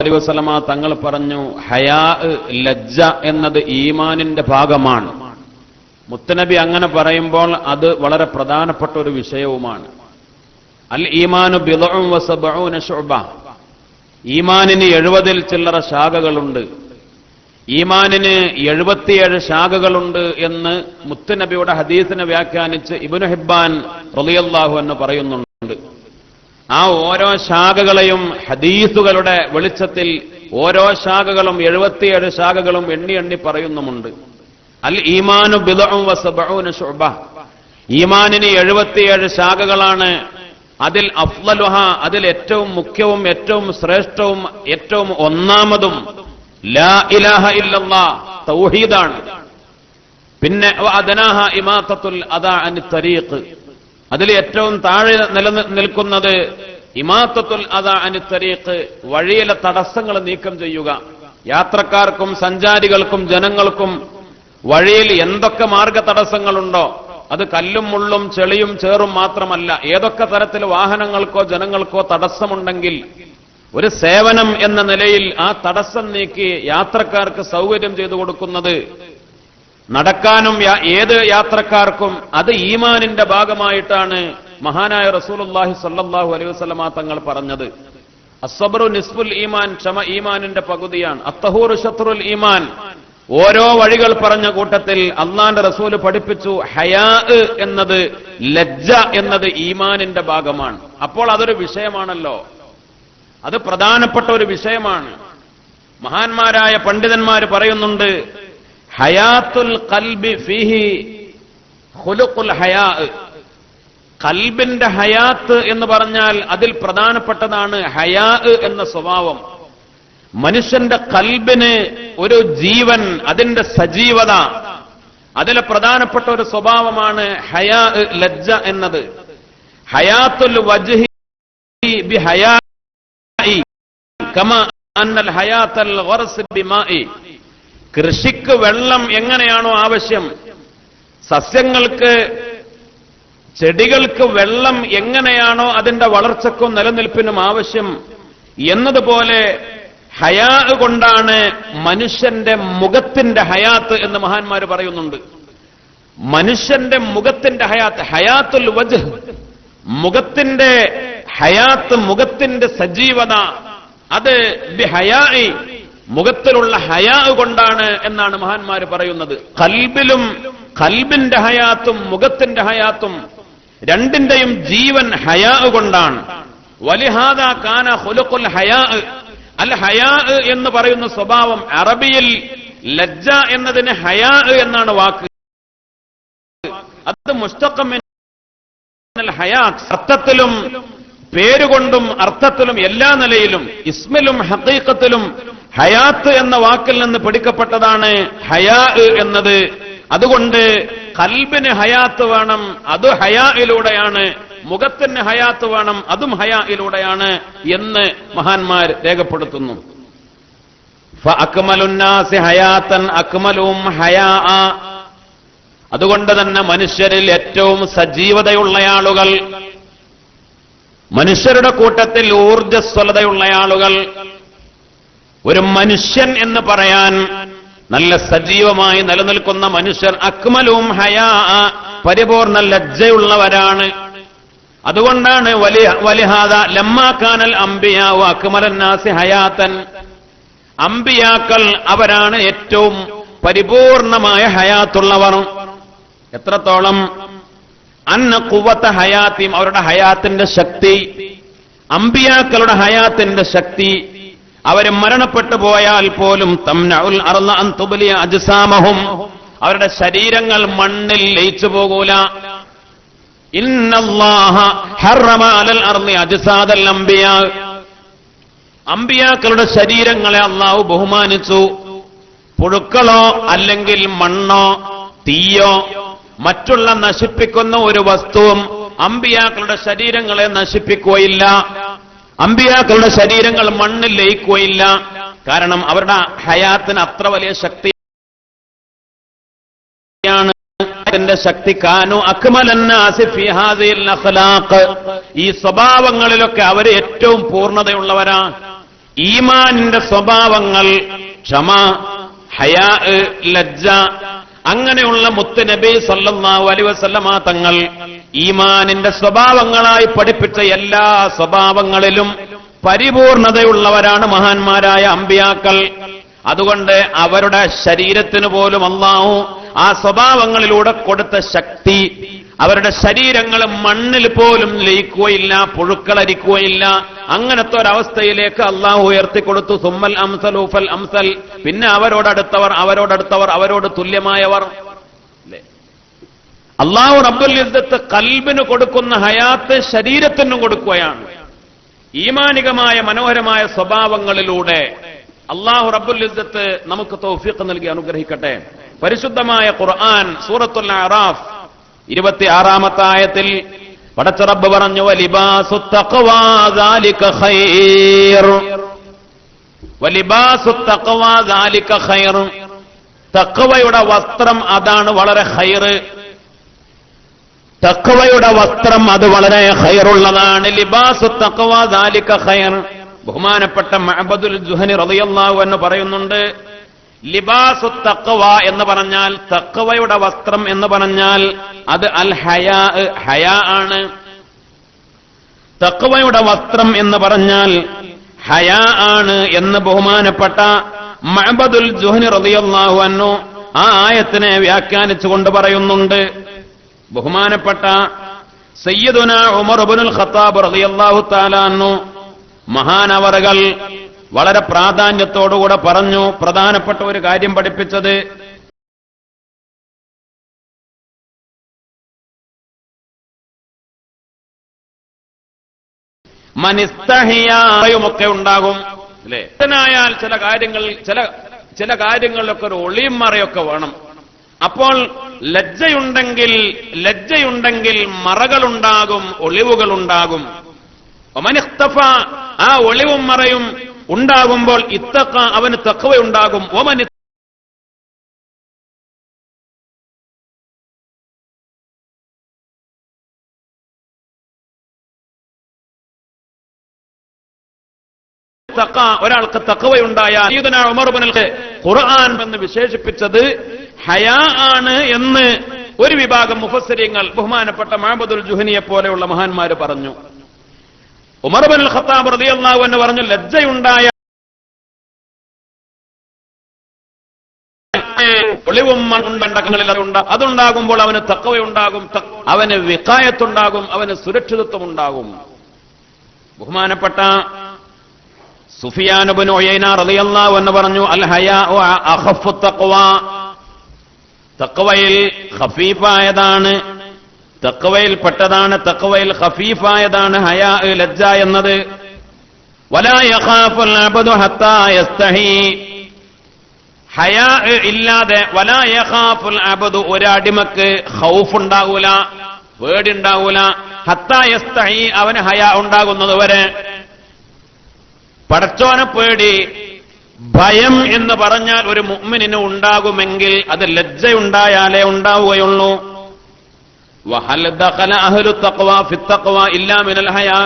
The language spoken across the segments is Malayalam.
അലൈഹി വസല്ലമ തങ്ങൾ പറഞ്ഞു, ഹയാ ലജ്ജ എന്നത് ഈമാനിന്റെ ഭാഗമാണ്. മുത്തനബി അങ്ങനെ പറയുമ്പോൾ അത് വളരെ പ്രധാനപ്പെട്ട ഒരു വിഷയവുമാണ്. അൽ ഈമാനു ബിദ്ഉൻ വസബഊന ശുഅബ. ഈമാനിന് 70 ചില്ലറ ശാഖകളുണ്ട്. ഈമാനിന് 77 ശാഖകളുണ്ട് എന്ന് മുത്തനബിയുടെ ഹദീസിനെ വ്യാഖ്യാനിച്ച് ഇബ്നു ഹിബ്ബാൻ റളിയല്ലാഹു അൻഹു പറയുന്നുണ്ട്. ആ ഓരോ ശാഖകളെയും ഹദീസുകളുടെ വെളിച്ചത്തിൽ ഓരോ ശാഖകളും 77 ശാഖകളും എണ്ണി എണ്ണി പറയുന്നുമുണ്ട്. അൽ ഈമാനു ബിദ്ഉൻ വസബഊന ശുഅബ. ഈമാനിന് 77 ശാഖകളാണ്. അതിൽ അഫ്ളലുഹ, അതിൽ ഏറ്റവും മുഖ്യവും ഏറ്റവും ശ്രേഷ്ഠവും ഏറ്റവും ഒന്നാമതും ലാ ഇലാഹ ഇല്ലല്ലാഹ്, തൗഹീദാണ്. പിന്നെ അദ്നാഹ ഇമാതത്തുൽ അദാ അനി തരീഖ്, അതിൽ ഏറ്റവും താഴെ നിൽക്കുന്നത് ഇമാതത്തുൽ അദാ അനി തരീഖ്, വഴിയിലെ തടസ്സങ്ങൾ നീക്കം ചെയ്യുക. യാത്രക്കാർക്കും സഞ്ചാരികൾക്കും ജനങ്ങൾക്കും വഴിയിൽ എന്തൊക്കെ മാർഗ തടസ്സങ്ങളുണ്ടോ, അത് കല്ലും മുള്ളും ചെളിയും ചേറും മാത്രമല്ല, ഏതൊക്കെ തരത്തിൽ വാഹനങ്ങൾക്കോ ജനങ്ങൾക്കോ തടസ്സമുണ്ടെങ്കിൽ ഒരു സേവനം എന്ന നിലയിൽ ആ തടസ്സം നീക്കി യാത്രക്കാർക്ക് സൗകര്യം ചെയ്തു കൊടുക്കുന്നത്, നടക്കാനും ഏത് യാത്രക്കാർക്കും അത് ഈമാനിന്റെ ഭാഗമായിട്ടാണ് മഹാനായ റസൂലുള്ളാഹി സ്വല്ലല്ലാഹു അലൈഹി വസല്ലമ തങ്ങൾ പറഞ്ഞത്. അസ്സബ്റു നിസ്ഫുൽ ഈമാൻ, ക്ഷമ ഈമാനിന്റെ പകുതിയാണ്. അത്തഹൂറു ശത്രുൽ ഈമാൻ. ഓരോ വഴികൾ പറഞ്ഞ കൂട്ടത്തിൽ അള്ളാന്റെ റസൂല് പഠിപ്പിച്ചു, ഹയാ എന്നത്, ലജ്ജ എന്നത് ഈമാനിന്റെ ഭാഗമാണ്. അപ്പോൾ അതൊരു വിഷയമാണല്ലോ, അത് പ്രധാനപ്പെട്ട ഒരു വിഷയമാണ്. മഹാന്മാരായ പണ്ഡിതന്മാർ പറയുന്നുണ്ട്, ഹയാത്തുൽ ഖൽബി ഫീഹി ഖുലുഖുൽ ഹയാ. ഖൽബിന്റെ ഹയാത്ത് എന്ന് പറഞ്ഞാൽ അതിൽ പ്രധാനപ്പെട്ടതാണ് ഹയാ എന്ന സ്വഭാവം. മനുഷ്യന്റെ ഖൽബിന് ഒരു ജീവൻ, അതിന്റെ സജീവത, അതിലെ പ്രധാനപ്പെട്ട ഒരു സ്വഭാവമാണ് ഹയാ, ലജ്ജ എന്നത്. ഹയാത്തുൽ വജ്ഹി ബിഹയാഇ കമാ അന്നൽ ഹയാത്തുൽ ഗർസ് ബിമാഇ. കൃഷിക്ക് വെള്ളം എങ്ങനെയാണോ ആവശ്യം, സസ്യങ്ങൾക്ക് ചെടികൾക്ക് വെള്ളം എങ്ങനെയാണോ അതിന്റെ വളർച്ചക്കും നിലനിൽപ്പിനും ആവശ്യം, എന്നതുപോലെ ഹയാ കൊണ്ടാണ് മനുഷ്യന്റെ മുഖത്തിന്റെ ഹയാത്ത് എന്ന് മഹാന്മാർ പറയുന്നുണ്ട്. മനുഷ്യന്റെ മുഖത്തിന്റെ ഹയാത്ത്, ഹയാത്തുൽ വജ്ഹ്, മുഖത്തിന്റെ ഹയാത്ത്, മുഖത്തിന്റെ സജീവത, അത് ബിഹയാഇ, മുഖത്തിലുള്ള ഹയാ കൊണ്ടാണ് എന്നാണ് മഹാന്മാർ പറയുന്നത്. ഖൽബിലും, ഖൽബിന്റെ ഹയാത്തും മുഖത്തിന്റെ ഹയാത്തും രണ്ടിന്റെയും ജീവൻ ഹയാ കൊണ്ടാണ്. വലിഹാദാ കാന ഖുലുഖുൽ ഹയാ. അൽ ഹയാ എന്ന് പറയുന്ന സ്വഭാവം അറബിയിൽ ലജ്ജ എന്നതിന് ഹയാ എന്നാണ് വാക്ക്. അത് മുസ്തഖം മിനൽ ഹയാത്ത്, അർത്ഥത്തിലും പേരുകൊണ്ടും അർത്ഥത്തിലും എല്ലാ നിലയിലും ഇസ്മിലും ഹഖീഖത്തിലും ഹയാത്ത് എന്ന വാക്കിൽ നിന്ന് പഠിക്കപ്പെട്ടതാണ് ഹയാ എന്നത്. അതുകൊണ്ട് ഖൽബിന് ഹയാത്ത് വേണം, അത് ഹയായിലൂടെയാണ്. മുഖത്തിന് ഹയാത്ത് വേണം, അതും ഹയായിലൂടെയാണ് എന്ന് മഹാന്മാർ രേഖപ്പെടുത്തുന്നു. ഫഅക്മലുന്നാസി ഹയാതൻ അക്മലുഹും ഹയാഅ. അതുകൊണ്ട് തന്നെ മനുഷ്യരിൽ ഏറ്റവും സജീവതയുള്ള ആളുകൾ, മനുഷ്യരുടെ കൂട്ടത്തിൽ ഊർജ്ജസ്വലതയുള്ള ആളുകൾ, ഒരു മനുഷ്യൻ എന്ന് പറയാൻ നല്ല സജീവമായി നിലനിൽക്കുന്ന മനുഷ്യർ അക്മലുഹും ഹയാഅ, പരിപൂർണ ലജ്ജയുള്ളവരാണ്. അതുകൊണ്ടാണ് വലിഹാദ ലമ്മാ കാനൽ അംബിയാഉ അക്മലന്നാസി ഹയാതൻ. അംബിയാക്കൾ അവരാണ് ഏറ്റവും പരിപൂർണമായ ഹയാത്തുള്ളവർ. എത്രത്തോളം? അന്ന ഖുവത ഹയാത്തിം, അവരുടെ ഹയാത്തിന്റെ ശക്തി, അംബിയാക്കളുടെ ഹയാത്തിന്റെ ശക്തി, അവർ മരണപ്പെട്ടു പോയാൽ പോലും തംനഉൽ അർള അൻ തുബ്ലിയ അജ്സാമഹും, അവരുടെ ശരീരങ്ങൾ മണ്ണിൽ ലയിച്ചു പോകൂല. ഇന്നല്ലാഹ ഹറമ അലൽ അർളി അജ്സാദൽ അംബിയാ. അംബിയാക്കളുടെ ശരീരങ്ങളെ അല്ലാഹു ബഹുമാനിച്ചു. പുഴുക്കളോ അല്ലെങ്കിൽ മണ്ണോ തീയോ മറ്റുള്ള നശിപ്പിക്കുന്ന ഒരു വസ്തുവും അംബിയാക്കളുടെ ശരീരങ്ങളെ നശിപ്പിക്കുകയില്ല. അംബിയാക്കളുടെ ശരീരങ്ങൾ മണ്ണിൽ ലയിക്കുകയില്ല. കാരണം അവരുടെ ഹയാത്തിന് അത്ര വലിയ ശക്തിയാണ്. ശക്തി കാനു അക്മലന്നാസി ഫീ ഹാദിഹിൽ അഖ്ലാഖ്. ഈ സ്വഭാവങ്ങളിലൊക്കെ അവർ ഏറ്റവും പൂർണ്ണതയുള്ളവരാണ്. ഈമാനിന്റെ സ്വഭാവങ്ങൾ ക്ഷമ, ഹയാ, ലജ്ജ, അങ്ങനെയുള്ള മുത്ത് നബി സല്ലല്ലാഹു അലൈഹി വസല്ലമ തങ്ങൾ ഈമാനിന്റെ സ്വഭാവങ്ങളായി പഠിപ്പിച്ച എല്ലാ സ്വഭാവങ്ങളിലും പരിപൂർണതയുള്ളവരാണ് മഹാന്മാരായ അമ്പിയാക്കൾ. അതുകൊണ്ട് അവരുടെ ശരീരത്തിന് പോലും അല്ലാഹു ആ സ്വഭാവങ്ങളിലൂടെ കൊടുത്ത ശക്തി, അവരുടെ ശരീരങ്ങൾ മണ്ണിൽ പോലും ലയിക്കുകയില്ല, പുഴുക്കളരിക്കുകയില്ല. അങ്ങനത്തെ ഒരവസ്ഥയിലേക്ക് അള്ളാഹു ഉയർത്തിക്കൊടുത്തു. സുമ്മൽ അംസലു ഫൽ അംസൽ, പിന്നെ അവരോടടുത്തവർ, അവരോട് തുല്യമായവർ. അള്ളാഹു റബ്ബുൽ ഇസ്സത്ത് കൽബിന് കൊടുക്കുന്ന ഹയാത്ത് ശരീരത്തിനും കൊടുക്കുകയാണ്. ഈമാനികമായ മനോഹരമായ സ്വഭാവങ്ങളിലൂടെ അള്ളാഹു റബ്ബുൽ ഇസ്സത്ത് നമുക്ക് തൗഫീഖ് നൽകി അനുഗ്രഹിക്കട്ടെ. പരിശുദ്ധമായ ഖുർആൻ സൂറത്തുൽ അറാഫ് 26-ാമത്തെ ആയത്തിൽ പടച്ച റബ്ബ് പറഞ്ഞു, വലിബാസു തഖ്വാ ദാലിക ഖൈർ, വലിബാസു തഖ്വാ ദാലിക ഖൈർ, തഖ്വയുടെ വസ്ത്രം അതാണ് വളരെ ഖൈർ, തഖ്വയുടെ വസ്ത്രം അത് വളരെ ഖൈറുള്ളതാണ്. ലിബാസു തഖ്വാ ദാലിക ഖൈർ. ബഹുമാനപ്പെട്ട മഅബദുൽ ജുഹനി റളിയല്ലാഹു അൻഹു പറയുന്നുണ്ട്, ലിബാസു തഖ്വ എന്ന് പറഞ്ഞാൽ, തഖ്വയുടെ വസ്ത്രം എന്ന് പറഞ്ഞാൽ അത് അൽ ഹയാ, ഹയാ ആണ്. തഖ്വയുടെ വസ്ത്രം എന്ന് പറഞ്ഞാൽ ഹയാ ആണ് എന്ന് ബഹുമാനപ്പെട്ട മഅബദുൽ ജുഹനി റളിയല്ലാഹു അൻഹു ആ ആയത്തിനെ വ്യാഖ്യാനിച്ചുകൊണ്ട് പറയുന്നുണ്ട്. ബഹുമാനപ്പെട്ട സയ്യിദുന ഉമർ ഇബ്നുൽ ഖത്താബ് റളിയല്ലാഹു തആല അൻഹു മഹാനവറുകൾ വളരെ പ്രാധാന്യത്തോടുകൂടെ പറഞ്ഞു, പ്രധാനപ്പെട്ട ഒരു കാര്യം പഠിപ്പിച്ചത്, മനിസ്തഹിയൊക്കെ ഉണ്ടാകും അല്ലേ. ായാൽ ചില കാര്യങ്ങളിലൊക്കെ ഒരു ഒളിയും മറയൊക്കെ വേണം. അപ്പോൾ ലജ്ജയുണ്ടെങ്കിൽ മറകളുണ്ടാകും, ഒളിവുകളുണ്ടാകും. ഒമനിഖ്തഫ, ആ ഒളിവും മറയും ഉണ്ടാകുമ്പോൾ ഇത്തഖ, അവന് തഖ്വയുണ്ടാകും. ഒമനി തഖ, ഒരാൾക്ക് തഖ്വയുണ്ടായാൽ സയ്യിദുനാ ഉമർ ഇബ്നുൽ ഖുർആൻ എന്ന് വിശേഷിപ്പിച്ചത് ഹയാ ആണ് എന്ന് ഒരു വിഭാഗം മുഫസ്സിരീങ്ങൾ ബഹുമാനപ്പെട്ട മഅബദുൽ ജുഹനിയെ പോലെയുള്ള മഹാന്മാര് പറഞ്ഞു. ഉമർ ഇബ്നുൽ ഖത്താബ് റളിയല്ലാഹു അൻഹു പറഞ്ഞു, ലജ്ജയുണ്ടായ ഒളിവും അതുണ്ടാകുമ്പോൾ അവന് തഖ്വയുണ്ടാകും, അവന് വിഖായത്തുണ്ടാകും, അവന് സുരക്ഷിതത്വം ഉണ്ടാകും. ബഹുമാനപ്പെട്ട സുഫിയാൻ ഇബ്നു ഉയൈന റളിയല്ലാഹു അൻഹു പറഞ്ഞു, അൽ ഹയാഉ അഖഫു തഖ്വ, തഖ്വയിൽ ഖഫീഫായതാണ്, തഖ്വയിൽ പെട്ടതാണ്, തഖ്വയിൽ ഖഫീഫായതാണ് ഹയാ, ലജ്ജ എന്നത്. വലാ യഖാഫുൽ അബ്ദു ഹത്താ യസ്തഹി, ഹയാ ഇല്ലാതെ വലാ യഖാഫുൽ അബ്ദു, ഒരടിമക്ക് ഖൗഫ് ഉണ്ടാകൂല, പേടിണ്ടാകൂല, ഹത്താ യസ്തഹി, അവന് ഹയാ ഉണ്ടാകുന്നത് വരെ. പടച്ചോനെ പേടി, ഭയം എന്ന് പറഞ്ഞാൽ ഒരു മുഅ്മിനിന് ഉണ്ടാകുമെങ്കിൽ അത് ലജ്ജയുണ്ടായാലേ ഉണ്ടാവുകയുള്ളൂ. വഹൽ ദഖല അഹ്ലു തഖ്വ ഫി തഖ്വ ഇല്ലാ മിനൽ ഹയാ,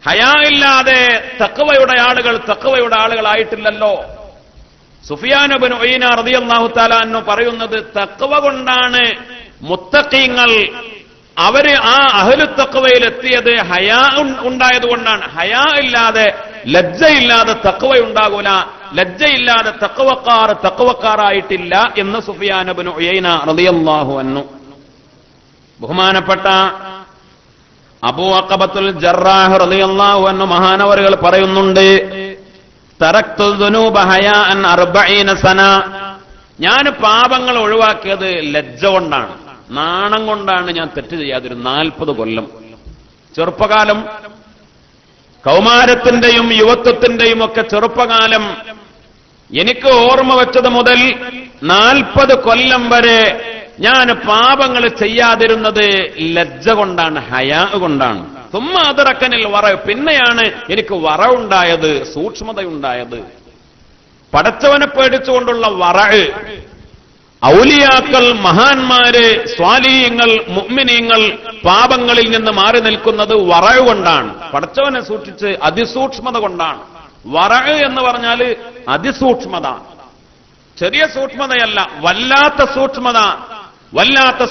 ഹയാ ഇല്ലാതെ തഖ്വയുടെ ആളുകളായിട്ടില്ലല്ലോ. സുഫിയാൻ ഇബ്നു ഉയൈന റളിയല്ലാഹു തആല അൻഹു പറയുന്നത്, തഖ്വ കൊണ്ടാണ് മുത്തഖീങ്ങൾ അവര് ആ അഹ്ലു തഖ്വയിൽ എത്തിയത്, ഹയാ ഉണ്ടായതുകൊണ്ടാണ്. ഹയാ ഇല്ലാതെ, ലജ്ജയില്ലാതെ തഖ്വ ഉണ്ടാകൂല, ലജ്ജയില്ലാതെ തഖ്വക്കാരായിട്ടില്ല എന്ന് സുഫിയാൻ ഇബ്നു ഉയൈന റളിയല്ലാഹു അൻഹു. ബഹുമാനപ്പെട്ട അബൂ അഖബത്തുൽ ജറാഹ് റളിയല്ലാഹു അൻഹു മഹാനവറുകൾ പറയുന്നുണ്ട്, തറക്തു ദുനൂബ ഹയാഅൻ 40 സന, ഞാൻ പാപങ്ങൾ ഒഴിവാക്കിയത് ലജ്ജ കൊണ്ടാണ്, നാണം കൊണ്ടാണ് ഞാൻ തെറ്റ് ചെയ്യാതൊരു 40 കൊല്ലം. ചെറുപ്പകാലം, കൗമാരത്തിന്റെയും യുവത്വത്തിന്റെയും ഒക്കെ ചെറുപ്പകാലം എനിക്ക് ഓർമ്മ വെച്ചത് മുതൽ 40 കൊല്ലം വരെ ഞാൻ പാപങ്ങൾ ചെയ്യാതിരുന്നത് ലജ്ജ കൊണ്ടാണ്, ഹയാ കൊണ്ടാണ്. സുമ്മ അതിറക്കനിൽ വറ, പിന്നെയാണ് എനിക്ക് വറ ഉണ്ടായത്, സൂക്ഷ്മതയുണ്ടായത്. പടച്ചവനെ പേടിച്ചുകൊണ്ടുള്ള വറ. ഔലിയാക്കൾ, മഹാന്മാര്, സ്വാലിഹീങ്ങൾ, മുഅ്മിനീങ്ങൾ പാപങ്ങളിൽ നിന്ന് മാറി നിൽക്കുന്നത് വറ കൊണ്ടാണ്, പടച്ചവനെ സൂക്ഷിച്ച് അതിസൂക്ഷ്മത കൊണ്ടാണ്. വറഅ് എന്ന് പറഞ്ഞാൽ അതിസൂക്ഷ്മത, ചെറിയ സൂക്ഷ്മതയല്ല, വല്ലാത്ത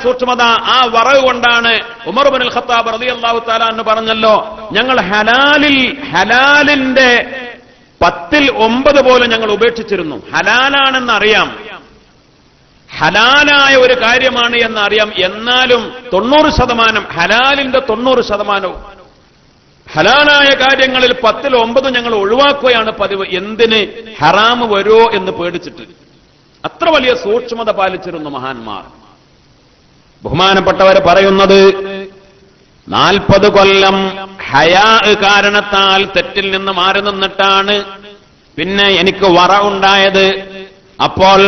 സൂക്ഷ്മത. ആ വറഅ് കൊണ്ടാണ് ഉമർ ഇബ്നുൽ ഖത്താബ് റളിയല്ലാഹു തആല എന്ന് പറഞ്ഞല്ലോ, ഞങ്ങൾ ഹലാലിന്റെ 10ൽ 9 പോലും ഞങ്ങൾ ഉപേക്ഷിച്ചിരുന്നു. ഹലാലാണെന്നറിയാം, ഹലാലായ ഒരു കാര്യമാണ് എന്നറിയാം, എന്നാലും 90% ഹലാലിന്റെ 90% ഹലാലായ കാര്യങ്ങളിൽ 10ൽ 9 ഞങ്ങൾ ഒഴിവാക്കുകയാണ് പതിവ്. എന്തിന്? ഹറാമ് വരുമോ എന്ന് പേടിച്ചിട്ട്. അത്ര വലിയ സൂക്ഷ്മത പാലിച്ചിരുന്നു മഹാന്മാർ. ബഹുമാനപ്പെട്ടവർ പറയുന്നത് 40 കൊല്ലം ഹയാ കാരണത്താൽ തെറ്റിൽ നിന്ന് മാറി നിന്നിട്ടാണ് പിന്നെ എനിക്ക് വറ ഉണ്ടായത്. അപ്പോൾ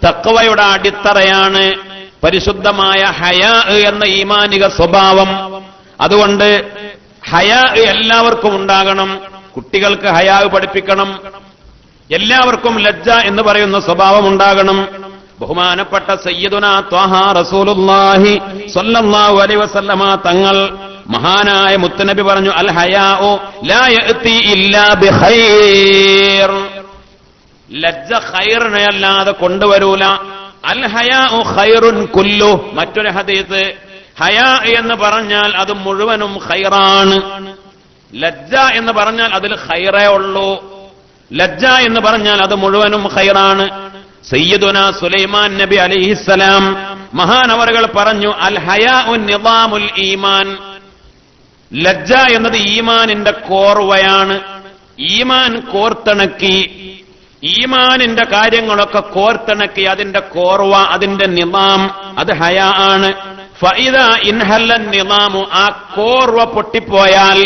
തഖ്വയുടെ അടിത്തറയാണ് പരിശുദ്ധമായ ഹയാ എന്ന ഈമാനിക സ്വഭാവം. അതുകൊണ്ട് ഹയാ എല്ലാവർക്കും ഉണ്ടാകണം. കുട്ടികൾക്ക് ഹയാ പഠിപ്പിക്കണം. എല്ലാവർക്കും ലജ്ജ എന്ന് പറയുന്ന സ്വഭാവം ഉണ്ടാകണം. ബഹുമാനപ്പെട്ട സയ്യിദുനാ ത്വാഹ റസൂലുള്ളാഹി സ്വല്ലല്ലാഹു അലൈഹി വസല്ലമ തങ്ങൾ മഹാനായ മുത്തുനബി പറഞ്ഞു, അൽ ഹയാഉ ലാ യഅതി ഇല്ലാ ബിഖൈർ. ലജ്ജ ഖൈറിനെ അല്ലാതെ കൊണ്ടുവരൂല. അൽ ഹയാഉ ഖൈറുൻ കുല്ലു. മറ്റൊരു ഹദീസ്, ഹയാ എന്ന് പറഞ്ഞാൽ അത് മുഴുവനും ഖൈറാണ്. ലജ്ജ എന്ന് പറഞ്ഞാൽ അതിൽ ഖൈറേ ഉള്ളൂ. ലജ്ജ എന്ന് പറഞ്ഞാൽ അത് മുഴുവനും ഖൈറാണ്. സയ്യിദുനാ സുലൈമാൻ നബി അലൈഹിസ്സലാം മഹാനവറുകൾ പറഞ്ഞു, അൽ ഹയാഉ നിദാമുൽ ഈമാൻ. ലജ്ജ എന്നത് ഈമാനിന്റെ കോർവയാണ്. ഈമാൻ കോർത്തിണക്കി, ഈമാനിന്റെ കാര്യങ്ങളൊക്കെ കോർത്തിണക്കി അതിന്റെ കോർവ, അതിന്റെ നിദാം, അത് ഹയാ ആണ്. ഫഇദാ ഇൻഹല്ല നിദാമു, ആ കോർവ പൊട്ടിപ്പോയാൽ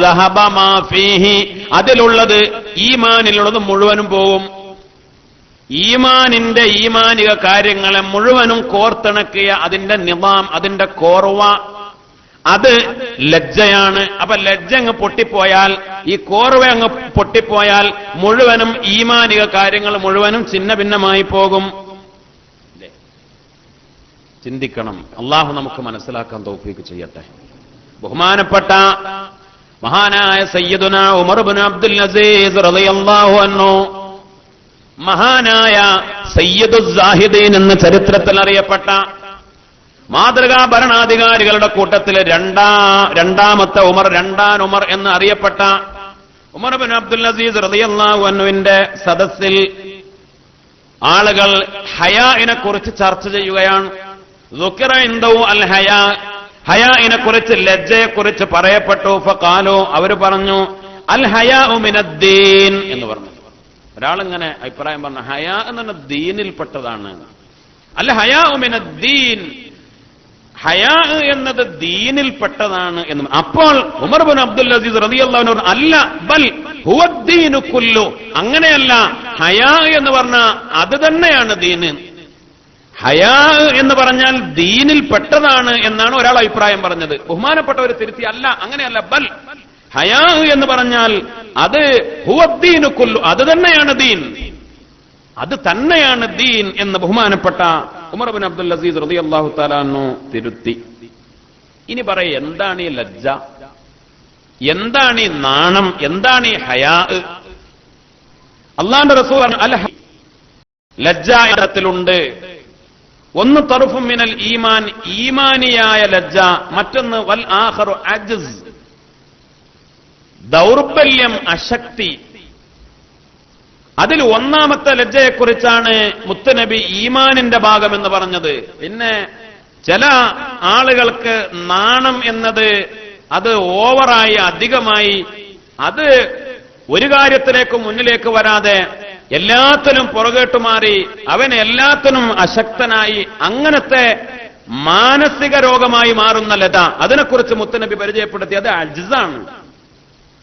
ദഹബ മാ ഫീഹി, അതിലുള്ളത് ഈമാനിലുള്ളത് മുഴുവനും പോവും. ഈമാനിന്റെ ഈമാനിക കാര്യങ്ങളെ മുഴുവനും കോർത്തിണക്കിയ അതിന്റെ നിദാം, അതിന്റെ കോർവ, അത് ലജ്ജയാണ്. അപ്പൊ ലജ്ജ അങ്ങ് പൊട്ടിപ്പോയാൽ, ഈ കോർവ അങ്ങ് പൊട്ടിപ്പോയാൽ മുഴുവനും ഈമാനിക കാര്യങ്ങൾ മുഴുവനും ഛിന്ന ഭിന്നമായി പോകും. ചിന്തിക്കണം. അള്ളാഹു നമുക്ക് മനസ്സിലാക്കാൻ തൗഫീഖ് ചെയ്യട്ടെ. ബഹുമാനപ്പെട്ട മഹാനായ സയ്യിദുനാ ഉമർ ഇബ്നു അബ്ദുൽ അസീസ് റളിയല്ലാഹു അൻഹു, മഹാനായ സയ്യിദുസ് സാഹിദീൻ എന്ന ചരിത്രത്തിൽ അറിയപ്പെട്ട മാതൃകാ ഭരണാധികാരികളുടെ കൂട്ടത്തിൽ രണ്ടാമത്തെ ഉമർ, രണ്ടാം ഉമർ എന്ന് അറിയപ്പെട്ട ഉമർ ഇബ്നു അബ്ദുൽ അസീസ് റളിയല്ലാഹു അൻഹുവിന്റെ സദസ്സിൽ ആളുകൾ ഹയാഇനെ കുറിച്ച് ചർച്ച ചെയ്യുകയാണ്. ദുക്കിറ ഇൻദഹു അൽ ഹയാ, ഹയാഇനെ കുറിച്ച്, ലജ്ജയെ കുറിച്ച് പറയപ്പെട്ടു. ഫഖാലു, അവര് പറഞ്ഞു, അൽ ഹയാഉ മിനദ്ദീൻ എന്ന് പറഞ്ഞു. ഒരാളിങ്ങനെ അഭിപ്രായം പറഞ്ഞു, ഹയാ എന്ന ദീനിൽപ്പെട്ടതാണ്. അൽ ഹയാഉ മിനദ്ദീൻ, ഹയാ എന്നത് ദീനിൽപ്പെട്ടതാണ് എന്ന്. അപ്പോൾ ഉമർ ഇബ്നു അബ്ദുൽ അസീസ് റളിയല്ലാഹു അൻഹു, അല്ല, ബൽ ഹുവദ്ദീനു കുല്ലു, അങ്ങനെയല്ല, ഹയാ എന്ന് പറഞ്ഞാൽ അത് തന്നെയാണ് ദീന്. ഹയാ എന്ന് പറഞ്ഞാൽ ദീനിൽപ്പെട്ടതാണ് എന്നാണ് ഒരാൾ അഭിപ്രായം പറഞ്ഞത്. ബഹുമാനപ്പെട്ടവർ തിരുത്തി, അല്ല, അങ്ങനെയല്ല, ബൽ ഹയാ എന്ന് പറഞ്ഞാൽ അത് ഹുവദ്ദീനു കുല്ലു, അത് തന്നെയാണ് ദീൻ, അത് തന്നെയാണ് ദീൻ എന്ന് ബഹുമാനപ്പെട്ട ഉമർ ഇബ്നു അബ്ദുൽ അസീസ് റളിയല്ലാഹു തആല അൻഹു തിരുത്തി. ഇനി പറയേ, എന്താണ് ഈ ലജ്ജ, എന്താണ് ഈ നാണം, എന്താണ് ഈ ഹയാ? അല്ലാഹുവിന്റെ റസൂൽ പറഞ്ഞു, അൽ ലജ്ജ ഇടത്തിലുണ്ട്. ഒന്ന് തർഫും മിനൽ ഈമാൻ, ഈമാനിയായ ലജ്ജ. മറ്റൊന്ന് വൽ ആഖറു അജ്സ്, ദൗർബല്യം, അശക്തി. അതിൽ ഒന്നാമത്തെ ലജ്ജയെക്കുറിച്ചാണ് മുത്തുനബി ഈമാനിന്റെ ഭാഗം എന്ന് പറഞ്ഞത്. പിന്നെ ചില ആളുകൾക്ക് നാണം എന്നത് അത് ഓവറായി, അധികമായി, അത് ഒരു കാര്യത്തിലേക്ക് മുന്നിലേക്ക് വരാതെ എല്ലാത്തിനും പുറകോട്ട് മാറി അവൻ എല്ലാത്തിനും അശക്തനായി, അങ്ങനത്തെ മാനസിക രോഗമായി മാറുന്ന ലത, അതിനെക്കുറിച്ച് മുത്തുനബി പരിചയപ്പെടുത്തി. അത് അജ്സാണ്,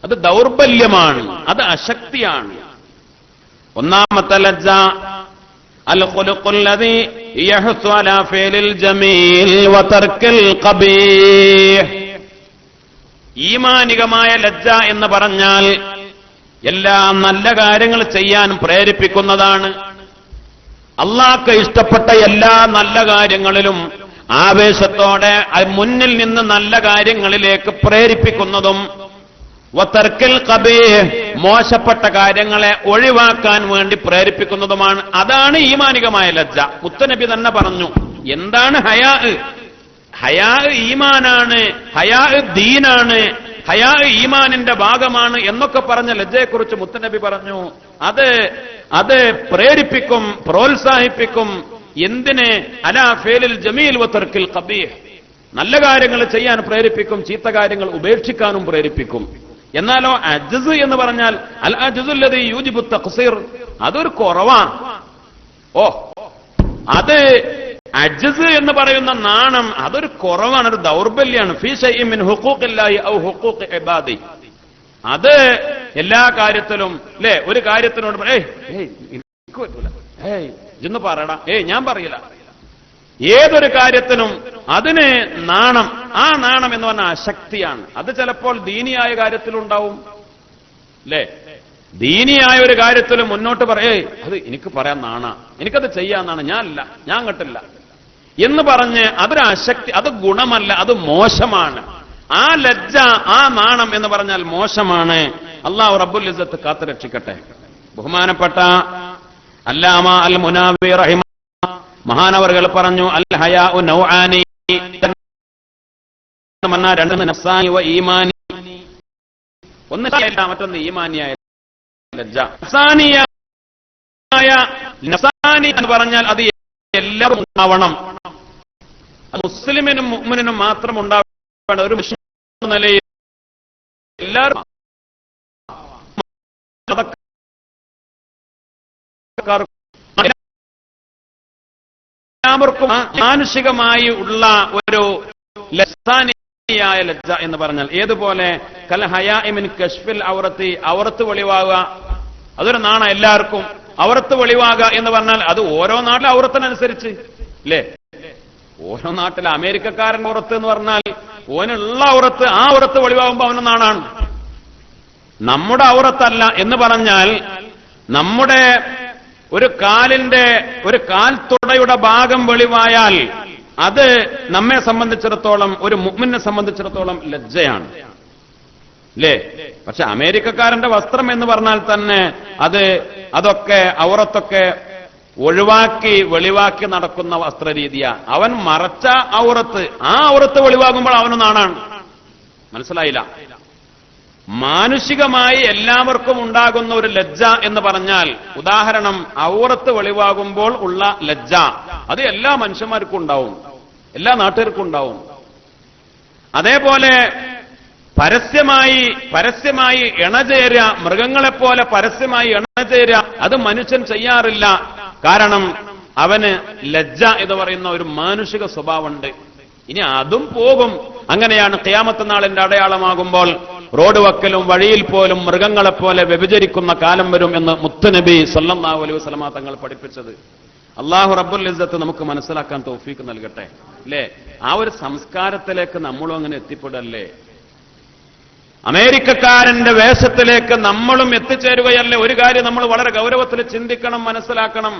അത് ദൗർബല്യമാണ്, അത് അശക്തിയാണ്. ഒന്നാമത്തെ ലജ്ജ അൽ ഖുലുഖുല്ലദീ യഹ്സു അലാ ഫിലിൽ ജമീൽ വതർക്കിൽ ഖബീഹ്. ഈമാനികമായ ലജ്ജ എന്ന് പറഞ്ഞാൽ എല്ലാ നല്ല കാര്യങ്ങൾ ചെയ്യാൻ പ്രേരിപ്പിക്കുന്നതാണ്. അല്ലാഹ്ക്ക് ഇഷ്ടപ്പെട്ട എല്ലാ നല്ല കാര്യങ്ങളിലും ആവേശത്തോടെ മുന്നിൽ നിന്ന് നല്ല കാര്യങ്ങളിലേക്ക് പ്രേരിപ്പിക്കുന്നതും വതർക്കിൽ ഖബീഹ്, മോശപ്പെട്ട കാര്യങ്ങളെ ഒഴിവാക്കാൻ വേണ്ടി പ്രേരിപ്പിക്കുന്നതുമാണ്. അതാണ് ഈമാനികമായ ലജ്ജ. മുത്തനബി തന്നെ പറഞ്ഞു, എന്താണ് ഹയാ? ഹയാ ഈമാനാണ്, ഹയാ ദീനാണ്, ഹയാ ഈമാനിന്റെ ഭാഗമാണ് എന്നൊക്കെ പറഞ്ഞ ലജ്ജയെക്കുറിച്ച് മുത്തനബി പറഞ്ഞു, അത് പ്രേരിപ്പിക്കും, പ്രോത്സാഹിപ്പിക്കും. എന്തിന്? അലാ ഫേലിൽ ജമീൽ വതർക്കിൽ ഖബീഹ്, നല്ല കാര്യങ്ങൾ ചെയ്യാൻ പ്രേരിപ്പിക്കും, ചീത്ത കാര്യങ്ങൾ ഉപേക്ഷിക്കാനും പ്രേരിപ്പിക്കും. എന്നാലോ അജ്സ് എന്ന് പറഞ്ഞാൽ അൽ അജ്സുല്ലദീ യൂജിബു തഖ്സീർ, അതൊരു കുറവാണ്. അത് അജ്സ് എന്ന് പറയുന്ന നാണം അതൊരു കുറവാണ്, ഒരു ദൗർബല്യമാണ്. ഫീ ശൈഇൻ മിൻ ഹുഖൂഖില്ലാഹി ഔ ഹുഖൂഖി ഇബാദി, അത് എല്ലാ കാര്യത്തിലും അല്ലേ, ഒരു കാര്യത്തിനോട് എനിക്ക് പറ്റൂല, ഇന്ന് പറയടാ, ഞാൻ പറയില്ല. ഏതൊരു കാര്യത്തിനും അതിന് നാണം, ആ നാണം എന്ന് പറഞ്ഞാൽ അശക്തിയാണ്. അത് ചിലപ്പോൾ ദീനിയായ കാര്യത്തിലുണ്ടാവും അല്ലേ. ദീനിയായ ഒരു കാര്യത്തിലും മുന്നോട്ട് പറയേ അത് എനിക്ക് പറയാൻ നാണ, എനിക്കത് ചെയ്യാന്നാണ്, ഞാൻ കണ്ടില്ല എന്ന് പറഞ്ഞ് അതൊരു അശക്തി, അത് ഗുണമല്ല, അത് മോശമാണ്. ആ ലജ്ജ, ആ നാണം എന്ന് പറഞ്ഞാൽ മോശമാണ്. അല്ലാഹു റബ്ബുൽ ഇസ്സത്ത് കാത്തുരക്ഷിക്കട്ടെ. ബഹുമാനപ്പെട്ട അല്ലാമ അൽ മുനാവി റഹിമ മഹാനവറുകൾ പറഞ്ഞു, അൽ ഹയാഉ നൗആനി, രണ്ട് നഫ്സാനി വ ഈമാനി. ഒന്ന് മറ്റൊന്ന് ഈമാനിയായ ലജ്ജ. നഫ്സാനി എന്ന് പറഞ്ഞാൽ അത് എല്ലാവരും ഉണ്ടാവണം, മുസ്ലിമിനും മുഅ്മിനും മാത്രം ഉണ്ടാവണം. ഒരു മുസ്ലിം നിലയിൽ എല്ലാവരും എല്ലാവർക്കും മാനുഷികമായി ഉള്ള ഒരു ലസാനിയായ ലജ്ജ എന്ന് പറഞ്ഞാൽ ഏതുപോലെ കൽ ഹയാഇ മിൻ കശ്ഫിൽ ഔറത്തി, ഔറത്ത് വെളിവാകുക, അതൊരു നാണ എല്ലാവർക്കും. ഔറത്ത് വെളിവാകുക എന്ന് പറഞ്ഞാൽ അത് ഓരോ നാട്ടിലെ ഔറത്തിനനുസരിച്ച് അല്ലേ. ഓരോ നാട്ടിലെ അമേരിക്കക്കാരൻ ഔറത്ത് എന്ന് പറഞ്ഞാൽ ഓനുള്ള ഔറത്ത്, ആ ഔറത്ത് വെളിവാകുമ്പോൾ അവന് നാണാണ്. നമ്മുടെ ഔറത്തല്ല എന്ന് പറഞ്ഞാൽ നമ്മുടെ ഒരു കാലിന്റെ, ഒരു കാൽത്തുടയുടെ ഭാഗം വെളിവായാൽ അത് നമ്മെ സംബന്ധിച്ചിടത്തോളം, ഒരു മുഅ്മിനെ സംബന്ധിച്ചിടത്തോളം ലജ്ജയാണ് അല്ലേ. പക്ഷെ അമേരിക്കക്കാരന്റെ വസ്ത്രം എന്ന് പറഞ്ഞാൽ തന്നെ അതൊക്കെ ഔറത്തൊക്കെ ഒഴിവാക്കി വെളിവാക്കി നടക്കുന്ന വസ്ത്രരീതിയാ. അവൻ മറച്ച ഔറത്ത്, ആ ഔറത്ത് വെളിവാകുമ്പോൾ അവന് നാണാണ്. മനസ്സിലായില്ല? മാനുഷികമായി എല്ലാവർക്കും ഉണ്ടാകുന്ന ഒരു ലജ്ജ എന്ന് പറഞ്ഞാൽ, ഉദാഹരണം ഔറത്ത് വെളിവാകുമ്പോൾ ഉള്ള ലജ്ജ, അത് എല്ലാ മനുഷ്യന്മാർക്കും ഉണ്ടാവും, എല്ലാ നാട്ടുകാർക്കും ഉണ്ടാവും. അതേപോലെ പരസ്യമായി ഇണചേരുക, മൃഗങ്ങളെപ്പോലെ പരസ്യമായി ഇണചേരുക, അത് മനുഷ്യൻ ചെയ്യാറില്ല. കാരണം അവന് ലജ്ജ എന്ന് പറയുന്ന ഒരു മാനുഷിക സ്വഭാവമുണ്ട്. ഇനി അതും പോകും. അങ്ങനെയാണ് ഖിയാമത്ത് നാളിന്റെ അടയാളമാകുമ്പോൾ റോഡ് വക്കലും വഴിയിൽ പോലും മൃഗങ്ങളെപ്പോലെ വ്യഭിചരിക്കുന്ന കാലം വരും എന്ന് മുത്തുനബി സല്ലല്ലാഹു അലൈഹി വസല്ലമ തങ്ങൾ പഠിപ്പിച്ചത്. അല്ലാഹു റബ്ബുൽ ഇസ്സത്ത് നമുക്ക് മനസ്സിലാക്കാൻ തൗഫീഖ് നൽകട്ടെ അല്ലേ. ആ ഒരു സംസ്കാരത്തിലേക്ക് നമ്മളും അങ്ങനെ എത്തിപ്പെടല്ലേ. അമേരിക്കക്കാരന്റെ വേഷത്തിലേക്ക് നമ്മളും എത്തിച്ചേരുകയല്ലേ. ഒരു കാര്യം നമ്മൾ വളരെ ഗൗരവത്തിൽ ചിന്തിക്കണം, മനസ്സിലാക്കണം.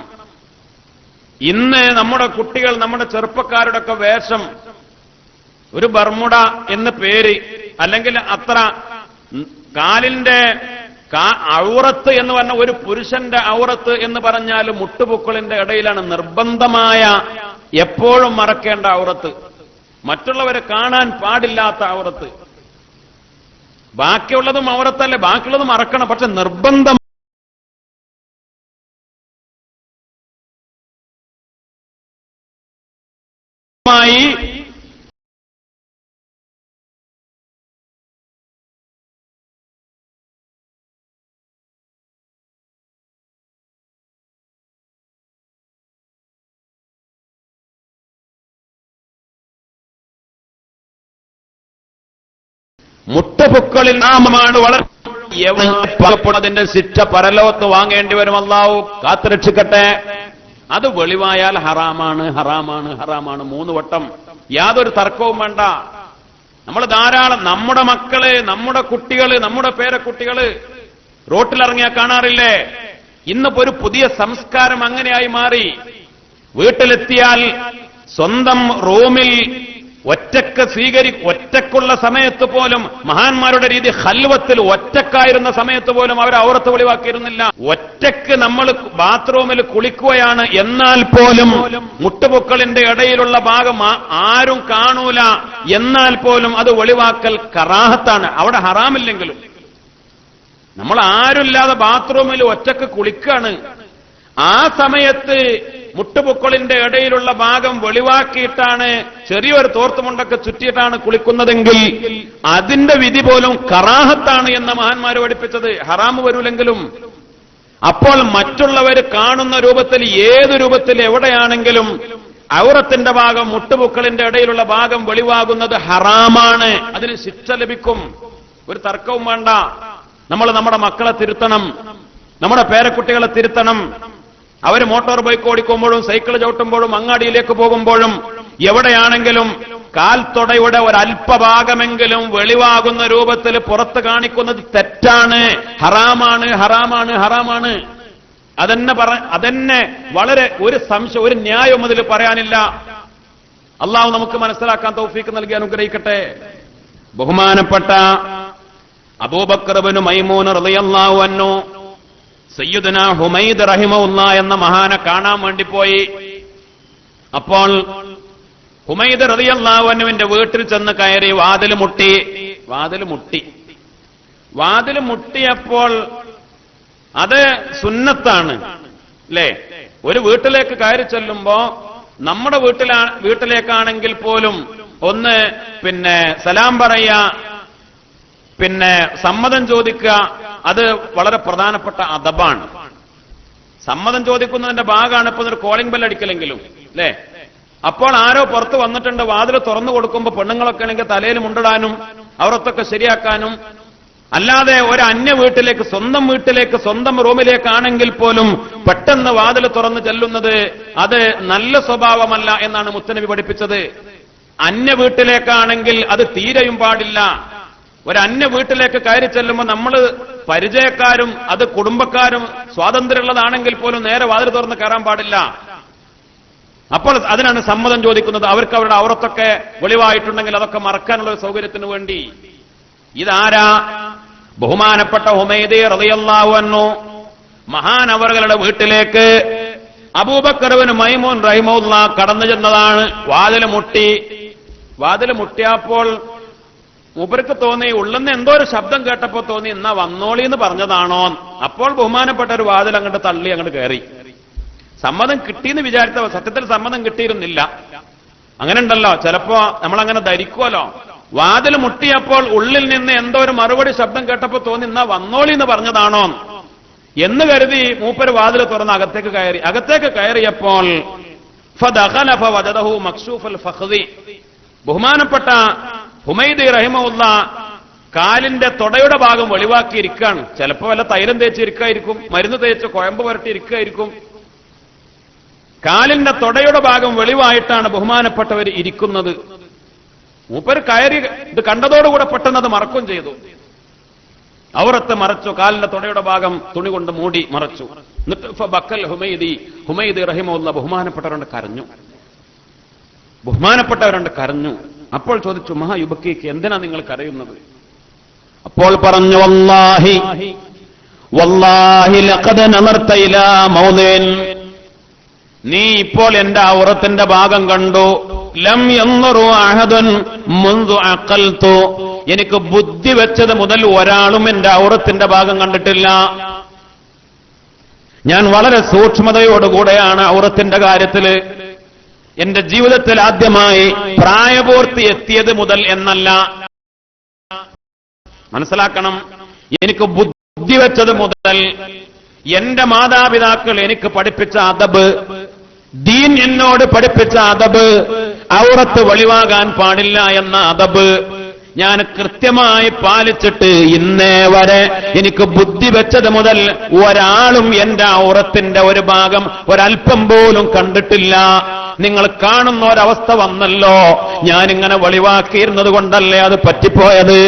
ഇന്ന് നമ്മുടെ കുട്ടികൾ, നമ്മുടെ ചെറുപ്പക്കാരുടെയൊക്കെ വേഷം ഒരു ബർമുഡ എന്ന് പേര്, അല്ലെങ്കിൽ അത്ര കാലിന്റെ ഔറത്ത് എന്ന് പറഞ്ഞ ഒരു പുരുഷന്റെ ഔറത്ത് എന്ന് പറഞ്ഞാൽ മുട്ടുപൊക്കളിന്റെ ഇടയിലാണ് നിർബന്ധമായ എപ്പോഴും മറക്കേണ്ട ഔറത്ത്, മറ്റുള്ളവരെ കാണാൻ പാടില്ലാത്ത ഔറത്ത്. ബാക്കിയുള്ളതും ഔറത്തല്ലേ, ബാക്കിയുള്ളത് മറക്കണം, പക്ഷെ നിർബന്ധം മുട്ടപൊക്കളിൽ നാമമാണ് വളരെ പാകപ്പെടുന്നതിന്റെ ശിക്ഷ പരലോകത്ത് വാങ്ങേണ്ടി വരും. അല്ലാഹു കാത്തുരക്ഷിക്കട്ടെ. അത് വെളിവായാൽ ഹറാമാണ്, ഹറാമാണ്, ഹറാമാണ് 3 വട്ടം. യാതൊരു തർക്കവും വേണ്ട. നമ്മൾ ധാരാളം നമ്മുടെ മക്കള്, നമ്മുടെ കുട്ടികള്, നമ്മുടെ പേരക്കുട്ടികള് റോട്ടിലിറങ്ങിയാൽ കാണാറില്ലേ. ഇന്നിപ്പോ ഒരു പുതിയ സംസ്കാരം അങ്ങനെയായി മാറി. വീട്ടിലെത്തിയാൽ സ്വന്തം റൂമിൽ ഒറ്റക്കുള്ള സമയത്ത് പോലും മഹാന്മാരുടെ രീതി ഖൽവത്തിൽ ഒറ്റക്കായിരുന്ന സമയത്ത് പോലും അവർ ഔറത്ത് വെളിവാക്കിയിരുന്നില്ല. ഒറ്റക്ക് നമ്മൾ ബാത്റൂമിൽ കുളിക്കുകയാണ്, എന്നാൽ പോലും മുട്ടുപൊക്കളിന്റെ ഇടയിലുള്ള ഭാഗം ആരും കാണൂല, എന്നാൽ പോലും അത് വെളിവാക്കൽ കറാഹത്താണ്, അവിടെ ഹറാമില്ലെങ്കിലും. നമ്മൾ ആരുമില്ലാതെ ബാത്റൂമിൽ ഒറ്റക്ക് കുളിക്കാണ്, ആ സമയത്ത് മുട്ടുപൊക്കളിന്റെ ഇടയിലുള്ള ഭാഗം വെളിവാക്കിയിട്ടാണ് ചെറിയൊരു തോർത്തുമുണ്ടൊക്കെ ചുറ്റിയിട്ടാണ് കുളിക്കുന്നതെങ്കിൽ അതിന്റെ വിധി പോലും കറാഹത്താണ് എന്ന് മഹാന്മാര് പഠിപ്പിച്ചത്, ഹറാമ് വരൂലെങ്കിലും. അപ്പോൾ മറ്റുള്ളവർ കാണുന്ന രൂപത്തിൽ, ഏത് രൂപത്തിൽ എവിടെയാണെങ്കിലും ഔറത്തിന്റെ ഭാഗം, മുട്ടുപൊക്കളിന്റെ ഇടയിലുള്ള ഭാഗം വെളിവാകുന്നത് ഹറാമാണ്, അതിന് ശിക്ഷ ലഭിക്കും, ഒരു തർക്കവും വേണ്ട. നമ്മൾ നമ്മുടെ മക്കളെ തിരുത്തണം, നമ്മുടെ പേരക്കുട്ടികളെ തിരുത്തണം. അവർ മോട്ടോർ ബൈക്ക് ഓടിക്കുമ്പോഴും സൈക്കിൾ ചവിട്ടുമ്പോഴും അങ്ങാടിയിലേക്ക് പോകുമ്പോഴും എവിടെയാണെങ്കിലും കാൽത്തൊടയുടെ ഒരല്പഭാഗമെങ്കിലും വെളിവാകുന്ന രൂപത്തിൽ പുറത്ത് കാണിക്കുന്നത് തെറ്റാണ്, ഹറാമാണ്, ഹറാമാണ്, ഹറാമാണ്. അതെന്നെ വളരെ ഒരു സംശയം, ഒരു ന്യായം അതിൽ പറയാനില്ല. അള്ളാഹു നമുക്ക് മനസ്സിലാക്കാൻ തൗഫീക്ക് നൽകി അനുഗ്രഹിക്കട്ടെ. ബഹുമാനപ്പെട്ട അബൂബക്കർ ഇബ്നു മൈമൂൻ റളിയല്ലാഹു അൻഹു സയ്യിദുന ഹുമൈദ് റഹിമഹുല്ലാ എന്ന മഹാനെ കാണാൻ വേണ്ടി പോയി. അപ്പോൾ ഹുമൈദ് റളിയല്ലാഹു അൻഹുവിന്റെ വീട്ടിൽ ചെന്ന് കയറി വാതിൽ മുട്ടിയപ്പോൾ അത് സുന്നത്താണ് അല്ലേ? ഒരു വീട്ടിലേക്ക് കയറി ചെല്ലുമ്പോ നമ്മുടെ വീട്ടിലേക്കാണെങ്കിൽ പോലും ഒന്ന് സലാം പറയുക, സമ്മതം ചോദിക്കുക, അത് വളരെ പ്രധാനപ്പെട്ട അദബാണ്. സമ്മതം ചോദിക്കുന്നതിന്റെ ഭാഗമാണ് ഇപ്പൊ ഒരു കോളിംഗ് ബെൽ അടിക്കലെങ്കിലും അല്ലേ? അപ്പോൾ ആരോ പുറത്ത് വന്നിട്ടുണ്ട്, വാതിൽ തുറന്നു കൊടുക്കുമ്പോൾ പെണ്ണുങ്ങളൊക്കെ ആണെങ്കിൽ തലയിൽ മുണ്ടിടാനും അവരൊത്തൊക്കെ ശരിയാക്കാനും, അല്ലാതെ ഒരു അന്യ വീട്ടിലേക്ക്, സ്വന്തം വീട്ടിലേക്ക്, സ്വന്തം റൂമിലേക്കാണെങ്കിൽ പോലും പെട്ടെന്ന് വാതിൽ തുറന്ന് ചെല്ലുന്നത് അത് നല്ല സ്വഭാവമല്ല എന്നാണ് മുത്തനബി പഠിപ്പിച്ചത്. അന്യ വീട്ടിലേക്കാണെങ്കിൽ അത് തീരെയും പാടില്ല. ഒരു അന്യ വീട്ടിലേക്ക് കയറി ചെല്ലുമ്പോൾ നമ്മൾ പരിചയക്കാരും അത് കുടുംബക്കാരും സ്വാതന്ത്ര്യമുള്ളതാണെങ്കിൽ പോലും നേരെ വാതിൽ തുറന്ന് കയറാൻ പാടില്ല. അപ്പോൾ അതിനാണ് സമ്മതം ചോദിക്കുന്നത്. അവർക്ക് അവരുടെ ഔറത്തൊക്കെ വെളിവായിട്ടുണ്ടെങ്കിൽ അതൊക്കെ മറക്കാനുള്ള ഒരു സൗകര്യത്തിന് വേണ്ടി. ഇതാരാ? ബഹുമാനപ്പെട്ട ഹുമൈദ് റളിയല്ലാഹു അൻഹു മഹാനവറുകളുടെ വീട്ടിലേക്ക് അബൂബക്കർ ഇബ്നു മൈമൂൻ റഹിമഹുല്ലാ കടന്നു ചെന്നതാണ്. വാതിൽ മുട്ടിയപ്പോൾ മൂപ്പർക്ക് തോന്നി, ഉള്ളെന്ന് എന്തോ ഒരു ശബ്ദം കേട്ടപ്പോ തോന്നി, എന്നാ വന്നോളി എന്ന് പറഞ്ഞതാണോ. അപ്പോൾ ബഹുമാനപ്പെട്ട ഒരു വാതിൽ അങ്ങോട്ട് തള്ളി അങ്ങോട്ട് കയറി. സമ്മതം കിട്ടിയെന്ന് വിചാരിച്ച സത്യത്തിൽ സമ്മതം കിട്ടിയിരുന്നില്ല. അങ്ങനെ ഉണ്ടല്ലോ, ചിലപ്പോ നമ്മളങ്ങനെ ധരിക്കുമല്ലോ. വാതിൽ മുട്ടിയപ്പോൾ ഉള്ളിൽ നിന്ന് എന്തോ ഒരു മറുപടി ശബ്ദം കേട്ടപ്പോ തോന്നി, എന്നാ വന്നോളി എന്ന് പറഞ്ഞതാണോ എന്ന് കരുതി മൂപ്പര് വാതിൽ തുറന്ന് അകത്തേക്ക് കയറിയപ്പോൾ ഫദഖല ഫവജദഹു മക്ശൂഫൽ ഫഖ്ദി, ബഹുമാനപ്പെട്ട ഹുമൈദ് റഹിമഹുല്ലാ കാലിന്റെ തൊടയുടെ ഭാഗം വെളിവാക്കിയിരിക്കുകയാണ്. ചിലപ്പോ വല്ല തൈലം തേച്ചിരിക്കായിരിക്കും, മരുന്ന് തേച്ച് കുഴമ്പ് പുരട്ടിയിരിക്കായിരിക്കും. കാലിന്റെ തൊടയുടെ ഭാഗം വെളിവായിട്ടാണ് ബഹുമാനപ്പെട്ടവർ ഇരിക്കുന്നത്. മൂപ്പര് കയറി ഇത് കണ്ടതോടുകൂടെ പെട്ടെന്ന് അത് മറക്കും ചെയ്തു. ഔറത്ത് മറച്ചു, കാലിന്റെ തൊടയുടെ ഭാഗം തുണി കൊണ്ട് മൂടി മറച്ചു. എന്നിട്ട് ബക്കൽ ഹുമൈദ് റഹിമഹുല്ലാ ബഹുമാനപ്പെട്ടവരുണ്ട് കരഞ്ഞു. അപ്പോൾ ചോദിച്ചു, മഹായുബക്കിക്ക് എന്തിനാ നിങ്ങൾ കരയുന്നത്? അപ്പോൾ പറഞ്ഞു, വല്ലാഹി ലഖദ് നമർത ഇലാ മൗദിൻ, നീ ഇപ്പോൾ എന്റെ ഔറത്തിന്റെ ഭാഗം കണ്ടു. ലം യൻദുറു അഹദൻ മുൻദു അഖൽതു, എനിക്ക് ബുദ്ധി വെച്ചത് മുതൽ ഒരാളും എന്റെ ഔറത്തിന്റെ ഭാഗം കണ്ടിട്ടില്ല. ഞാൻ വളരെ സൂക്ഷ്മതയോടുകൂടെയാണ് ഔറത്തിന്റെ കാര്യത്തില്. എന്റെ ജീവിതത്തിൽ ആദ്യമായി പ്രായപൂർത്തി എത്തിയത് മുതൽ എന്നല്ല, മനസ്സിലാക്കണം. എനിക്ക് ബുദ്ധി വെച്ചത് മുതൽ എന്റെ മാതാപിതാക്കൾ എനിക്ക് പഠിപ്പിച്ച അദബ്, ദീൻ എന്നോട് പഠിപ്പിച്ച അദബ്, ഔറത്ത് വെളിവാകാൻ പാടില്ല എന്ന അദബ് ഞാൻ കൃത്യമായി പാലിച്ചിട്ട് ഇന്നേ വരെ എനിക്ക് ബുദ്ധി വെച്ചത് മുതൽ ഒരാളും എന്റെ ഔറത്തിന്റെ ഒരു ഭാഗം ഒരല്പം പോലും കണ്ടിട്ടില്ല. നിങ്ങൾ കാണുന്ന ഒരവസ്ഥ വന്നല്ലോ, ഞാനിങ്ങനെ വെളിവാക്കിയിരുന്നത് കൊണ്ടല്ലേ അത് പറ്റിപ്പോയത്,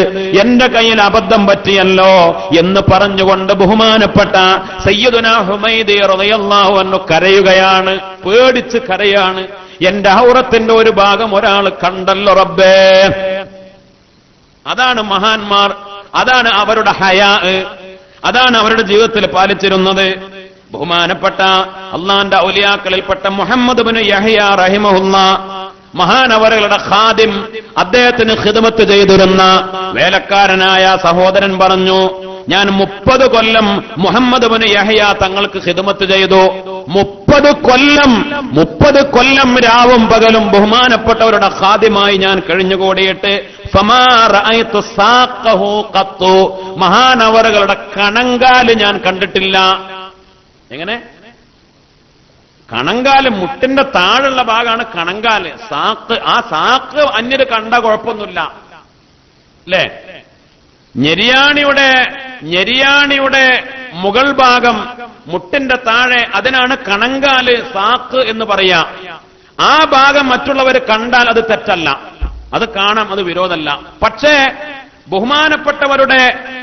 എന്റെ കയ്യിൽ അബദ്ധം പറ്റിയല്ലോ എന്ന് പറഞ്ഞുകൊണ്ട് ബഹുമാനപ്പെട്ട സയ്യിദുനാ ഹുമൈദ് റളിയല്ലാഹു അൻഹു കരയുകയാണ്, പേടിച്ച് കരയാണ്. എന്റെ ഔറത്തിന്റെ ഒരു ഭാഗം ഒരാൾ കണ്ടല്ലോ റബ്ബേ. അതാണ് മഹാന്മാർ, അതാണ് അവരുടെ ഹയാ, അതാണ് അവരുടെ ജീവിതത്തിൽ പാലിച്ചിരുന്നത്. ബഹുമാനപ്പെട്ട അള്ളാന്റെ ഔലിയാക്കളിൽപ്പെട്ട മുഹമ്മദ് ഇബ്നു യഹ്യ റഹിമഹുല്ലാ, മഹാനവറുകളുടെ ഖാദിം, അദ്ദേഹത്തിന് ഖിദ്മത്ത് ചെയ്തിരുന്ന വേലക്കാരനായ സഹോദരൻ പറഞ്ഞു, ഞാൻ 30 കൊല്ലം മുഹമ്മദ് ഇബ്നു യഹ്യ തങ്ങൾക്ക് ഖിദ്മത്ത് ചെയ്തു. 30 കൊല്ലം രാവും പകലും ബഹുമാനപ്പെട്ടവരുടെ ഖാദിമായി ഞാൻ കഴിഞ്ഞുകൂടിയിട്ട് ഫമാ റഅയ്തു സാഖഹു ഖത്തു, മഹാനവറുകളുടെ കണങ്കാല് ഞാൻ കണ്ടിട്ടില്ല. എങ്ങനെ? കണങ്കാല്, മുട്ടിന്റെ താഴെയുള്ള ഭാഗമാണ് കണങ്കാല്. സാക്ക്, ആ സാക്ക് അന്യര് കണ്ട കുഴപ്പമൊന്നുമില്ല അല്ലേ? ഞെരിയാണിയുടെ മുകൾ ഭാഗം, മുട്ടിന്റെ താഴെ, അതിനാണ് കണങ്കാല്, സാക്ക് എന്ന് പറയാ. ആ ഭാഗം മറ്റുള്ളവർ കണ്ടാൽ അത് തെറ്റല്ല, അത് കാണാം, അത് വിരോധമല്ല. പക്ഷേ ബഹുമാനപ്പെട്ടവരുടെ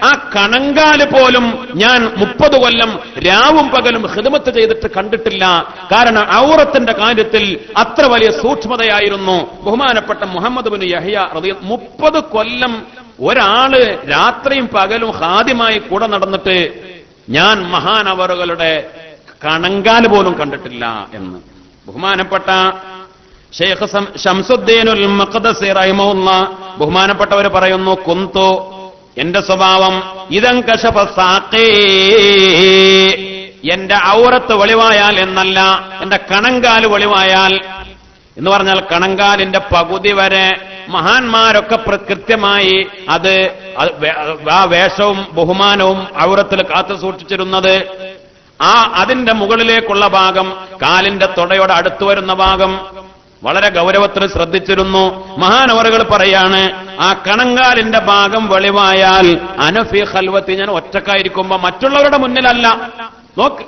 ആ കണങ്കാല് പോലും ഞാൻ 30 കൊല്ലം രാവും പകലും ഖിദ്മത്ത് ചെയ്തിട്ട് കണ്ടിട്ടില്ല. കാരണം ഔറത്തിന്റെ കാര്യത്തിൽ അത്ര വലിയ സൂക്ഷ്മതയായിരുന്നു ബഹുമാനപ്പെട്ട മുഹമ്മദ് ഇബ്നു യഹ്യ റളിയല്ലാഹു. 30 കൊല്ലം ഒരാള് രാത്രിയും പകലും ഖാദിമായി കൂടെ നടന്നിട്ട് ഞാൻ മഹാനവറുകളുടെ കണങ്കാല് പോലും കണ്ടിട്ടില്ല എന്ന് ബഹുമാനപ്പെട്ട ഷെയ്ഖ് ശംസുദ്ദീനുൽ മഖ്ദസി റഹിമഹുല്ലാഹ് ബഹുമാനപ്പെട്ടവർ പറയുന്നു, കുന്തു, എന്റെ സ്വഭാവം, ഇദൻ കശഫ സാഖീ, എന്റെ ഔറത്ത് വെളിവായാൽ എന്നല്ല, എന്റെ കണങ്കാല് വെളിവായാൽ എന്ന് പറഞ്ഞാൽ കണങ്കാലിന്റെ പകുതി വരെ മഹാന്മാരൊക്കെ കൃത്യമായി അത് ആ വേഷവും ബഹുമാനവും ഔറത്തിൽ കാത്തു സൂക്ഷിച്ചിരുന്നത്. അതിന്റെ മുകളിലേക്കുള്ള ഭാഗം, കാലിന്റെ തുടയോട് അടുത്തു വരുന്ന ഭാഗം വളരെ ഗൗരവത്തിൽ ശ്രദ്ധിച്ചിരുന്നു. മഹാനവറുകൾ പറയാണ്, ആ കണങ്കാലിന്റെ ഭാഗം വെളിവായാൽ അനഫി ഖൽവത്തി, ഞാൻ ഒറ്റക്കായിരിക്കുമ്പോ, മറ്റുള്ളവരുടെ മുന്നിലല്ല, നോക്ക്,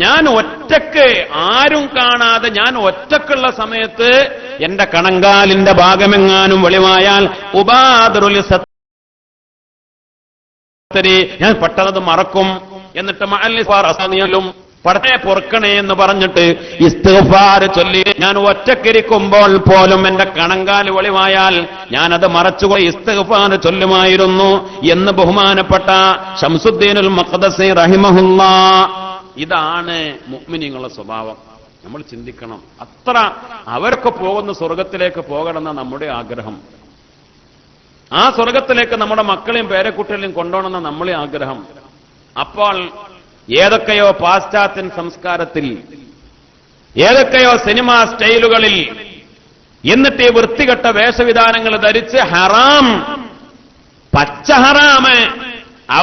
ഞാൻ ഒറ്റക്ക്, ആരും കാണാതെ ഞാൻ ഒറ്റക്കുള്ള സമയത്ത് എന്റെ കണങ്കാലിന്റെ ഭാഗമെങ്ങാനും വെളിവായാൽ ഉബാദറുൽ സത്തരി, ഞാൻ പെട്ടെന്നത് മറക്കും. എന്നിട്ട് മഅല്ലിഫാറും പടത്തെ പൊറുക്കണേ എന്ന് പറഞ്ഞിട്ട് ഇസ്തിഗ്ഫാർ ചൊല്ലി ഞാൻ ഒറ്റക്കിരിക്കുമ്പോൾ പോലും എന്റെ കണങ്കാല് വെളിവായാൽ ഞാനത് മറച്ചുകൊണ്ട് ഇസ്തിഗ്ഫാർ ചൊല്ലുമായിരുന്നു എന്ന് ബഹുമാനപ്പെട്ട ശംസുദ്ദീനുൽ മഖ്ദസി റഹിമഹുല്ലാഹ്. ഇതാണ് മുഅ്മിനീങ്ങളുടെ സ്വഭാവം. നമ്മൾ ചിന്തിക്കണം, അത്ര അവരൊക്കെ പോകുന്ന സ്വർഗത്തിലേക്ക് പോകണമെന്ന നമ്മുടെ ആഗ്രഹം, ആ സ്വർഗത്തിലേക്ക് നമ്മുടെ മക്കളെയും പേരക്കുട്ടികളെയും കൊണ്ടുപോകണമെന്ന നമ്മളെ ആഗ്രഹം. അപ്പോൾ ഏതൊക്കെയോ പാശ്ചാത്യൻ സംസ്കാരത്തിൽ, ഏതൊക്കെയോ സിനിമാ സ്റ്റൈലുകളിൽ, എന്നിട്ട് ഈ വൃത്തികെട്ട വേഷവിധാനങ്ങൾ ധരിച്ച് ഹറാം, പച്ച ഹറാമ്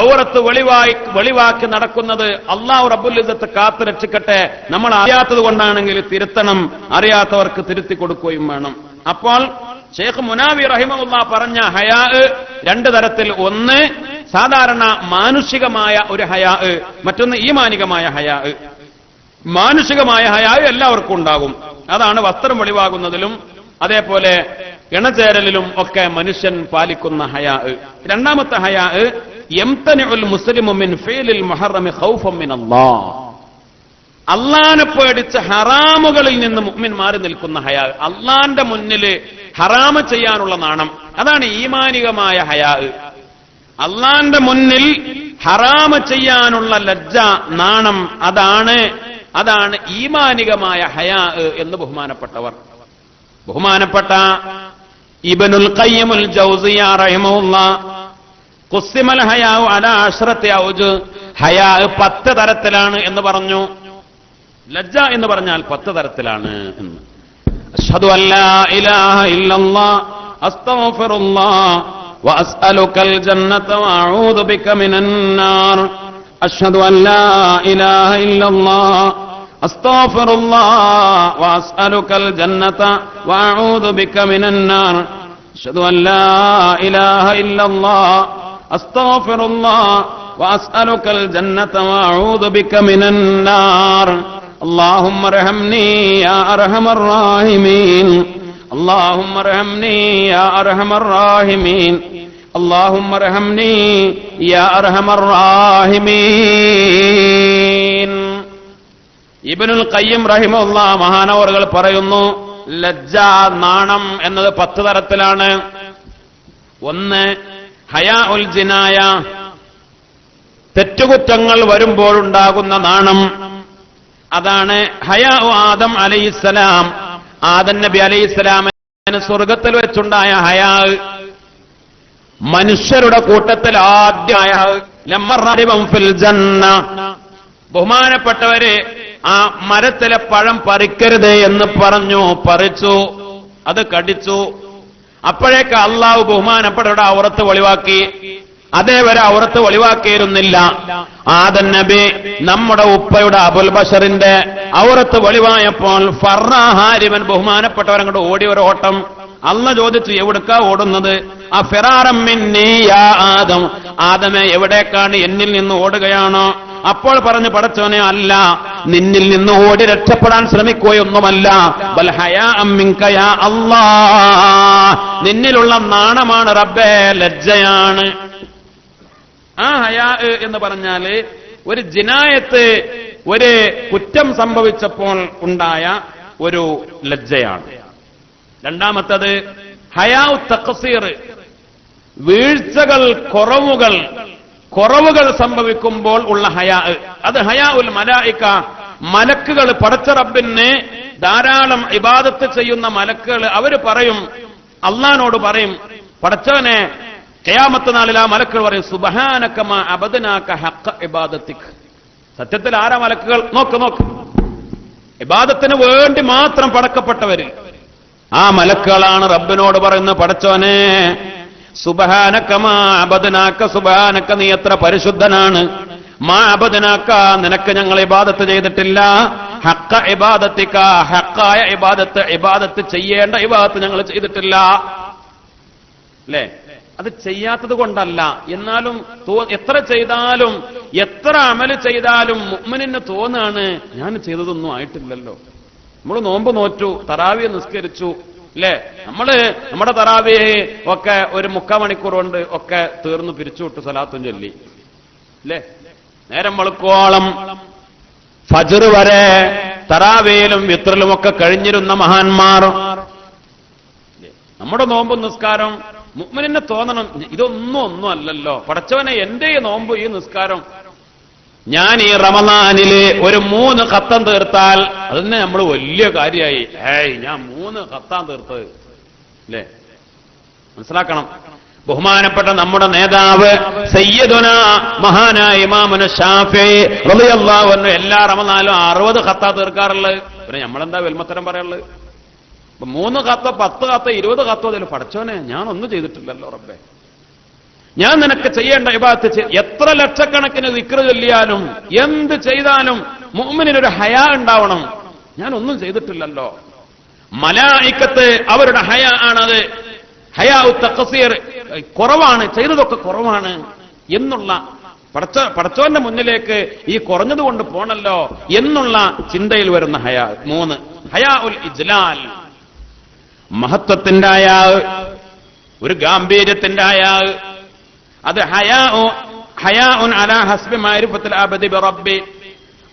ഔറത്ത് വെളിവാക്കി നടക്കുന്നത് അല്ലാഹു റബ്ബുൽ ഇസ്സത്ത് കാത്തു രക്ഷിക്കട്ടെ. നമ്മൾ അറിയാത്തത് കൊണ്ടാണെങ്കിൽ തിരുത്തണം, അറിയാത്തവർക്ക് തിരുത്തി കൊടുക്കുകയും വേണം. അപ്പോൾ ഷെയ്ഖ് മുനാവി റഹിമഹുല്ലാഹ് പറഞ്ഞ ഹയാ 2 തരത്തിൽ, ഒന്ന് സാധാരണ മാനുഷികമായ ഒരു ഹയാ, മറ്റൊന്ന് ഈമാനികമായ ഹയാ. മാനുഷികമായ ഹയാ എല്ലാവർക്കും ഉണ്ടാകും, അതാണ് വസ്ത്രം വെളിവാകുന്നതിലും അതേപോലെ ഇണചേരലിലും ഒക്കെ മനുഷ്യൻ പാലിക്കുന്ന ഹയാ. രണ്ടാമത്തെ ഹയാ യംതനിഉൽ മുസ്ലിമു മിൻ ഫീലിൽ മുഹറമി ഖൗഫൻ മിനല്ലാഹ്, അള്ളാനെ പേടിച്ച് ഹറാമുകളിൽ നിന്ന് മുഅ്മിൻ മാറി നിൽക്കുന്ന ഹയാ. അള്ളാന്റെ മുന്നിൽ ഹറാമ് ചെയ്യാനുള്ള നാണം, അതാണ് ഈമാനികമായ ഹയാ. അള്ളാന്റെ മുന്നിൽ ഹറാമ് ചെയ്യാനുള്ള ലജ്ജ, നാണം, അതാണ് ഈമാനികമായ ഹയാ എന്ന് ബഹുമാനപ്പെട്ട ഇബ്നുൽ ഖയ്യിമുൽ ജൗസിയ്യ റഹിമഹുല്ലാഹ് ഖുസ്സിമൽ ഹയാഉ അലാ അശ്റത്തി ഔജ്, ഹയാ 10 തരത്തിലാണ് എന്ന് പറഞ്ഞു. ലജ്ജ എന്ന് പറഞ്ഞാൽ 10 തരത്തിലാണ് എന്ന്. അശ്ഹദു അല്ലാ ഇലാഹ ഇല്ലല്ലാഹ് അസ്തഗ്ഫിറുല്ലാഹ് വഅസ്അലുകൽ ജന്നത വഅഊദു ബിക മിനൻ നാർ. അശ്ഹദു അല്ലാ ഇലാഹ ഇല്ലല്ലാഹ് അസ്തഗ്ഫിറുല്ലാഹ് വഅസ്അലുകൽ ജന്നത വഅഊദു ബിക മിനൻ നാർ. അശ്ഹദു അല്ലാ ഇലാഹ ഇല്ലല്ലാഹ് അസ്തഗ്ഫിറുല്ലാഹ് വഅസ്അലുകൽ ജന്നത വഅഊദു ബിക മിനൻ നാർ. اللهم ارحمني يا ارحم الراحمين اللهم ارحمني يا ارحم الراحمين اللهم ارحمني يا ارحم الراحمين. ഇബ്നുൽ ഖയ്യിം റഹിമഹുല്ലാഹ് മഹാനവറുകൾ പറയുന്നു, ലജ്ജ നാണം എന്നത് 10 തരത്തിലാണ്. ഒന്ന് ഹയാഉൽ ജിനായ, തെറ്റുകുറ്റങ്ങൾ വരുമ്പോഴുണ്ടാകുന്ന നാണം. അതാണ് ഹയാഉ ആദം അലൈഹിസ്സലാം. ആദം നബി അലൈഹിസ്സലാമിന് സ്വർഗത്തിൽ വെച്ചുണ്ടായ ഹയാ, മനുഷ്യരുടെ കൂട്ടത്തിൽ ആദ്യമായ ഫിൽ ജന്ന. ബഹുമാനപ്പെട്ടവരെ, ആ മരത്തിലെ പഴം പറിക്കരുത് എന്ന് പറഞ്ഞു, പറിച്ചു, അത് കടിച്ചു. അപ്പോഴേക്ക് അള്ളാഹു ബഹുമാനപ്പെട്ടവരുടെ ഔറത്ത് ഒളിവാക്കി. അതേവരെ ഔറത്ത് ഒളിവാക്കിയിരുന്നില്ല. ആദം നബി നമ്മുടെ ഉപ്പയുടെ അബുൽ ബഷറിന്റെ ഔറത്ത് ഒളിവായപ്പോൾ ഫർറാഹാരിവൻ ബഹുമാനപ്പെട്ടവരങ്ങോട്ട് ഓടി ഒരു ഓട്ടം. അള്ളാഹ് ചോദിച്ചു, എവിടേക്കാ ഓടുന്നത്? അഫിറാറം മിന്നീ യാ ആദം, ആദമേ എവിടേക്കാണ്, എന്നിൽ നിന്ന് ഓടുകയാണോ? അപ്പോൾ പറഞ്ഞു, പടച്ചോനെ അല്ല, നിന്നിൽ നിന്ന് ഓടി രക്ഷപ്പെടാൻ ശ്രമിക്കുകയൊന്നുമല്ല, ബൽ ഹയാഅം മിൻക യാ അല്ലാഹ്, നിന്നിലുള്ള നാണമാണ് റബ്ബേ, ലജ്ജയാണ്. ആ ഹയാ എന്ന് പറഞ്ഞാല് ഒരു ജിനായത്ത്, ഒരു കുറ്റം സംഭവിച്ചപ്പോൾ ഉണ്ടായ ഒരു ലജ്ജയാണ്. രണ്ടാമത്തത് ഹയാഉ തഖ്സീർ, വീഴ്ചകൾ, കുറവുകൾ സംഭവിക്കുമ്പോൾ ഉള്ള ഹയാ. അത് ഹയാഉൽ മലായിക, മലക്കുകൾ, പടച്ച റബ്ബിന് ധാരാളം ഇബാദത്ത് ചെയ്യുന്ന മലക്കുകൾ അവര് പറയും, അള്ളാഹിനോട് പറയും, പടച്ചവനെ, ഖിയാമത്ത് നാളിൽ ആ മലക്കുകൾ പറയും, സുബ്ഹാനക മാ അബദ്നാക ഹഖ്ഖ ഇബാദതിക്. സത്യത്തിൽ ആരാ മലക്കുകൾ? നോക്ക്, ഇബാദത്തിന് വേണ്ടി മാത്രം പടക്കപ്പെട്ടവര്. ആ മലക്കുകളാണ് റബ്ബിനോട് പറയുന്നത്, പടച്ചോനെ, സുബ്ഹാനക മാ അബദ്നാക, സുബ്ഹാനക നീ എത്ര പരിശുദ്ധനാണ്, മാ അബദ്നാക നിനക്ക് ഞങ്ങൾ ഇബാദത്ത് ചെയ്തിട്ടില്ല, ഹഖ്ഖ ഇബാദതിക ഹഖ്ഖായ ഇബാദത്ത് ചെയ്യേണ്ട ഇബാദത്ത് ഞങ്ങൾ ചെയ്തിട്ടില്ല. അല്ലേ? അത് ചെയ്യാത്തത് കൊണ്ടല്ല, എന്നാലും എത്ര ചെയ്താലും എത്ര അമല് ചെയ്താലും മുഅ്മിനിന് തോന്നാണ്, ഞാൻ ചെയ്തതൊന്നും ആയിട്ടില്ലല്ലോ. നമ്മൾ നോമ്പ് നോറ്റു, തറാവിയ നിസ്കരിച്ചു, അല്ലേ? നമ്മുടെ തറാവിയെ ഒക്കെ ഒരു 3/4 മണിക്കൂർ കൊണ്ട് ഒക്കെ തീർന്നു പിരിച്ചുവിട്ടു, സലാത്തും ചൊല്ലി, അല്ലേ? നേരം വെളുക്കോളം ഫജ്ർ വരെ തറാവിയിലും വിത്റിലും ഒക്കെ കഴിഞ്ഞിരുന്ന മഹാന്മാർ. നമ്മുടെ നോമ്പ് നിസ്കാരം മുഅ്മിനിന് തോന്നണം, ഇതൊന്നും അല്ലല്ലോ, പടച്ചവനെ, എന്റെ ഈ നോമ്പ്, ഈ നിസ്കാരം, ഞാൻ ഈ റമളാനില് ഒരു 3 ഖത്തം തീർത്താൽ അതിനെ നമ്മൾ വലിയ കാര്യമായി. ഞാൻ 3 ഖത്താൻ തീർത്തത്, അല്ലേ? മനസ്സിലാക്കണം. ബഹുമാനപ്പെട്ട നമ്മുടെ നേതാവ് സയ്യിദുനാ മഹാനായ ഇമാമുന ശാഫിഈ റളിയല്ലാഹു അൻഹു എല്ലാ റമളാനിലും 60 ഖത്താ തീർക്കാറുള്ളത്. പിന്നെ നമ്മളെന്താ വെൽമത്തരം പറയാറുള്ളത്? 3 ഖത്തോ 10 ഖത്തോ 20 ഖത്തോ അതിൽ, പടച്ചോനെ, ഞാനൊന്നും ചെയ്തിട്ടില്ലല്ലോ റബ്ബേ, ഞാൻ നിനക്ക് ചെയ്യേണ്ട ഇബാദത്ത്. എത്ര ലക്ഷക്കണക്കിന് ദിക്ർ ചൊല്ലിയാലും എന്ത് ചെയ്താലും മുഅ്മിനിനൊരു ഹയാ ഉണ്ടാവണം, ഞാനൊന്നും ചെയ്തിട്ടില്ലല്ലോ. മലായികത്ത് അവരുടെ ഹയാ ആണത്. ഹയാഉ തഖ്സീർ, കുറവാണ്, ചെയ്തതൊക്കെ കുറവാണ് എന്നുള്ള പടച്ചോന്റെ മുന്നിലേക്ക് ഈ കുറഞ്ഞതുകൊണ്ട് പോണല്ലോ എന്നുള്ള ചിന്തയിൽ വരുന്ന ഹയാ. 3 ഹയാഉൽ ഇജ്ലാൽ, മഹത്വത്തിന്റെ ഹയാ, ഒരു ഗാംഭീര്യത്തിന്റെ ഹയാ. അത് ഹയാഉൻ അലാ ഹസ്ബി മഅരിഫത്തിൽ അബ്ദി ബിറബ്ബി,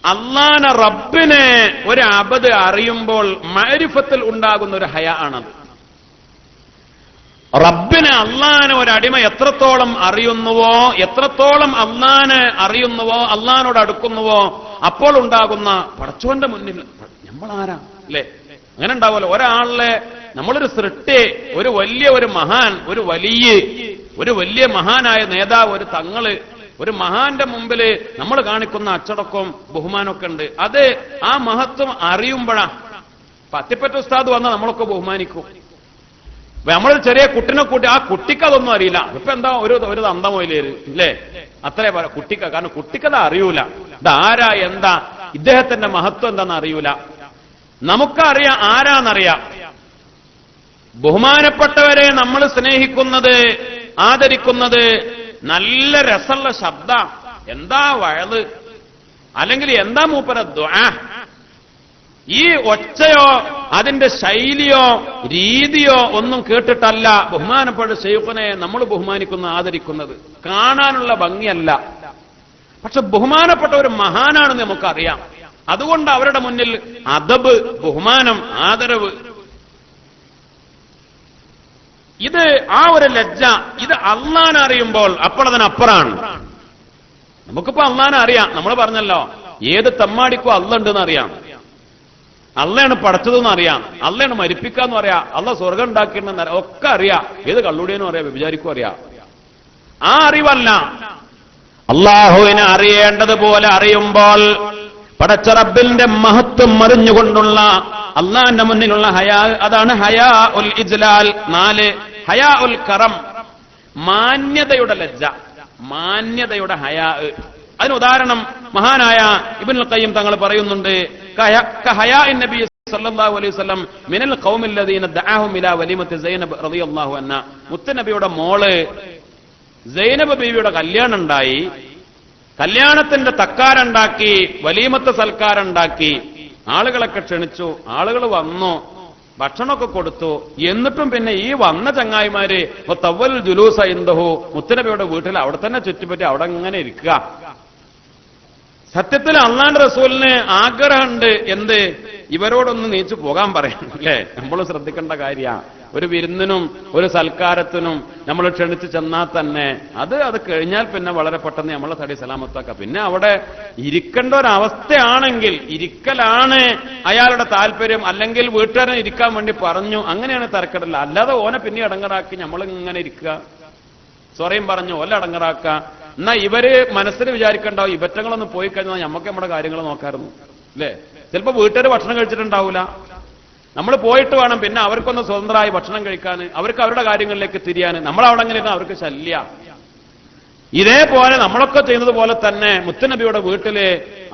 അല്ലാഹുവിനെ, റബ്ബിനെ ഒരു അബ്ദ് അറിയുമ്പോൾ മഅരിഫത്തിൽ ഉണ്ടാകുന്ന ഒരു ഹയാ ആണത്. റബ്ബിനെ, അള്ളാഹിനെ ഒരു അടിമ എത്രത്തോളം അറിയുന്നുവോ, എത്രത്തോളം അള്ളാഹിനെ അറിയുന്നുവോ, അള്ളാഹിനോട് അടുക്കുന്നുവോ, അപ്പോൾ ഉണ്ടാകുന്ന പടച്ചോന്റെ മുന്നിൽ നമ്മളാരാ, അല്ലേ? അങ്ങനെ ഉണ്ടാവുമല്ലോ. ഒരാളിലെ നമ്മളൊരു സൃഷ്ടി, ഒരു മഹാൻ, ഒരു വലിയ മഹാനായ നേതാവ്, ഒരു തങ്ങള്, ഒരു മഹാന്റെ മുമ്പില് നമ്മൾ കാണിക്കുന്ന അച്ചടക്കവും ബഹുമാനമൊക്കെ ഉണ്ട്. അത് ആ മഹത്വം അറിയുമ്പോഴാ. പത്തിപ്പറ്റ ഉസ്താദ് വന്നാൽ നമ്മളൊക്കെ ബഹുമാനിക്കും. നമ്മളൊരു ചെറിയ കുട്ടിനെ കൂട്ടി, ആ കുട്ടിക്ക് അതൊന്നും അറിയില്ല. ഇപ്പൊ എന്താ ഒരു അന്തമൊയിലേര്, ഇല്ലേ? അത്രേ പറയാം കുട്ടിക്ക്. കാരണം കുട്ടിക്കത് അറിയൂല, ഇതാരാ, എന്താ ഇദ്ദേഹത്തിന്റെ മഹത്വം എന്താന്ന് അറിയൂല. നമുക്കറിയാം, ആരാന്നറിയാം. ബഹുമാനപ്പെട്ടവരെ നമ്മൾ സ്നേഹിക്കുന്നത്, ആദരിക്കുന്നത് നല്ല രസമുള്ള ശബ്ദ, എന്താ വയല്, അല്ലെങ്കിൽ എന്താ മൂപ്പര ദുആ, ഈ ഒച്ചയോ അതിന്റെ ശൈലിയോ രീതിയോ ഒന്നും കേട്ടിട്ടല്ല ബഹുമാനപ്പെട്ട ശൈഖുനെ നമ്മൾ ബഹുമാനിക്കുന്ന, ആദരിക്കുന്നത്. കാണാനുള്ള ഭംഗിയല്ല, പക്ഷെ ബഹുമാനപ്പെട്ട ഒരു മഹാനാണെന്ന് നമുക്കറിയാം. അതുകൊണ്ട് അവരുടെ മുന്നിൽ അദബ്, ബഹുമാനം, ആദരവ്, ഇത് ആ ഒരു ലജ്ജ, ഇത് അള്ളാനെ അറിയുമ്പോൾ അപ്പോൾ അതിനപ്പുറമാണ്. നമുക്കിപ്പോ അള്ളാനെ അറിയാം, നമ്മൾ പറഞ്ഞല്ലോ ഏത് തെമ്മാടിക്കോ അള്ള ഉണ്ടെന്ന് അറിയാം, അള്ളയാണ് പടച്ചതെന്ന് അറിയാം, അള്ളയാണ് മരിപ്പിക്കാന്ന് പറയാം, അള്ള സ്വർഗം ഉണ്ടാക്കിയെന്ന് ഒക്കെ അറിയാം, ഏത് കള്ളുടിയെന്നും അറിയാം, വിചാരിക്കും അറിയാം. ആ അറിവല്ല, അള്ളാഹുവിനെ അറിയേണ്ടതുപോലെ അറിയുമ്പോൾ പടച്ച റബ്ബിന്റെ മഹത്വം അറിഞ്ഞുകൊണ്ടുള്ള അള്ളാന്റെ മുന്നിലുള്ള ഹയാ, അതാണ് ഹയാ ഉൽ ഇജ്ലാൽ. 4 ഹയാ ഉൽ കറം, മാന്യതയുടെ ലജ്ജ, മാന്യതയുടെ ഹയാ. അതിന് ഉദാഹരണം മഹാനായ ഇബ്നുൽ ഖയ്യിം തങ്ങൾ പറയുന്നുണ്ട്, കഹയാഇൻ നബി സല്ലല്ലാഹു അലൈഹി വസല്ലം മിനൽ ഖൗമിൽ ലദീന ദഅഹും ഇലാ വലീമത്തി സൈനബ് റളിയല്ലാഹു അൻഹ. മുത്തനബിയുടെ മോള് സൈനബ് ബീവിയുടെ കല്യാണം ഉണ്ടായി, കല്യാണത്തിന്റെ തക്കാരുണ്ടാക്കി, വലീമത്ത് സൽക്കാരുണ്ടാക്കി, ആളുകളൊക്കെ ക്ഷണിച്ചു, ആളുകൾ വന്നു, ഭക്ഷണമൊക്കെ കൊടുത്തു. എന്നിട്ടും പിന്നെ ഈ വന്ന ചങ്ങായിമാര് തവ്വൽ ജുലൂസ ഇന്ദഹു, മുത്തനബിയുടെ വീട്ടിൽ അവിടെ തന്നെ ചുറ്റിപ്പറ്റി അവിടെ ഇങ്ങനെ ഇരിക്കുക. സത്യത്തിൽ അള്ളാന്റെ റസൂലിന് ആഗ്രഹമുണ്ട് എന്ത്, ഇവരോടൊന്ന് നീച്ചു പോകാൻ പറയണം, അല്ലേ? നമ്മൾ ശ്രദ്ധിക്കേണ്ട കാര്യമാണ്. ഒരു വിരുന്നിനും ഒരു സൽക്കാരത്തിനും നമ്മൾ ക്ഷണിച്ച് ചെന്നാൽ തന്നെ അത് കഴിഞ്ഞാൽ പിന്നെ വളരെ പെട്ടെന്ന് നമ്മളെ തടി സലാമത്താക്കാം. പിന്നെ അവിടെ ഇരിക്കേണ്ട ഒരവസ്ഥയാണെങ്കിൽ ഇരിക്കലാണ് അയാളുടെ താല്പര്യം, അല്ലെങ്കിൽ വീട്ടുകാരൻ ഇരിക്കാൻ വേണ്ടി പറഞ്ഞു, അങ്ങനെയാണ് തരക്കെടില്ല. അല്ലാതെ ഓനെ പിന്നെ അടങ്ങറാക്കി നമ്മൾ ഇങ്ങനെ ഇരിക്കുക, സൊറയും പറഞ്ഞു ഓല അടങ്ങറാക്കുക. എന്നാ ഇവര് മനസ്സിൽ വിചാരിക്കണ്ടാവും, ഇവറ്റങ്ങളൊന്ന് പോയി കഴിഞ്ഞാൽ നമുക്ക് നമ്മുടെ കാര്യങ്ങൾ നോക്കാറുന്നു, അല്ലേ? ചിലപ്പോ വീട്ടുകാർ ഭക്ഷണം കഴിച്ചിട്ടുണ്ടാവില്ല, നമ്മൾ പോയിട്ട് വേണം പിന്നെ അവർക്കൊന്ന് സ്വതന്ത്രമായി ഭക്ഷണം കഴിക്കാൻ, അവർക്ക് അവരുടെ കാര്യങ്ങളിലേക്ക് തിരിയാൻ. നമ്മൾ അവിടെ അങ്ങനെ ഇരുന്നാൽ അവർക്ക് ശല്യ. ഇതേപോലെ നമ്മളൊക്കെ ചെയ്യുന്നത് പോലെ തന്നെ മുത്തുനബിയുടെ വീട്ടില്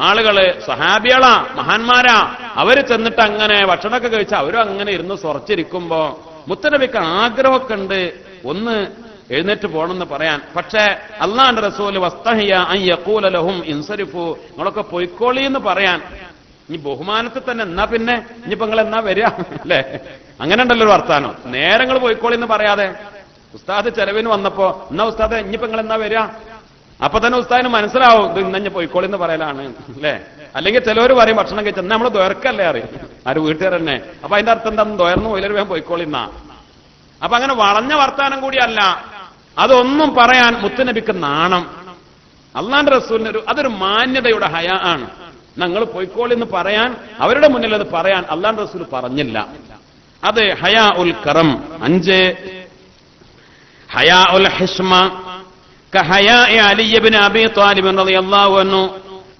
ആളുകള് സഹാബികളാ, മഹാന്മാരാ, അവര് ചെന്നിട്ട് അങ്ങനെ ഭക്ഷണമൊക്കെ കഴിച്ച് അവരും അങ്ങനെ ഇരുന്ന് സ്വറച്ചിരിക്കുമ്പോ മുത്തുനബിക്ക് ആഗ്രഹമൊക്കെ ഉണ്ട് ഒന്ന് എഴുന്നേറ്റ് പോകണമെന്ന് പറയാൻ. പക്ഷേ അല്ലാഹുവിന്റെ റസൂൽ വസ്തഹിയ അൻ യഖൂല ലഹും ഇൻസരിഫു, നിങ്ങളൊക്കെ പൊയ്ക്കോളി എന്ന് പറയാൻ. ഇനി ബഹുമാനത്തിൽ തന്നെ എന്നാ പിന്നെ ഇനിയിപ്പോ നിങ്ങൾ എന്നാ വരിക, അല്ലേ? അങ്ങനെ ഉണ്ടല്ലോ ഒരു വർത്താനം. നേരങ്ങൾ പോയിക്കോളി എന്ന് പറയാതെ ഉസ്താദ് ചെലവിന് വന്നപ്പോ എന്നാ ഉസ്താദ് ഇനിയിപ്പോ നിങ്ങൾ എന്നാ വരിക, അപ്പൊ തന്നെ ഉസ്താദിന് മനസ്സിലാവും ഇത് ഇന്നെ പോയിക്കോളി എന്ന് പറയലാണ്, അല്ലേ? അല്ലെങ്കിൽ ചിലവർ പറയും ഭക്ഷണം കഴിച്ചാൽ നമ്മൾ ദ്വയർക്കല്ലേ അറിയും, ആര് വീട്ടുകാർ തന്നെ. അപ്പൊ അതിന്റെ അർത്ഥം എന്താ, ദ്വയർന്ന് പോയില്ലൊരു വേഗം പോയിക്കോളി എന്നാ. അപ്പൊ അങ്ങനെ വളഞ്ഞ വർത്താനം കൂടിയല്ല, അതൊന്നും പറയാൻ മുത്തുനബിക്ക് നാണം. അള്ളാന്റെ റസൂലിന് അതൊരു മാന്യതയുടെ ഹയാ ആണ്. ഞങ്ങൾ പൊയ്ക്കോളി എന്ന് പറയാൻ, അവരുടെ മുന്നിൽ അത് പറയാൻ അള്ളാന്റെ റസൂൽ പറഞ്ഞില്ല. അത് ഹയാ ഉൽ കറം. 5 ഹയാ ഉൽ ഹിഷ്മ കഹയാഇ അലി ഇബ്നു അബീ ത്വാലിബ് റളിയല്ലാഹു അൻഹു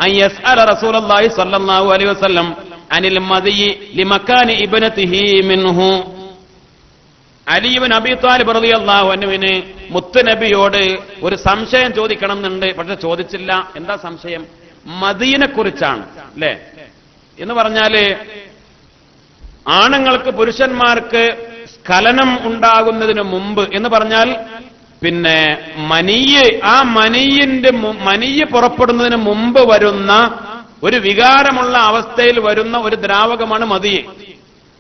അൻ യസ്അല റസൂലുള്ളാഹി സ്വല്ലല്ലാഹു അലൈഹി വസല്ലം അനിൽ മദി ലിമകാനി ഇബ്നതിഹി മിൻഹു. അലി ഇബ്നു അബീ ത്വാലിബ് റളിയല്ലാഹു അൻഹുവിന് മുത്തുനബിയോട് ഒരു സംശയം ചോദിക്കണം എന്നുണ്ട്, പക്ഷെ ചോദിച്ചില്ല. എന്താ സംശയം? മദീനെ കുറിച്ചാണ്, അല്ലേ? എന്ന് പറഞ്ഞാല് ആണുങ്ങൾക്ക് പുരുഷന്മാർക്ക് സ്ഖലനം ഉണ്ടാകുന്നതിന് മുമ്പ് എന്ന് പറഞ്ഞാൽ പിന്നെ ആ മനീയ് പുറപ്പെടുന്നതിന് മുമ്പ് വരുന്ന ഒരു വികാരമുള്ള അവസ്ഥയിൽ വരുന്ന ഒരു ദ്രാവകമാണ് മദീ.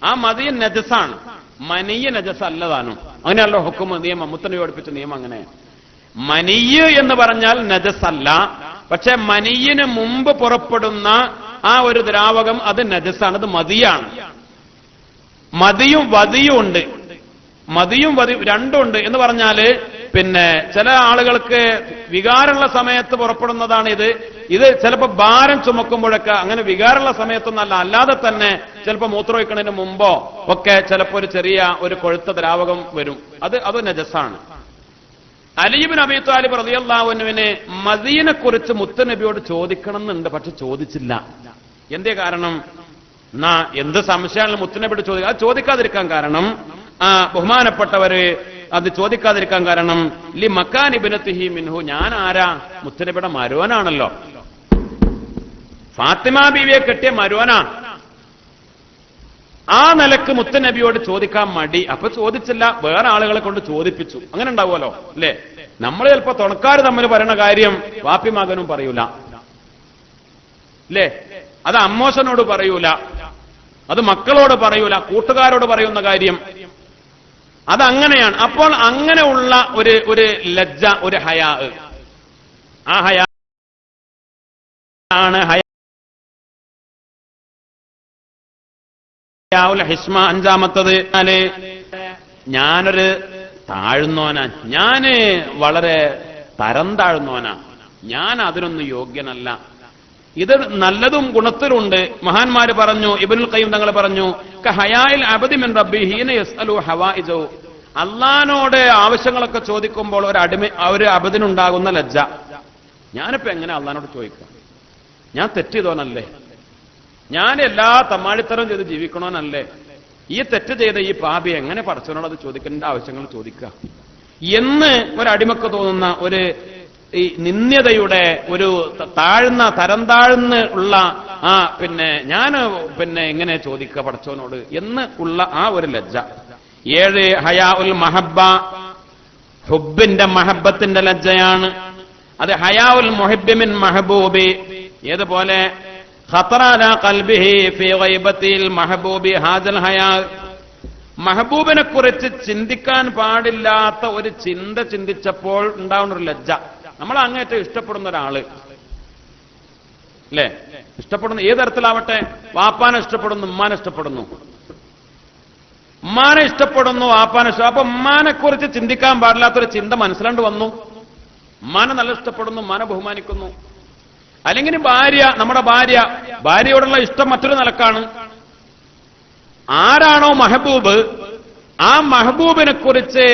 ആ മദീ നജസാണ്, മനീയ നജസ് അല്ലതാനും. അങ്ങനെയല്ലോ ഹുക്കും നിയമം, മുത്തനബി പഠിപ്പിച്ച നിയമം അങ്ങനെ. മനീയ് എന്ന് പറഞ്ഞാൽ നജസ് അല്ല, പക്ഷെ മനീയിന് മുമ്പ് പുറപ്പെടുന്ന ആ ഒരു ദ്രാവകം അത് നജസാണ്, അത് മദിയാണ്. മദിയും വദിയും ഉണ്ട്, മദിയും വദിയും രണ്ടുണ്ട്. എന്ന് പറഞ്ഞാല് പിന്നെ ചില ആളുകൾക്ക് വികാരമുള്ള സമയത്ത് പുറപ്പെടുന്നതാണ് ഇത് ചിലപ്പോ ഭാരം ചുമക്കുമ്പോഴൊക്കെ അങ്ങനെ വികാരമുള്ള സമയത്തൊന്നല്ല, അല്ലാതെ തന്നെ ചിലപ്പോ മൂത്രമൊഴിക്കുന്നതിന് മുമ്പോ ഒക്കെ ചിലപ്പോ ഒരു ചെറിയ ഒരു കൊഴുത്ത ദ്രാവകം വരും, അത് നജസാണ്. അലി ഇബ്നു അബീ ത്വാലിബ് റളിയല്ലാഹു അൻഹുവിനെ മദീനെ കുറിച്ച് മുത്തുനബിയോട് ചോദിക്കണം എന്നുണ്ട്, പക്ഷെ ചോദിച്ചില്ല. എന്തേ കാരണം? എന്ത് സംശയമാണ് മുത്തുനബിയോട് ചോദിക്കുക? അത് ചോദിക്കാതിരിക്കാൻ കാരണം, ബഹുമാനപ്പെട്ടവര് അത് ചോദിക്കാതിരിക്കാൻ കാരണം ലി മക്കാൻ ഇബ്നതിഹി മിൻഹു, ഞാൻ ആരാ? മുത്തുനബിയുടെ മരുവനാണല്ലോ, ഫാത്തിമ ബീവിയെ കെട്ടിയ മരുവനാ. ആ നിലക്ക് മുത്തുനബിയോട് ചോദിക്കാൻ മടി, അപ്പൊ ചോദിച്ചില്ല, വേറെ ആളുകളെ കൊണ്ട് ചോദിപ്പിച്ചു. അങ്ങനെ ഉണ്ടാവുമല്ലോ, അല്ലേ? നമ്മൾ ചിലപ്പോ തുണക്കാർ തമ്മിൽ പറയുന്ന കാര്യം വാപ്പി മകനും പറയൂല, അല്ലേ? അത് അമ്മോശനോട് പറയൂല, അത് മക്കളോട് പറയൂല, കൂട്ടുകാരോട് പറയുന്ന കാര്യം അതങ്ങനെയാണ്. അപ്പോൾ അങ്ങനെയുള്ള ഒരു ലജ്ജ, ഒരു ഹയാ, ആ ഹയാ ആണ് ഹയാ ഹിസ്മ അഞ്ചാമത്തത്, ഞാനൊരു താഴ്ന്നോനാ, ഞാന് വളരെ തരം താഴ്ന്നോനാ, ഞാൻ അതിനൊന്നും യോഗ്യനല്ല. ഇത് നല്ലതും ഗുണത്തിലുണ്ട്. മഹാന്മാര് പറഞ്ഞു, ഇബ്നുൽ ഖയ്യിം തങ്ങൾ പറഞ്ഞു, കഹയായിൽ അബ്ദി മിൻ റബ്ബിഹി ഹീന യസ്അലു ഹവായിജു, അള്ളാനോട് ആവശ്യങ്ങളൊക്കെ ചോദിക്കുമ്പോൾ ഒരു അബദിനുണ്ടാകുന്ന ലജ്ജ. ഞാനിപ്പോ എങ്ങനെ അള്ളാനോട് ചോദിക്കാം? ഞാൻ തെറ്റ് ചെയ്തോനല്ലേ? ഞാൻ എല്ലാ തമ്മാടിത്തരം ചെയ്ത് ജീവിക്കണോനല്ലേ? ഈ തെറ്റ് ചെയ്ത ഈ പാപി എങ്ങനെ പടച്ചവനോട് അത് ചോദിക്കേണ്ട ആവശ്യങ്ങൾ ചോദിക്കുക എന്ന് ഒരടിമക്ക് തോന്നുന്ന ഒരു ഈ നിന്ദ്യതയുടെ ഒരു താഴ്ന്ന തരം താഴ്ന്ന് ഉള്ള ഞാൻ എങ്ങനെ ചോദിക്കുക പടച്ചവനോട് എന്ന് ഉള്ള ആ ഒരു ലജ്ജ. 7 ഹയാ ഉൽ മഹബ്ബ, ഹുബിന്റെ മഹബത്തിന്റെ ലജ്ജയാണ്. അത് ഹയാ ഉൽ മുഹിബ്ബി മിൻ മഹബൂബി, ഏതുപോലെ ഖത്തറ അലാ ഖൽബിഹി ഫീ ഗൈബത്തിൽ മഹബൂബി ഹാദൽ ഹയാ, മഹബൂബിനെ കുറിച്ച് ചിന്തിക്കാൻ പാടില്ലാത്ത ഒരു ചിന്ത ചിന്തിച്ചപ്പോൾ ഉണ്ടാവുന്ന ഒരു ലജ്ജ. നമ്മൾ അങ്ങേറ്റം ഇഷ്ടപ്പെടുന്ന ഒരാള് അല്ലേ, ഇഷ്ടപ്പെടുന്ന ഏത് തരത്തിലാവട്ടെ, വാപ്പാനെ ഇഷ്ടപ്പെടുന്നു, ഉമ്മാനെ ഇഷ്ടപ്പെടുന്നു, ഉമ്മാനെ ഇഷ്ടപ്പെടുന്നു, വാപ്പാനെ അപ്പൊ ഉമ്മാനെ കുറിച്ച് ചിന്തിക്കാൻ പാടില്ലാത്തൊരു ചിന്ത മനസ്സിലാണ്ട് വന്നു. ഉമ്മാനെ നല്ല ഇഷ്ടപ്പെടുന്നു, ഉമ്മാനെ ബഹുമാനിക്കുന്നു. അല്ലെങ്കിൽ ഭാര്യ, നമ്മുടെ ഭാര്യയോടുള്ള ഇഷ്ടം മറ്റൊരു നിലക്കാണ്. ആരാണോ മഹബൂബ്, ആ മഹബൂബിനെ കുറിച്ച്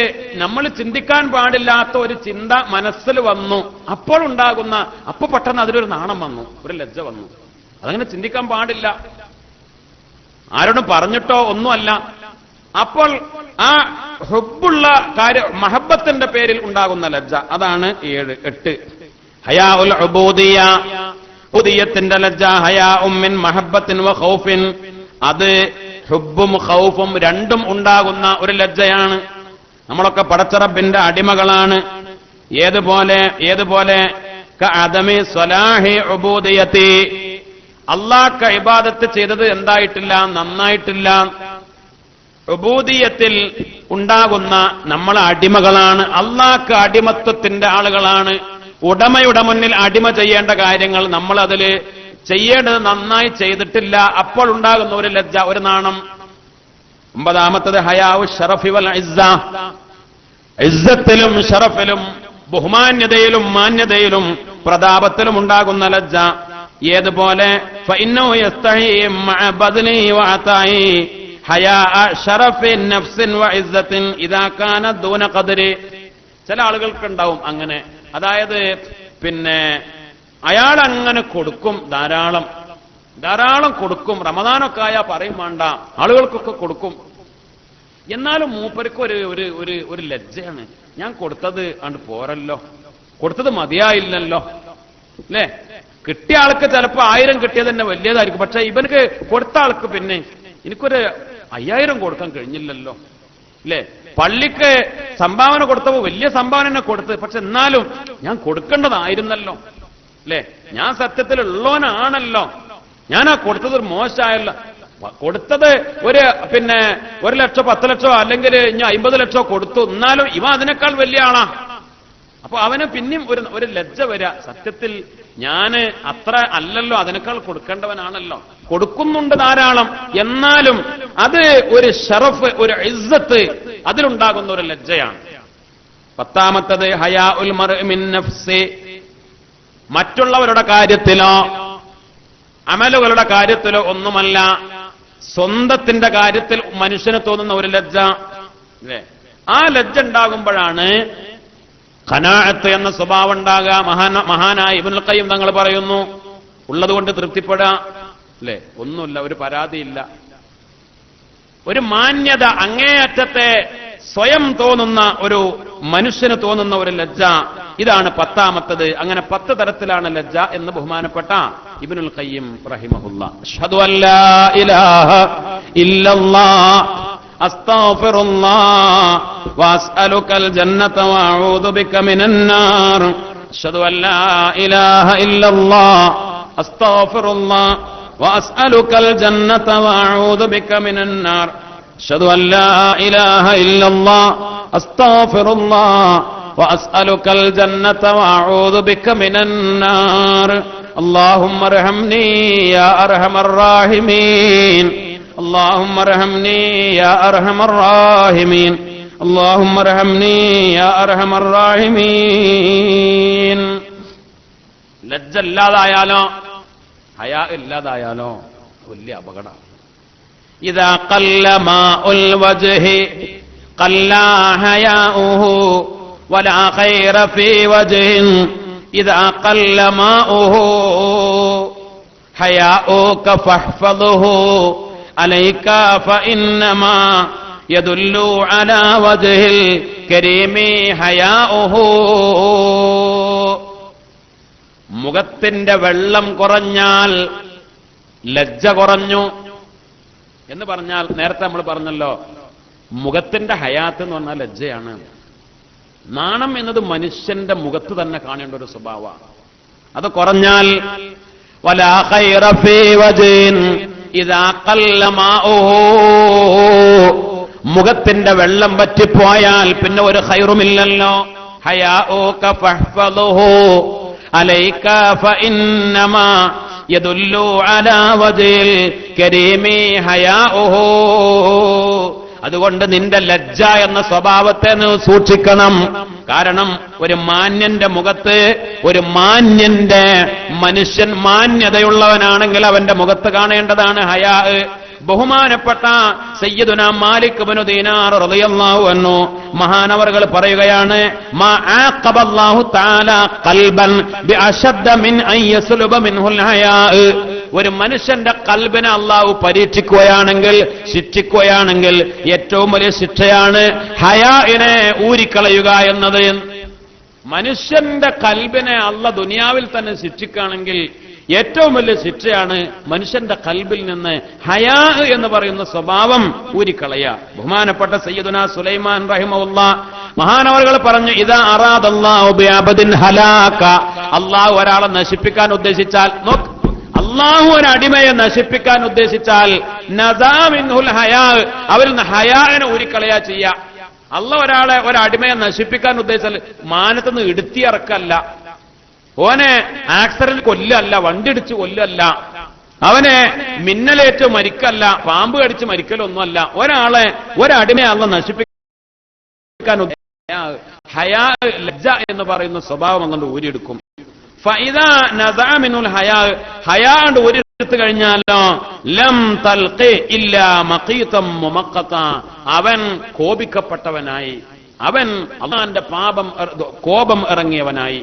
നമ്മൾ ചിന്തിക്കാൻ പാടില്ലാത്ത ഒരു ചിന്ത മനസ്സിൽ വന്നു. അപ്പോൾ ഉണ്ടാകുന്ന, അപ്പൊ പെട്ടെന്ന് അതിലൊരു നാണം വന്നു, ഒരു ലജ്ജ വന്നു. അതങ്ങനെ ചിന്തിക്കാൻ പാടില്ല, ആരോടും പറഞ്ഞിട്ടോ ഒന്നുമല്ല. അപ്പോൾ ആ ഹുബ്ബുള്ള കാര്യം, മഹബത്തിന്റെ പേരിൽ ഉണ്ടാകുന്ന ലജ്ജ, അതാണ് 7. 8 ഹയാ ഉൽ ഉബൂദിയ, ഉബൂദിയത്തിന്റെ ലജ്ജ. ഹയാ മിൻ മഹബത്തിൻ വ ഖൗഫിൻ, അത് ഹുബ്ബും ഖൗഫും രണ്ടും ഉണ്ടാകുന്ന ഒരു ലജ്ജയാണ്. നമ്മളൊക്കെ പടച്ചറബിന്റെ അടിമകളാണ്. ഏതുപോലെ കഅദമി സ്വലാഹി ഉബൂദിയതി, അല്ലാഹ്ക്ക് ഇബാദത്ത് ചെയ്തത് എന്തായിട്ടില്ല, നന്നായിട്ടില്ല. ഉബൂദിയത്തിൽ ഉണ്ടാകുന്ന നമ്മൾ അടിമകളാണ്, അല്ലാഹ്ക്ക് അടിമത്വത്തിന്റെ ആളുകളാണ്. ഉടമയുടെ മുന്നിൽ അടിമ ചെയ്യേണ്ട കാര്യങ്ങൾ നമ്മൾ അതിൽ ചെയ്യേണ്ടത് നന്നായി ചെയ്തിട്ടില്ല. അപ്പോൾ ഉണ്ടാകുന്ന ഒരു ലജ്ജ, ഒരു നാണം. 9 ഹയാഉ ശറഫി വൽ ഇസ്സ, ഇസ്സത്തിലും ഷറഫിലും ബഹുമാന്യതയിലും മാന്യതയിലും പ്രതാപത്തിലും ഉണ്ടാകുന്ന ലജ്ജ. ഏതുപോലെ ഫഇന്നഹു യസ്തഹി മഅ ബദ്നി വ അതായി ഹയാഅ ശറഫി നഫ്സിൻ വ ഇസ്സത്തിൻ ഇദാ കാന ദൂന ഖദ്രി. ചില ആളുകൾക്ക് ഉണ്ടാവും അങ്ങനെ, അതായത് അയാൾ അങ്ങനെ കൊടുക്കും, ധാരാളം കൊടുക്കും. റമദാനൊക്കെ ആയാ പറയും വേണ്ട, ആളുകൾക്കൊക്കെ കൊടുക്കും. എന്നാലും മൂപ്പർക്ക് ഒരു ലജ്ജയാണ്, ഞാൻ കൊടുത്തത് അണ്ട് പോരല്ലോ, കൊടുത്തത് മതിയായില്ലല്ലോ അല്ലേ. കിട്ടിയ ആൾക്ക് ചിലപ്പോ 1000 കിട്ടിയത് തന്നെ വലിയതായിരിക്കും, പക്ഷെ ഇവനക്ക് കൊടുത്ത ആൾക്ക് എനിക്കൊരു 5000 കൊടുക്കാൻ കഴിഞ്ഞില്ലല്ലോ അല്ലേ. പള്ളിക്ക് സംഭാവന കൊടുത്തപ്പോ വലിയ സംഭാവന തന്നെ കൊടുത്ത്, പക്ഷെ എന്നാലും ഞാൻ കൊടുക്കേണ്ടതായിരുന്നല്ലോ അല്ലേ. ഞാൻ സത്യത്തിലുള്ളവനാണല്ലോ, ഞാൻ ആ കൊടുത്തത് ഒരു മോശമായല്ലോ. കൊടുത്തത് 1 ലക്ഷം 10 ലക്ഷമോ അല്ലെങ്കിൽ ഇനി 50 ലക്ഷമോ കൊടുത്തു, എന്നാലും ഇവ അതിനേക്കാൾ വലിയ ആളാ. അപ്പൊ അവന് പിന്നെയും ഒരു ലജ്ജ വരിക, സത്യത്തിൽ ഞാന് അത്ര അല്ലല്ലോ, അതിനേക്കാൾ കൊടുക്കേണ്ടവനാണല്ലോ. കൊടുക്കുന്നുണ്ട് ധാരാളം, എന്നാലും അത് ഒരു ഷറഫ്, ഒരു ഇസ്സത്ത് അതിലുണ്ടാകുന്ന ഒരു ലജ്ജയാണ്. 10 ഹയാ ഉൽ മർഇ മിൻ നഫ്സി, മറ്റുള്ളവരുടെ കാര്യത്തിലോ അമലുകളുടെ കാര്യത്തിലോ ഒന്നുമല്ല, സ്വന്തത്തിന്റെ കാര്യത്തിൽ മനുഷ്യന് തോന്നുന്ന ഒരു ലജ്ജ. ആ ലജ്ജ ഉണ്ടാകുമ്പോഴാണ് ഖനാഅത്ത് എന്ന സ്വഭാവം ഉണ്ടാകുക. മഹാനായ ഇബ്നുൽ ഖയ്യിം തങ്ങൾ പറയുന്നു, ഉള്ളതുകൊണ്ട് തൃപ്തിപ്പെടുക അല്ലേ, ഒന്നുമില്ല, ഒരു പരാതിയില്ല, ഒരു മാന്യത, അങ്ങേയറ്റത്തെ സ്വയം തോന്നുന്ന ഒരു മനുഷ്യന് തോന്നുന്ന ഒരു ലജ്ജ. ഇതാണ് 10. അങ്ങനെ 10 തരത്തിലാണ് ലജ്ജ എന്ന് ബഹുമാനപ്പെട്ട ഇബ്നുൽ ഖയ്യിം റഹിമഹുല്ലാഹ്. അഷ്ഹദു അല്ലാ ഇലാഹ ഇല്ലല്ലാഹ് അസ്തഗ്ഫിറുല്ലാഹ് വഅസ്അലുകൽ ജന്നത വഅഊദു ബിക മിനൻ നാർ. അഷ്ഹദു അല്ലാ ഇലാഹ ഇല്ലല്ലാഹ് അസ്തഗ്ഫിറുല്ലാഹ് വഅസ്അലുകൽ ജന്നത വഅഊദു ബിക മിനൻ നാർ. അഷ്ഹദു അല്ലാ ഇലാഹ ഇല്ലല്ലാഹ് അസ്തഗ്ഫിറുല്ലാഹ് വഅസ്അലുകൽ ജന്നത വഅഊദു ബിക മിനൻ നാർ. اللهم ارحمني يا ارحم الراحمين اللهم ارحمني يا أرحم الراحمين اللهم ارحمني يا أرحم الراحمين. ലജ്ജ ഇല്ലാതായാലോ ഹയാ ഇല്ലാതായാലോ വലിയ അപകടമാണ്. ഇദാ ഖല്ല മാഉൽ വജ്ഹി ഖല്ലാ ഹയാഉഹു വലാ ഖൈറ ഫീ വജ്ഹിൻ ഇദാ ഖല്ല മാഉഹു ഹയാഉക ഫഹ്ഫദ്ഹു അലൈക ഫഇന്നമാ യദുല്ലു അലാ വജ്ഹിൽ കരീമി ഹയാഉഹു. മുഖത്തിന്റെ വെള്ളം കുറഞ്ഞാൽ ലജ്ജ കുറഞ്ഞു എന്ന് പറഞ്ഞാൽ നേരത്തെ നമ്മൾ പറഞ്ഞല്ലോ, മുഖത്തിന്റെ ഹയാത്ത് എന്ന് പറഞ്ഞാൽ ലജ്ജയാണ്. നാണം എന്നത് മനുഷ്യന്റെ മുഖത്ത് തന്നെ കാണേണ്ട ഒരു സ്വഭാവമാണ്. അത് കുറഞ്ഞാൽ വലാ ഖൈറ ഫീ വജ്ഹിൻ ഇദാ ഖല്ല മാഉഹു, മുഖത്തിന്റെ വെള്ളം വറ്റിപ്പോയാൽ പിന്നെ ഒരു ഖൈറുമില്ലല്ലോ. ഹയാഉക ഫഹ്ഫദ്ഹു അലൈക ഫഇന്നമാ യദുല്ലു അലാ വജ്ഹിൽ കരീമി ഹയാഉഹു. അതുകൊണ്ട് നിന്റെ ലജ്ജ എന്ന സ്വഭാവത്തെ നീ സൂക്ഷിക്കണം. കാരണം ഒരു മാന്യന്റെ മുഖത്ത്, ഒരു മാന്യന്റെ മനുഷ്യൻ മാന്യതയുള്ളവനാണെങ്കിൽ അവന്റെ മുഖത്ത് കാണേണ്ടതാണ് ഹയാ. ബഹുമാനപ്പെട്ട സയ്യിദുനാ മാലിക് ഇബ്നു ദീനാർ റളിയല്ലാഹു അൻഹു മഹാനവറുകൾ പറയുകയാണ്, മാ ആഖബല്ലാഹു തആല ഖൽബൻ ബിഅശദ്ദ മിൻ അൻ യസ്ലുബ മിൻഹുൽ ഹയാ. ഒരു മനുഷ്യന്റെ കൽബിനെ അല്ലാഹു പരീക്ഷിക്കുകയാണെങ്കിൽ, ശിക്ഷിക്കുകയാണെങ്കിൽ ഏറ്റവും വലിയ ശിക്ഷയാണ് ഹയാഇനെ ഊരിക്കളയുക എന്നത്. മനുഷ്യന്റെ കൽബിനെ അല്ലാഹ് ദുനിയാവിൽ തന്നെ ശിക്ഷിക്കുകയാണെങ്കിൽ ഏറ്റവും വലിയ ശിക്ഷയാണ് മനുഷ്യന്റെ കൽബിൽ നിന്ന് ഹയാ എന്ന് പറയുന്ന സ്വഭാവം ഊരിക്കളയുക. ബഹുമാനപ്പെട്ട സയ്യിദുനാ സുലൈമാൻ റഹിമഹുല്ലാഹ് മഹാനവറുകൾ പറഞ്ഞു, ഇദാ അറാദല്ലാഹു ബിഅബ്ദിൻ ഹലാക, അല്ലാഹു ഒരാളെ നശിപ്പിക്കാൻ ഉദ്ദേശിച്ചാൽ, നോക്ക്, അല്ലാഹു ഒരു അടിമയെ നശിപ്പിക്കാൻ ഉദ്ദേശിച്ചാൽ നദാ മിൻഹുൽ ഹയാ, അവരിൽ നിന്ന് ഹയാനെ ഊരിക്കളയാ ചെയ്യുക. അല്ലാഹു ഒരാളെ, ഒരടിമയെ നശിപ്പിക്കാൻ ഉദ്ദേശിച്ചാൽ മാനത്തുനിന്ന് ഇടുത്തിയിറക്കല്ല, ഓനെ ആക്സിഡന്റ് കൊല്ലല്ല, വണ്ടി ഇടിച്ച് കൊല്ലല്ല, അവനെ മിന്നലേറ്റ് മരിക്കല്ല, പാമ്പ് കടിച്ച് മരിക്കലൊന്നുമല്ല. ഒരാളെ, ഒരടിമയെ അല്ലാഹു നശിപ്പിക്കാൻ ഹയാ, ലജ്ജ എന്ന് പറയുന്ന സ്വഭാവം എന്നുകൊണ്ട് ഊരിയെടുക്കും. ഫഇദാ നദഅ മിൻഹുൽ ഹയാ, ഹയാ കൊണ്ട് ഊരിയെടുത്തു കഴിഞ്ഞാലോ ലം തൽഖി ഇല്ലാ മഖീതം മുമഖത, അവൻ കോപിക്കപ്പെട്ടവനായി, അവൻ അല്ലാഹുവിന്റെ കോപം ഇറങ്ങിയവനായി.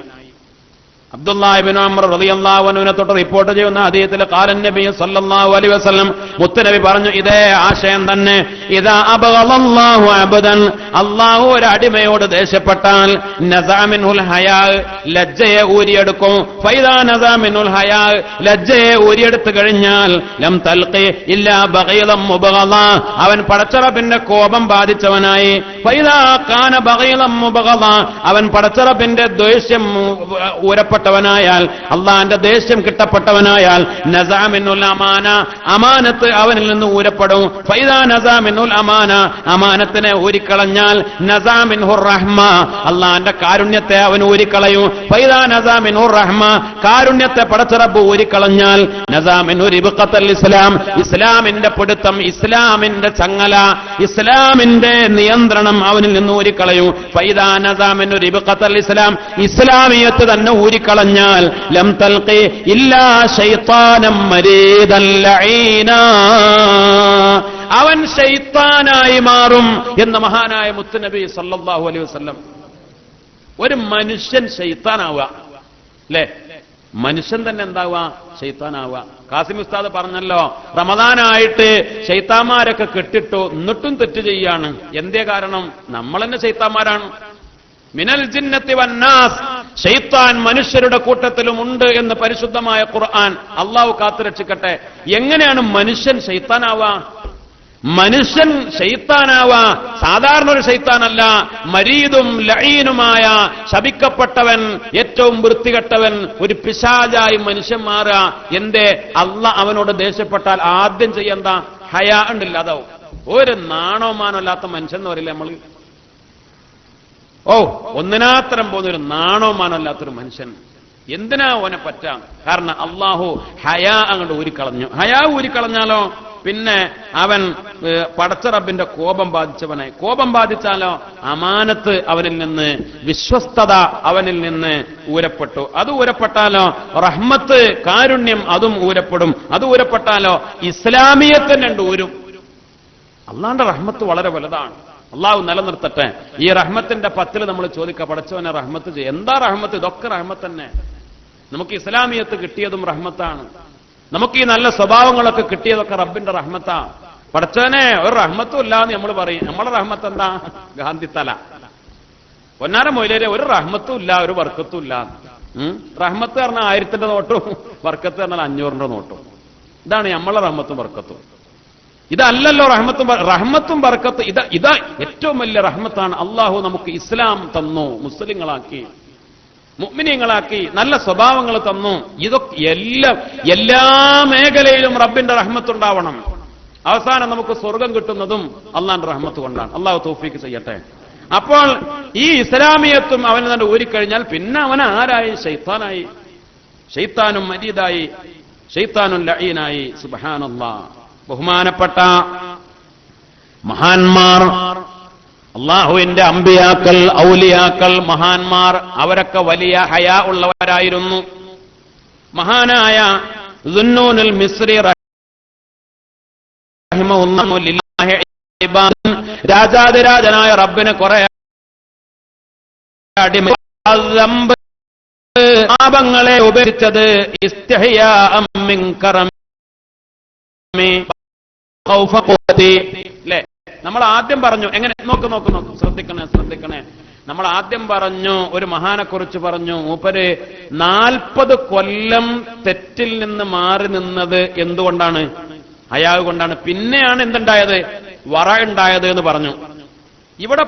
അബ്ദുല്ലാഹി ഇബ്നു അംർ റളിയല്ലാഹു അൻഹുവിനെ തൊട്ട് റിപ്പോർട്ട് ചെയ്യുന്ന ഹദീസിൽ ഖാലൻ നബി സല്ലല്ലാഹു അലൈഹി വസല്ലം, മുത്തനബി പറഞ്ഞു ഇതേ ആശയം തന്നെ, ഇദാ അബ്ഗളല്ലാഹു അബ്ദൻ, അല്ലാഹു ഒരു അടിമയോട് ദേഷ്യപ്പെട്ടാൽ നസഅ മിൻഹുൽ ഹയാ, ലജ്ജയെ ഊരിയെടുക്കും. ഫൈദാ നസഅ മിൻഹുൽ ഹയാ, ലജ്ജയെ ഊരിയെടുത്തു കഴിഞ്ഞാൽ ലം തൽഖി ഇല്ലാ ബഗീദം മുബഗള, അവൻ പടച്ചറബിന്റെ കോപം ബാധിച്ചവനായി. ഫൈദാ കാന ബഗീദം മുബഗള, അവൻ പടച്ചറബിന്റെ ദ്വേഷം ഊരപ്പെട്ടവനായാൽ, അള്ളാന്റെ ദേഷ്യം കിട്ടപ്പെട്ടവനായാൽ നസഅ മിൻഹുൽ അമാന, അമാനത്ത് അവനിൽ നിന്ന് ഊരപ്പെടും. ഫൈദാ നസഅ മിൻഹുൽ അമാന, അമാനത്തിനെ ഊരിക്കളഞ്ഞാൽ നസഅ മിൻഹുർ റഹ്മ, അള്ളാന്റെ കാരുണ്യത്തെ അവൻ ഊരിക്കളയും. ഫൈദാ നസഅ മിൻഹുർ റഹ്മ, കാരുണ്യത്തെ പടച്ചറബ് ഊരിക്കളഞ്ഞാൽ നസഅ മിൻഹു റിബ്ഖത്തുൽ ഇസ്ലാം, ഇസ്ലാമിന്റെ പിടുത്തം, ഇസ്ലാമിന്റെ ചങ്ങല, ഇസ്ലാമിന്റെ നിയന്ത്രണം അവനിൽ നിന്ന് ഊരിക്കളയും. ഫൈദാ നസഅ മിൻഹു റിബ്ഖത്തുൽ ഇസ്ലാം, ഇസ്ലാമിയത്ത് തന്നെ ഊരിക്കളഞ്ഞാൽ ലം തൽഖി ഇല്ലാ ശൈത്താനം മരീദൻ ലഈനാ, അവൻ ശൈത്താനായി മാറും എന്ന് മഹാനായ മുത്തുനബി സല്ലല്ലാഹു അലൈഹി വസല്ലം. ഒരു മനുഷ്യൻ ശൈത്താനാവുക അല്ലേ, മനുഷ്യൻ തന്നെ എന്താവുക, ശൈത്താനാവുക. കാസിം ഉസ്താദ് പറഞ്ഞല്ലോ, റമദാനായിട്ട് ശൈത്താന്മാരൊക്കെ കെട്ടിട്ടു, എന്നിട്ടും തെറ്റ് ചെയ്യാണ്. എന്തേ കാരണം? നമ്മൾ തന്നെ ശൈത്താന്മാരാണ്. മിനൽ ജിന്നത്തി വന്നാസ്, ശൈത്താൻ മനുഷ്യരുടെ കൂട്ടത്തിലും ഉണ്ട് എന്ന് പരിശുദ്ധമായ ഖുർആൻ. അള്ളാഹു കാത്തുരക്ഷിക്കട്ടെ. എങ്ങനെയാണ് മനുഷ്യൻ ശൈത്താനാവാ? മനുഷ്യൻ ശൈത്താനാവാ സാധാരണ ഒരു ശൈത്താനല്ല, മരീദും ലഈനുമായ ശപിക്കപ്പെട്ടവൻ, ഏറ്റവും വൃത്തികെട്ടവൻ, ഒരു പിശാചായി മനുഷ്യൻ മാറുക. എന്തേ? അള്ളാഹ് അവനോട് ദേഷ്യപ്പെട്ടാൽ ആദ്യം ചെയ്യണ്ട ഹയാ ഉണ്ടില്ല, അതാവും. ഒരു നാണോ മാനോ ഇല്ലാത്ത മനുഷ്യൻ എന്ന് പറയില്ല നമ്മൾ. ഒന്നിനാത്തരം പോകുന്നൊരു നാണോ മാനോ ഇല്ലാത്തൊരു മനുഷ്യൻ, എന്തിനാ ഓനെ പറ്റാം? കാരണം അള്ളാഹു ഹയാ അങ്ങോട്ട് ഊരിക്കളഞ്ഞു. ഹയാ ഊരിക്കളഞ്ഞാലോ പിന്നെ അവൻ പടച്ച റബ്ബിന്റെ കോപം ബാധിച്ചവനായി. കോപം ബാധിച്ചാലോ അമാനത്ത് അവനിൽ നിന്ന്, വിശ്വസ്തത അവനിൽ നിന്ന് ഊരപ്പെട്ടു. അത് ഊരപ്പെട്ടാലോ റഹ്മത്ത്, കാരുണ്യം അതും ഊരപ്പെടും. അത് ഊരപ്പെട്ടാലോ ഇസ്ലാമിയത്തിന് ഊരും. അള്ളാന്റെ റഹ്മത്ത് വളരെ വലുതാണ്. അള്ളാഹു നിലനിർത്തട്ടെ. ഈ റഹ്മത്തിന്റെ 10 നമ്മൾ ചോദിക്കുക, പടച്ചവനെ റഹ്മത്ത് ചെയ്യും. എന്താ റഹ്മത്ത്? ഇതൊക്കെ റഹ്മത്ത് തന്നെ. നമുക്ക് ഇസ്ലാമിയത്ത് കിട്ടിയതും റഹ്മത്താണ്. നമുക്ക് ഈ നല്ല സ്വഭാവങ്ങളൊക്കെ കിട്ടിയതൊക്കെ റബ്ബിന്റെ റഹ്മത്താ. പടച്ചവനെ ഒരു റഹ്മത്തും ഇല്ലാന്ന് നമ്മൾ പറയും. നമ്മളെ റഹ്മത്ത് എന്താ? ഗാന്ധിത്തല. പൊന്നാര മൊയിലേരെ ഒരു റഹ്മത്തും ഇല്ല, ഒരു വർക്കത്തും ഇല്ല. റഹ്മത്ത് പറഞ്ഞാൽ 1000ന്റെ നോട്ടും, വർക്കത്ത് പറഞ്ഞാൽ 500ന്റെ നോട്ടും. ഇതാണ് നമ്മളെ റഹ്മത്തും വർക്കത്തും. ഇതല്ലല്ലോ റഹ്മത്തും ബർക്കത്ത്. ഇതാ ഏറ്റവും വലിയ റഹ്മത്താണ്. അള്ളാഹു നമുക്ക് ഇസ്ലാം തന്നു, മുസ്ലിങ്ങളാക്കി, മുഅ്മിനീങ്ങളാക്കി, നല്ല സ്വഭാവങ്ങൾ തന്നു. ഇതൊക്കെ എല്ലാ മേഖലയിലും റബ്ബിന്റെ റഹ്മത്തുണ്ടാവണം. അവസാനം നമുക്ക് സ്വർഗം കിട്ടുന്നതും അള്ളാന്റെ റഹ്മത്ത് കൊണ്ടാണ്. അള്ളാഹു തൗഫീഖ് ചെയ്യട്ടെ. അപ്പോൾ ഈ ഇസ്ലാമിയത്തും അവന് തന്നെ ഊരിക്കഴിഞ്ഞാൽ പിന്നെ അവൻ ആരായി? ശൈത്താനായി. ശൈത്താനും മരീദായി, ശൈത്താനും ലഈനായി. സുബ്ഹാനല്ലാഹ്. ബഹുമാനപ്പെട്ട മഹാന്മാർ, അള്ളാഹുവിന്റെ അമ്പിയാക്കൾ, ഔലിയാക്കൾ, മഹാന്മാർ, അവരൊക്കെ വലിയ ഹയാ ഉള്ളവരായിരുന്നു. മഹാനായ ദുന്നൂനുൽ മിസ്രി റഹിമഹുല്ലാഹു ലില്ലാഹി ഇബാദൻ, രാജാതിരാജനായ റബ്ബിനെ കുറെ പാപങ്ങളെ ഉപേക്ഷിച്ചത് ഇസ്തിഹ്യാഅം മിൻ കറമി ഖൗഫഖുവതി. നമ്മൾ ആദ്യം പറഞ്ഞു, എങ്ങനെ നോക്ക് ശ്രദ്ധിക്കണേ. നമ്മൾ ആദ്യം പറഞ്ഞു, ഒരു മഹാനെ കുറിച്ച് പറഞ്ഞു, മൂപ്പര് 40 കൊല്ലം തെറ്റിൽ നിന്ന് മാറി നിന്നത് എന്തുകൊണ്ടാണ്? ഹയാവ് കൊണ്ടാണ്. പിന്നെയാണ് എന്തുണ്ടായത്? വറ ഉണ്ടായത് എന്ന് പറഞ്ഞു. ഇവിടെ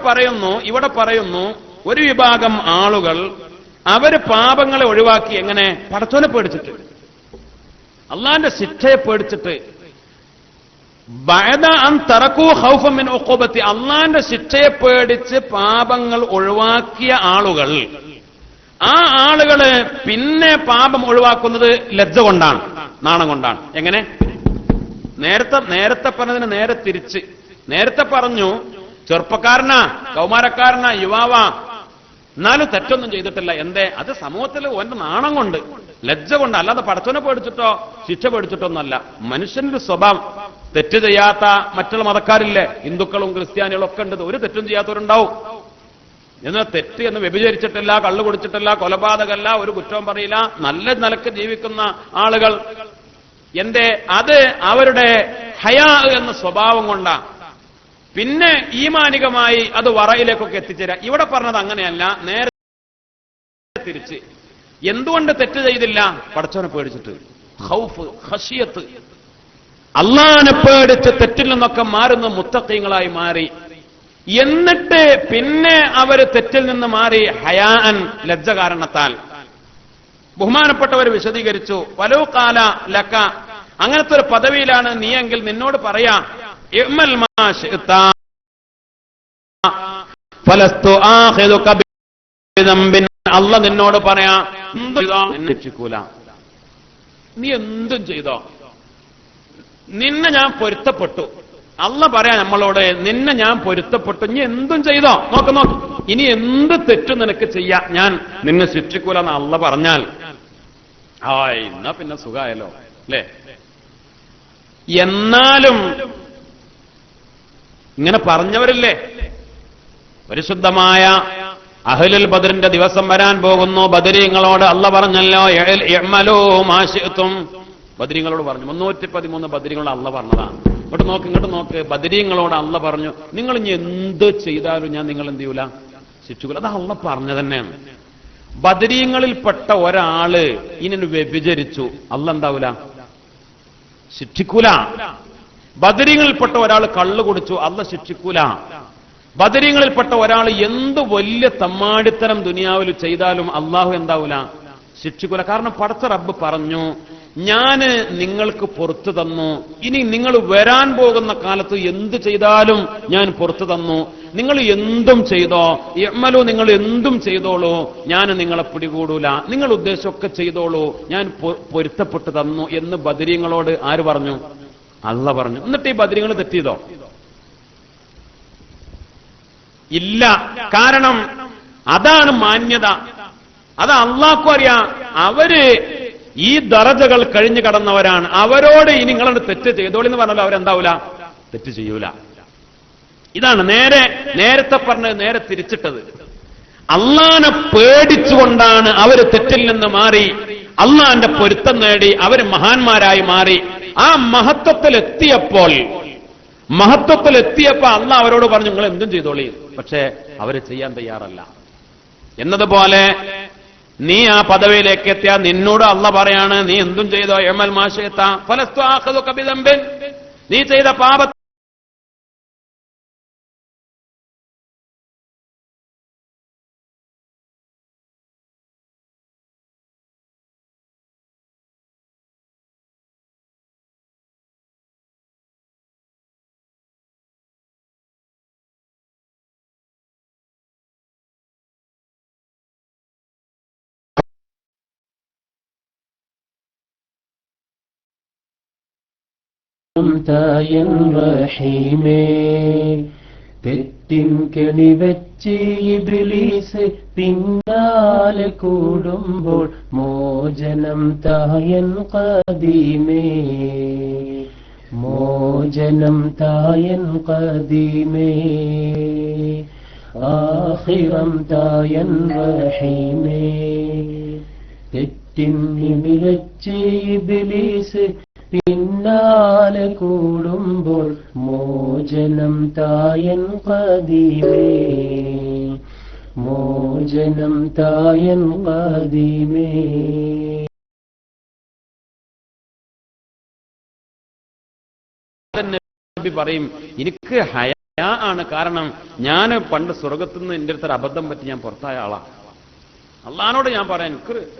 പറയുന്നു ഒരു വിഭാഗം ആളുകൾ അവര് പാപങ്ങളെ ഒഴിവാക്കി. എങ്ങനെ? പടച്ചോനെ പേടിച്ചിട്ട്, അള്ളാന്റെ ശിക്ഷയെ പേടിച്ചിട്ട്. അള്ളാന്റെ ശിക്ഷയെ പേടിച്ച് പാപങ്ങൾ ഒഴിവാക്കിയ ആളുകൾ, ആ ആളുകള് പിന്നെ പാപം ഒഴിവാക്കുന്നത് ലജ്ജ കൊണ്ടാണ്, നാണം കൊണ്ടാണ്. എങ്ങനെ? നേരത്തെ പറഞ്ഞതിന് നേരെ തിരിച്ച്. നേരത്തെ പറഞ്ഞു ചെറുപ്പക്കാരനാ, കൗമാരക്കാരനാ, യുവാവാ, എന്നാലും തെറ്റൊന്നും ചെയ്തിട്ടില്ല. എന്തേ? അത് സമൂഹത്തിൽ ഓന്റെ നാണം കൊണ്ട്, ലജ്ജ കൊണ്ട്, അല്ലാതെ പടച്ചോനെ പേടിച്ചിട്ടോ ശിക്ഷ പേടിച്ചിട്ടോ ഒന്നല്ല. മനുഷ്യന്റെ സ്വഭാവം. തെറ്റ് ചെയ്യാത്ത മറ്റുള്ള മതക്കാരില്ലേ, ഹിന്ദുക്കളും ക്രിസ്ത്യാനികളും ഒക്കെ ഉണ്ട്. ഒരു തെറ്റും ചെയ്യാത്തവരുണ്ടാവും. എന്നാൽ തെറ്റ് എന്ന് വ്യഭിചരിച്ചിട്ടില്ല, കള്ളു കുടിച്ചിട്ടില്ല, കൊലപാതകമല്ല, ഒരു കുറ്റവും പറയില്ല, നല്ല നിലക്ക് ജീവിക്കുന്ന ആളുകൾ. എന്തേ? അത് അവരുടെ ഹയാ എന്ന സ്വഭാവം കൊണ്ടാ. പിന്നെ ഈമാനികമായി അത് വറയിലേക്കൊക്കെ എത്തിച്ചേരാം. ഇവിടെ പറഞ്ഞത് അങ്ങനെയല്ല, നേരെ തിരിച്ച്. എന്തുകൊണ്ട് തെറ്റ് ചെയ്തില്ല? പടച്ചവനെ പേടിച്ചിട്ട്. ഖൗഫ്, ഖശിയത്ത്. അള്ളാനെ പേടിച്ച് തെറ്റിൽ നിന്നൊക്കെ മാറുന്ന മുത്തഖീങ്ങളായി മാറി. എന്നിട്ട് പിന്നെ അവര് തെറ്റിൽ നിന്ന് മാറി ഹയാൻ, ലജ്ജ കാരണത്താൽ. ബഹുമാനപ്പെട്ടവർ വിശദീകരിച്ചു, വലൗ ഖാല ലക, അങ്ങനത്തെ ഒരു പദവിയിലാണ് നീയെങ്കിൽ നിന്നോട് പറയാം, ഇഅ്മൽ മാ ശിഅ്ത ഫലസ്തു ആഖിദുക ബിദംബിൻ, അല്ലാഹ് നിന്നോട് പറയാം രക്ഷിക്കൂല, നീ എന്തും ചെയ്തോ, നിന്നെ ഞാൻ പൊരുത്തപ്പെട്ടു. അല്ലാഹ് പറയാ നമ്മളോട്, നിന്നെ ഞാൻ പൊരുത്തപ്പെട്ടു, നീ എന്തും ചെയ്തോ, നോക്ക് ഇനി എന്ത് തെറ്റും നിനക്ക് ചെയ്യാം, ഞാൻ നിന്നെ ശിക്ഷിക്കൂല എന്ന് അല്ലാഹ് പറഞ്ഞാൽ, എന്നാ പിന്നെ സുഖായല്ലോ അല്ലേ? എന്നാലും ഇങ്ങനെ പറഞ്ഞവരില്ലേ, പരിശുദ്ധമായ അഹ്ലുൽ ബദറിന്റെ ദിവസം വരാൻ പോകുന്നു. ബദരീങ്ങളോട് അല്ലാഹ് പറഞ്ഞല്ലോ, ഇഅ്മലൂ മാ ശിഅ്തും. ബദരീങ്ങളോട് പറഞ്ഞു, 313 ബദരീങ്ങളോട് അല്ലാഹ് പറഞ്ഞതാണ്. ഇങ്ങോട്ട് നോക്ക്. ബദരീങ്ങളോട് അല്ലാഹ് പറഞ്ഞു, നിങ്ങൾ ഇനി എന്ത് ചെയ്താലും ഞാൻ നിങ്ങൾ എന്ത് ചെയ്യൂല, ശിക്ഷിക്കൂല. അത് അല്ലാഹ് പറഞ്ഞു തന്നെയാണ്. ബദരീങ്ങളിൽപ്പെട്ട ഒരാള് ഇനി വ്യഭിചരിച്ചു, അല്ലാഹ് എന്താവൂല, ശിക്ഷിക്കൂല. ബദരീങ്ങളിൽപ്പെട്ട ഒരാൾ കള്ളു കുടിച്ചു, അല്ലാഹ് ശിക്ഷിക്കൂല. ബദരീങ്ങളിൽപ്പെട്ട ഒരാൾ എന്ത് വലിയ തമ്മാടിത്തരം ദുനിയാവിൽ ചെയ്താലും അള്ളാഹു എന്താവൂല, ശിക്ഷിക്കൂല. കാരണം പടച്ച റബ്ബ് പറഞ്ഞു, ഞാന് നിങ്ങൾക്ക് പുറത്തു തന്നു, ഇനി നിങ്ങൾ വരാൻ പോകുന്ന കാലത്ത് എന്ത് ചെയ്താലും ഞാൻ പുറത്തു തന്നു, നിങ്ങൾ എന്തും ചെയ്തോ, ഇഅ്മലൂ, നിങ്ങൾ എന്തും ചെയ്തോളൂ, ഞാൻ നിങ്ങളെ പിടികൂടൂല, നിങ്ങൾ ഉദ്ദേശമൊക്കെ ചെയ്തോളൂ, ഞാൻ പൊരുത്തപ്പെട്ടു തന്നു എന്ന് ബദരീങ്ങളോട് ആര് പറഞ്ഞു? അള്ളാഹ് പറഞ്ഞു. എന്നിട്ട് ഈ ബദരീങ്ങൾ തെറ്റിയതോ? ഇല്ല. കാരണം അതാണ് മാന്യത. അത് അള്ളാഹ്ക്കും അറിയാം. അവര് ഈ ദറജകൾ കഴിഞ്ഞു കടന്നവരാണ്. അവരോട് ഇനി നിങ്ങളോട് തെറ്റ് ചെയ്തോളി എന്ന് പറഞ്ഞാൽ അവരെന്താവൂല, തെറ്റ് ചെയ്യൂല. ഇതാണ് നേരത്തെ പറഞ്ഞത് നേരെ തിരിച്ചിട്ടത്. അള്ളാനെ പേടിച്ചുകൊണ്ടാണ് അവര് തെറ്റിൽ നിന്ന് മാറി അള്ളാന്റെ പൊരുത്തം നേടി അവര് മഹാന്മാരായി മാറി. ആ മഹത്വത്തിലെത്തിയപ്പോൾ അള്ളാഹ് അവരോട് പറഞ്ഞു നിങ്ങൾ എന്തും ചെയ്തോളി. പക്ഷേ അവര് ചെയ്യാൻ തയ്യാറല്ല. എന്നതുപോലെ നീ ആ പദവിയിലേക്ക് എത്തിയാൽ നിന്നോട് അള്ളാഹ് പറയാണ് നീ എന്തും ചെയ്തോ, യഅമൽ മാ ശിഅത ഫലസ്തു ആഖിദുക ബിദംബിൻ, നീ ചെയ്ത പാപ തായൻ റഹീമേ, തെറ്റിൻ കെണി വെച്ച് ഇബ്ലീസ് പിന്നാലെ കൂടുമ്പോൾ മോചനം തായൻ ഖദീമേ, മോചനം തായൻ ഖദീമേ, ആഖിറം തായൻ റഹീമേ, തെറ്റിൻ കെണി വെച്ച് ഇബ്ലീസ് പിന്നാലെ കൂടുമ്പോൾ മോചനം തായൻ ഖദീമേ, മോചനം തായൻ ഖദീമേ. പറയും എനിക്ക് ഹയാ ആണ്. കാരണം ഞാൻ പണ്ട് സ്വർഗത്തുനിന്ന് എന്റെ അടുത്തൊരു അബദ്ധം പറ്റി ഞാൻ പുറത്തായ ആളാ. അള്ളഹാനോട് ഞാൻ പറയാൻ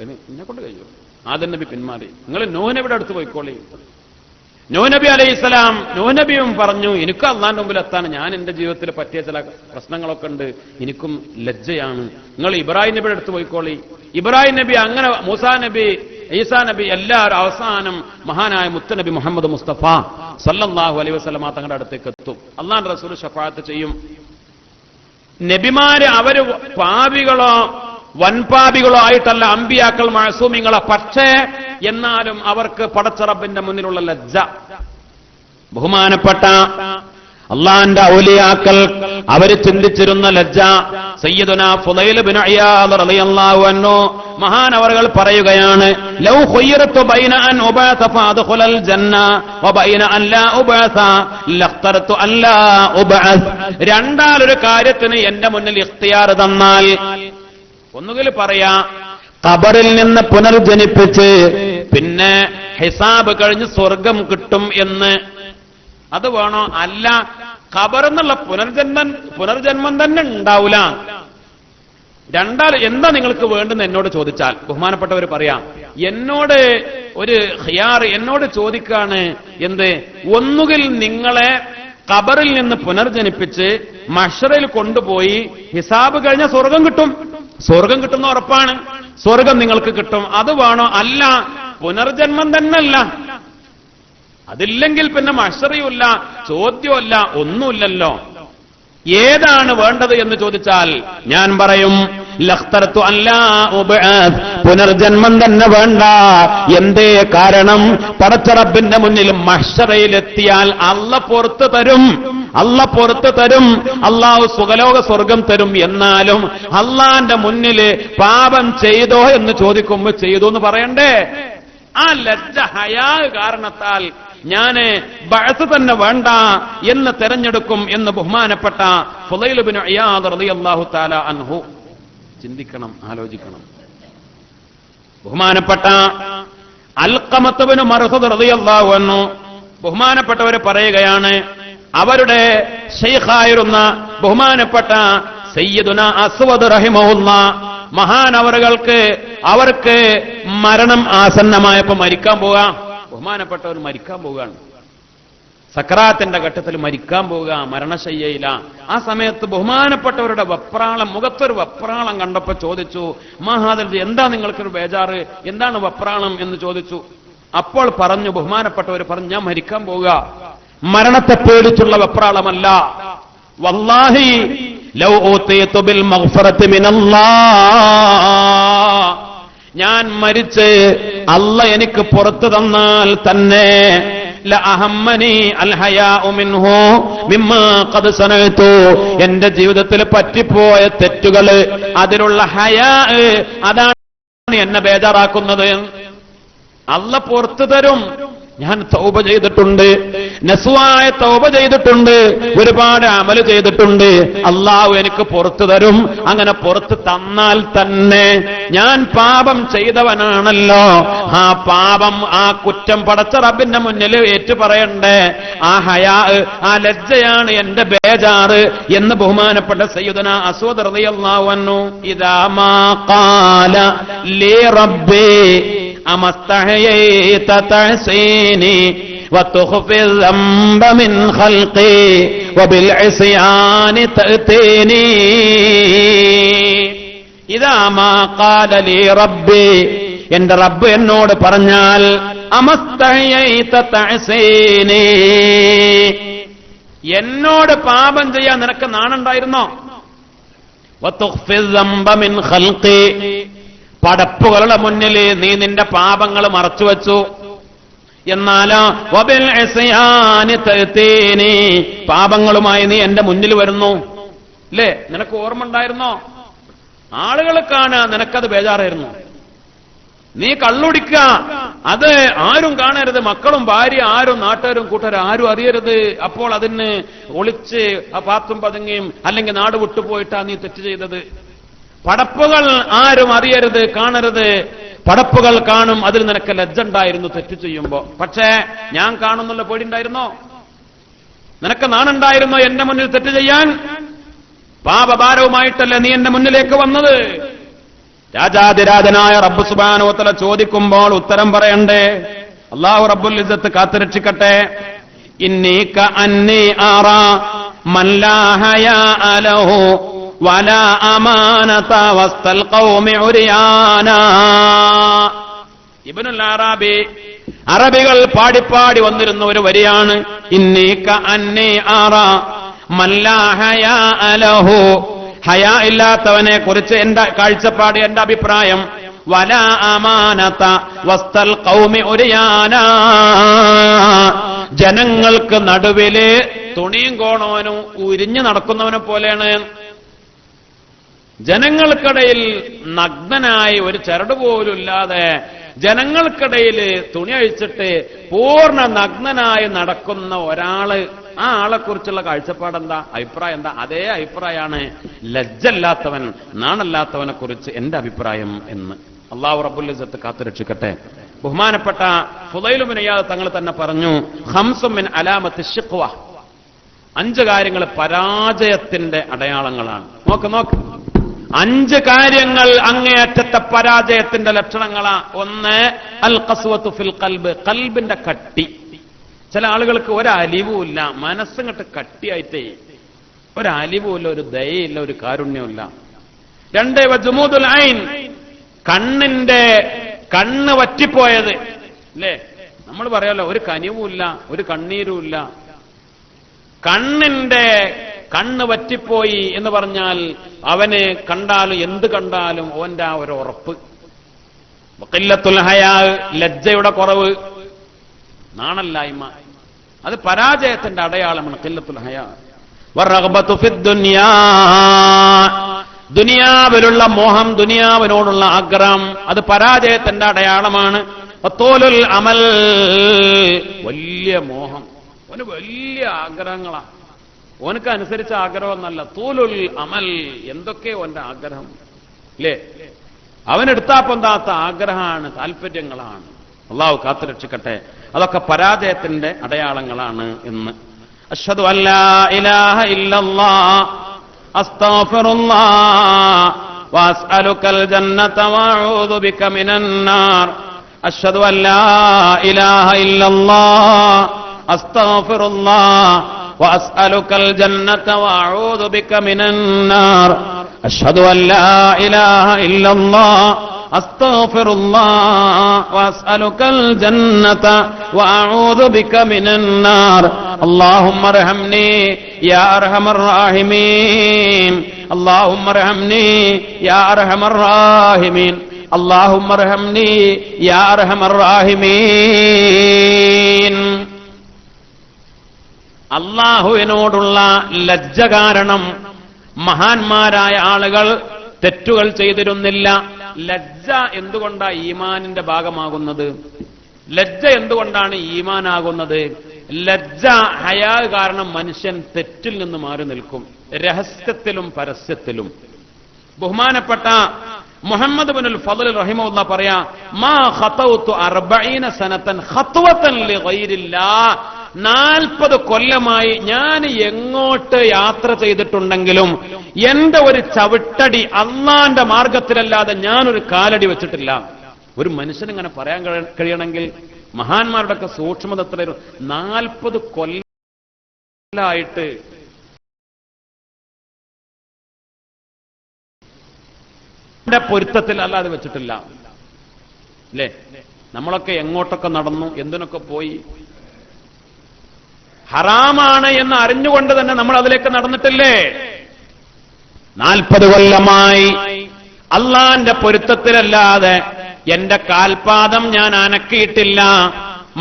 എന്നെ കൊണ്ട് കഴിയൂ. ആദം നബി പിന്മാറി. നിങ്ങൾ നൂഹ് നബിയുടെ അടുത്ത് പോയിക്കോളി. നൂഹ് നബി അലൈഹിസ്സലാം, നൂഹ് നബിയും പറഞ്ഞു എനിക്ക് അള്ളാന്റെ മുമ്പിൽ എത്താൻ ഞാൻ എന്റെ ജീവിതത്തിൽ പറ്റിയ ചില പ്രശ്നങ്ങളൊക്കെ ഉണ്ട്, എനിക്കും ലജ്ജയാണ്. നിങ്ങൾ ഇബ്രാഹിം നബിയുടെ അടുത്ത് പോയിക്കോളി. ഇബ്രാഹിം നബി അങ്ങനെ മൂസാ നബി, ഈസാ നബി എല്ലാവരും അവസാനം മഹാനായ മുത്തനബി മുഹമ്മദ് മുസ്തഫ സല്ലല്ലാഹു അലൈഹി വസല്ലമ തങ്ങളുടെ അടുത്തേക്ക് എത്തും. അള്ളാന്റെ റസൂൽ ശഫാഅത്ത് ചെയ്യും. നബിമാര് അവര് പാപികളോ വൻപാപികളോ ആയിട്ടല്ല, അമ്പിയാക്കൾ മഅസൂമിങ്ങളോ. പക്ഷേ എന്നാലും അവർക്ക് പടച്ച റബ്ബിന്റെ മുന്നിലുള്ള ലജ്ജ. ബഹുമാനപ്പെട്ട അള്ളാന്റെ ഔലിയാക്കൾ അവര് ചിന്തിച്ചിരുന്ന ലജ്ജ. സയ്യിദുനാ ഫുളൈൽ ഇബ്നു ഇയാദ് റളിയല്ലാഹു അൻഹു മഹാനവറുകൾ പറയുകയാണ്, ലൗ ഖുയ്യിറതു ബൈന അൻ ഉബഅത ഫഅദ്ഖുലൽ ജന്ന വബൈന അൻ ലാ ഉബഅത ലഖ്തറതു അൻ ലാ ഉബഅത്. രണ്ടാലൊരു കാര്യത്തിന് എന്റെ മുന്നിൽ ഇഖ്തിയാർ തന്നാൽ, ഒന്നുകിൽ പറയാ ഖബറിൽ നിന്ന് പുനർജനിപ്പിച്ച് പിന്നെ ഹിസാബ് കഴിഞ്ഞ് സ്വർഗം കിട്ടും എന്ന്, അത് വേണോ? അല്ല, ഖബറെന്നുള്ള പുനർജന്മം തന്നെ ഉണ്ടാവൂല. രണ്ടാൾ എന്താ നിങ്ങൾക്ക് വേണ്ടെന്ന് എന്നോട് ചോദിച്ചാൽ, ബഹുമാനപ്പെട്ടവർ പറയാം, എന്നോട് ഒരു ഖിയാർ എന്നോട് ചോദിക്കാണ് എന്ത്? ഒന്നുകിൽ നിങ്ങളെ ഖബറിൽ നിന്ന് പുനർജനിപ്പിച്ച് മഹ്ശറിൽ കൊണ്ടുപോയി ഹിസാബ് കഴിഞ്ഞ സ്വർഗം കിട്ടും. സ്വർഗം കിട്ടുന്ന ഉറപ്പാണ്, സ്വർഗം നിങ്ങൾക്ക് കിട്ടും. അത് വേണോ? അല്ല, പുനർജന്മം തന്നെയല്ല. അതില്ലെങ്കിൽ പിന്നെ മഹ്ശറിയുമില്ല, ചോദ്യമല്ല, ഒന്നുമില്ലല്ലോ. ഏതാണ് വേണ്ടത് എന്ന് ചോദിച്ചാൽ ഞാൻ പറയും ലഖ്തറതു അല്ലാ ഉബഅത്, പുനർജന്മം തന്നെ വേണ്ട. എന്തേ കാരണം? പടച്ച റബ്ബിന്റെ മുന്നിൽ മഹ്ശറയിലെത്തിയാൽ അല്ലാഹ് പുറത്തു തരും, അല്ലാഹ് പുറത്തു തരും, അല്ലാഹു സുഖലോക സ്വർഗം തരും. എന്നാലും അള്ളാന്റെ മുന്നിൽ പാപം ചെയ്തോ എന്ന് ചോദിക്കുമ്പോൾ ചെയ്തു എന്ന് പറയണ്ടേ? ആ ലജ്ജ ഹയാ കാരണത്താൽ ഞാന് ബഅത്ത് തന്നെ വേണ്ട എന്ന് തെരഞ്ഞെടുക്കും എന്ന് ബഹുമാനപ്പെട്ട ഫുളൈൽ ഇബ്നു ഇയാദ് റളിയല്ലാഹു തആല അൻഹു. ചിന്തിക്കണം, ആലോചിക്കണം. ബഹുമാനപ്പെട്ട അൽഖമത്ത് ഇബ്നു മർഹദ് റളിയല്ലാഹു അൻഹു ബഹുമാനപ്പെട്ടവരെ പറയുകയാണ്, അവരുടെ ശൈഖായിരുന്ന ബഹുമാനപ്പെട്ട സയ്യിദുന അസ്വദ് റഹിമഹുല്ലാഹ് അവർക്ക് മരണം ആസന്നമായപ്പോ മരിക്കാൻ പോകാം. ബഹുമാനപ്പെട്ടവർ മരിക്കാൻ പോവുകയാണ്, സക്രാത്തിന്റെ ഘട്ടത്തിൽ മരിക്കാൻ പോവുക, മരണശയ്യയില. ആ സമയത്ത് ബഹുമാനപ്പെട്ടവരുടെ വെപ്രാളം, മുഖത്തൊരു വെപ്രാളം കണ്ടപ്പോ ചോദിച്ചു, മഹാദർജി എന്താ നിങ്ങൾക്കൊരു ബേജാറ്, എന്താണ് വെപ്രാളം എന്ന് ചോദിച്ചു. അപ്പോൾ പറഞ്ഞു, ബഹുമാനപ്പെട്ടവർ പറഞ്ഞു, ഞാൻ മരിക്കാൻ പോവുക, മരണത്തെ പേടിച്ചുള്ള വെപ്രാളമല്ല. വല്ലാഹി ലൗ ഊതീതു ബിൽ മഗ്ഫിറതി മിനല്ലാഹ്, ഞാൻ മരിച്ച് അല്ല എനിക്ക് പുറത്തു തന്നാൽ തന്നെ ലഅഹമ്മനി അൽ ഹയാഉ മിൻഹു മിമ്മാ ഖദ് സനഅതു, എന്റെ ജീവിതത്തിൽ പറ്റിപ്പോയ തെറ്റുകൾ, അതിലുള്ള ഹയാ, അതാണ് എന്നെ ബേജാറാക്കുന്നത്. അല്ല പുറത്തു തരും. ഞാൻ തൗബ ചെയ്തിട്ടുണ്ട്, നസ്വായ തൗബ ചെയ്തിട്ടുണ്ട്, ഒരുപാട് അമല് ചെയ്തിട്ടുണ്ട്, അള്ളാഹു എനിക്ക് പുറത്തു തരും. അങ്ങനെ പുറത്തു തന്നാൽ തന്നെ ഞാൻ പാപം ചെയ്തവനാണല്ലോ, ആ പാപം, ആ കുറ്റം പടച്ച റബ്ബിന്റെ മുന്നിൽ ഏറ്റു പറയണ്ടേ. ആ ഹയാ, ആ ലജ്ജയാണ് എന്റെ ബേജാറ് എന്ന് ബഹുമാനപ്പെട്ട സയ്യിദുനാ അസ്വദ് റളിയല്ലാഹു അൻഹു ഇദാ മാ ഖാല ലി റബ്ബി അമസ്തഹയൈത തഹ്സീനി വതുഖ്ഫി الذنب من خلقي وبالعصيان تأتيني ഇദാ മാ ഖാല ലി റബ്ബി, എന്റെ റബ്ബ് എന്നോട് പറഞ്ഞാൽ അമസ്തഹയൈത തഹ്സീനി, എന്നോട് പാപം ചെയ്യാൻ നിനക്ക് നാണുണ്ടായിരുന്നോ? വതുഖ്ഫി الذنب من خلقي, പടപ്പുകളുടെ മുന്നിൽ നീ നിന്റെ പാപങ്ങൾ മറച്ചുവെച്ചു. എന്നാലോ വബിൽ ഇസ്യാനി തഅതീനി, പാപങ്ങളുമായി നീ എന്റെ മുന്നിൽ വരുന്നു. അല്ലേ? നിനക്ക് ഓർമ്മ ഉണ്ടായിരുന്നോ? ആളുകൾ കാണുക, നിനക്കത് ബേജാറായിരുന്നു. നീ കള്ളുടിക്കുക, അത് ആരും കാണരുത്, മക്കളും ഭാര്യ ആരും നാട്ടുകാരും കൂട്ടുകാരും ആരും അറിയരുത്. അപ്പോൾ അതിന് ഒളിച്ച് ആ പാത്തും പതുങ്ങിയും അല്ലെങ്കിൽ നാട് വിട്ടുപോയിട്ടാ നീ തെറ്റ് ചെയ്തത്. പടപ്പുകൾ ആരും അറിയരുത്, കാണരുത്. പടപ്പുകൾ കാണും, അതിൽ നിനക്ക് ലജ്ജ ഉണ്ടായിരുന്നു തെറ്റ് ചെയ്യുമ്പോ. പക്ഷേ ഞാൻ കാണുന്നുള്ള പേടിയുണ്ടായിരുന്നോ? നിനക്ക് നാണുണ്ടായിരുന്നോ എന്റെ മുന്നിൽ തെറ്റ് ചെയ്യാൻ? പാപഭാരവുമായിട്ടല്ലേ നീ എന്റെ മുന്നിലേക്ക് വന്നത്? രാജാതിരാജനായ റബ്ബ് സുബ്ഹാനഹു വ തആല ചോദിക്കുമ്പോൾ ഉത്തരം പറയണ്ടേ? അല്ലാഹു റബ്ബുൽ ഇസ്സത്ത് കാത്തുരക്ഷിക്കട്ടെ. ഇന്നി കഅന്നി അറാ മൻ ലാ ഹയാ ലഹു വലാ അമാനത വസ്തൽ ഖൗമി ഉരിയാനാ. ഇബ്നുൽ അറാബി, അറബികൾ പാടിപ്പാടി വന്നിരുന്ന ഒരു വരിയാണ് ഇന്നി കഅന്നി അറാ മൻ ലാ ഹയാ ലഹു, ഹയാ ഇല്ലാത്തവനെ കുറിച്ച് എന്റെ കാഴ്ചപ്പാട്, എന്റെ അഭിപ്രായം, വലാ അമാനത വസ്തൽ ഖൗമി ഉരിയാനാ, ജനങ്ങൾക്ക് നടുവില് തുണിയും കോണവനും ഉരിഞ്ഞു നടക്കുന്നവനെ പോലെയാണ്. ജനങ്ങൾക്കിടയിൽ നഗ്നനായി ഒരു ചരട് പോലും ഇല്ലാതെ ജനങ്ങൾക്കിടയിൽ തുണി അഴിച്ചിട്ട് പൂർണ്ണ നഗ്നനായി നടക്കുന്ന ഒരാള്, ആ ആളെ കുറിച്ചുള്ള കാഴ്ചപ്പാടെന്താ, അഭിപ്രായം എന്താ? അതേ അഭിപ്രായമാണ് ലജ്ജല്ലാത്തവൻ, നാണല്ലാത്തവനെ കുറിച്ച് എന്റെ അഭിപ്രായം എന്ന്. അല്ലാഹു റബ്ബുൽ ഇസ്സത്ത് കാത്തുരക്ഷിക്കട്ടെ. ബഹുമാനപ്പെട്ട ഫുളൈൽ ഇബ്നു ഇയാദ് തങ്ങൾ തന്നെ പറഞ്ഞു, ഖംസും മിൻ അലാമത്തി ശിഖ്വ, 5 കാര്യങ്ങൾ പരാജയത്തിന്റെ അടയാളങ്ങളാണ്. നോക്ക് 5 കാര്യങ്ങൾ അങ്ങേയറ്റത്തെ പരാജയത്തിന്റെ ലക്ഷണങ്ങളാ. 1 അൽ ഖസ്വത്തു ഫിൽ ഖൽബ്, ഖൽബിന്റെ കട്ടി. ചില ആളുകൾക്ക് ഒരലിവുമില്ല, മനസ്സങ്ങട്ട് കട്ടിയായിട്ടേ, ഒരലിവുമില്ല, ഒരു ദയയില്ല, ഒരു കാരുണ്യമില്ല. 2 വജുമൂദുൽ ഐൻ, കണ്ണ് വറ്റിപ്പോയത്. അല്ലേ? നമ്മൾ പറയാലോ, ഒരു കനിവുമില്ല, ഒരു കണ്ണീരുമില്ല. കണ്ണ് വറ്റിപ്പോയി എന്ന് പറഞ്ഞാൽ അവന് കണ്ടാലും എന്ത് കണ്ടാലും ഓന്റെ ആ ഒരു ഉറപ്പ്. ഖില്ലത്തുൽ ഹയാ, ലജ്ജയുടെ കുറവ്, നാണല്ലായ്മ, അത് പരാജയത്തിന്റെ അടയാളമാണ്. ഖില്ലത്തുൽ ഹയാ. വറഗ്ബത്തു ഫിദ് ദുനിയാ, ദുനിയാവിലുള്ള മോഹം, ദുനിയാവിനോടുള്ള ആഗ്രഹം, അത് പരാജയത്തിന്റെ അടയാളമാണ്. വതൂലുൽ അമൽ, വലിയ മോഹം, ഓന് വലിയ ആഗ്രഹങ്ങളാ, ഓനക്ക് അനുസരിച്ച ആഗ്രഹമൊന്നല്ല. തൂലുൽ അമൽ, എന്തൊക്കെ ഓന്റെ ആഗ്രഹം, അല്ലേ? അവനെടുത്താ പൊന്താത്ത ആഗ്രഹമാണ്, താല്പര്യങ്ങളാണ്. അല്ലാഹു കാത്തുരക്ഷിക്കട്ടെ. അതൊക്കെ പരാജയത്തിന്റെ അടയാളങ്ങളാണ് എന്ന്. അശ്ഹദു അല്ലാ ഇലാഹ ഇല്ലല്ലാഹ് അസ്തഗ്ഫിറുല്ലാഹ് വഅസ്അലുകൽ ജന്നത വഅഊദു ബിക മിനൻ നാർ. അശ്ഹദു അല്ലാ ഇലാഹ ഇല്ലല്ലാഹ് അസ്തഗ്ഫിറുല്ലാഹ് വഅസ്അലുകൽ ജന്നത വഅഊദു ബിക മിനൻ നാർ. അശ്ഹദു അല്ലാ ഇലാഹ ഇല്ലല്ലാഹ് അസ്തഗ്ഫിറുല്ലാഹ് വഅസ്അലുകൽ ജന്നത വഅഊദു ബിക മിനൻ നാർ അല്ലാഹുമ്മ അർഹംനി യാ അർഹമർ റാഹിമീൻ അല്ലാഹുമ്മ അർഹംനി യാ അർഹമർ റാഹിമീൻ അല്ലാഹുമ്മ അർഹംനി യാ അർഹമർ റാഹിമീൻ. അല്ലാഹുവിനോടുള്ള ലജ്ജ കാരണം മഹാന്മാരായ ആളുകൾ തെറ്റുകൾ ചെയ്തിരുന്നില്ല. ലജ്ജ എന്തുകൊണ്ടാണ് ഈമാനിന്റെ ഭാഗമാകുന്നത്? ലജ്ജ എന്തുകൊണ്ടാണ് ഈമാനാകുന്നത്? ലജ്ജ, ഹയാ കാരണം മനുഷ്യൻ തെറ്റിൽ നിന്ന് മാറി നിൽക്കും, രഹസ്യത്തിലും പരസ്യത്തിലും. ബഹുമാനപ്പെട്ട മുഹമ്മദ് ബിനുൽ ഫളൽ റഹിമഹുല്ലാ പറയാ, മാ ഖതൗതു 40 സനതൻ ഖത്വതൻ ലിഗൈരില്ലാഹ്, 40 കൊല്ലമായി ഞാൻ എങ്ങോട്ട് യാത്ര ചെയ്തിട്ടുണ്ടെങ്കിലും എന്റെ ഒരു ചവിട്ടടി അള്ളാന്റെ മാർഗത്തിലല്ലാതെ ഞാനൊരു കാലടി വെച്ചിട്ടില്ല. ഒരു മനുഷ്യൻ ഇങ്ങനെ പറയാൻ കഴിയണമെങ്കിൽ മഹാന്മാരുടെയൊക്കെ സൂക്ഷ്മത എത്രയായിരുന്നു. 40 കൊല്ലമായിട്ട് പൊരുത്തത്തിൽ അല്ലാതെ വെച്ചിട്ടില്ല. അല്ലേ? നമ്മളൊക്കെ എങ്ങോട്ടൊക്കെ നടന്നു, എന്തിനൊക്കെ പോയി. ഹറാമാണ് എന്ന് അറിഞ്ഞുകൊണ്ട് തന്നെ നമ്മൾ അതിലേക്ക് നടന്നിട്ടില്ലേ? 40 കൊല്ലമായി അള്ളാന്റെ പൊരുത്തത്തിലല്ലാതെ എന്റെ കാൽപാദം ഞാൻ അനക്കിയിട്ടില്ല.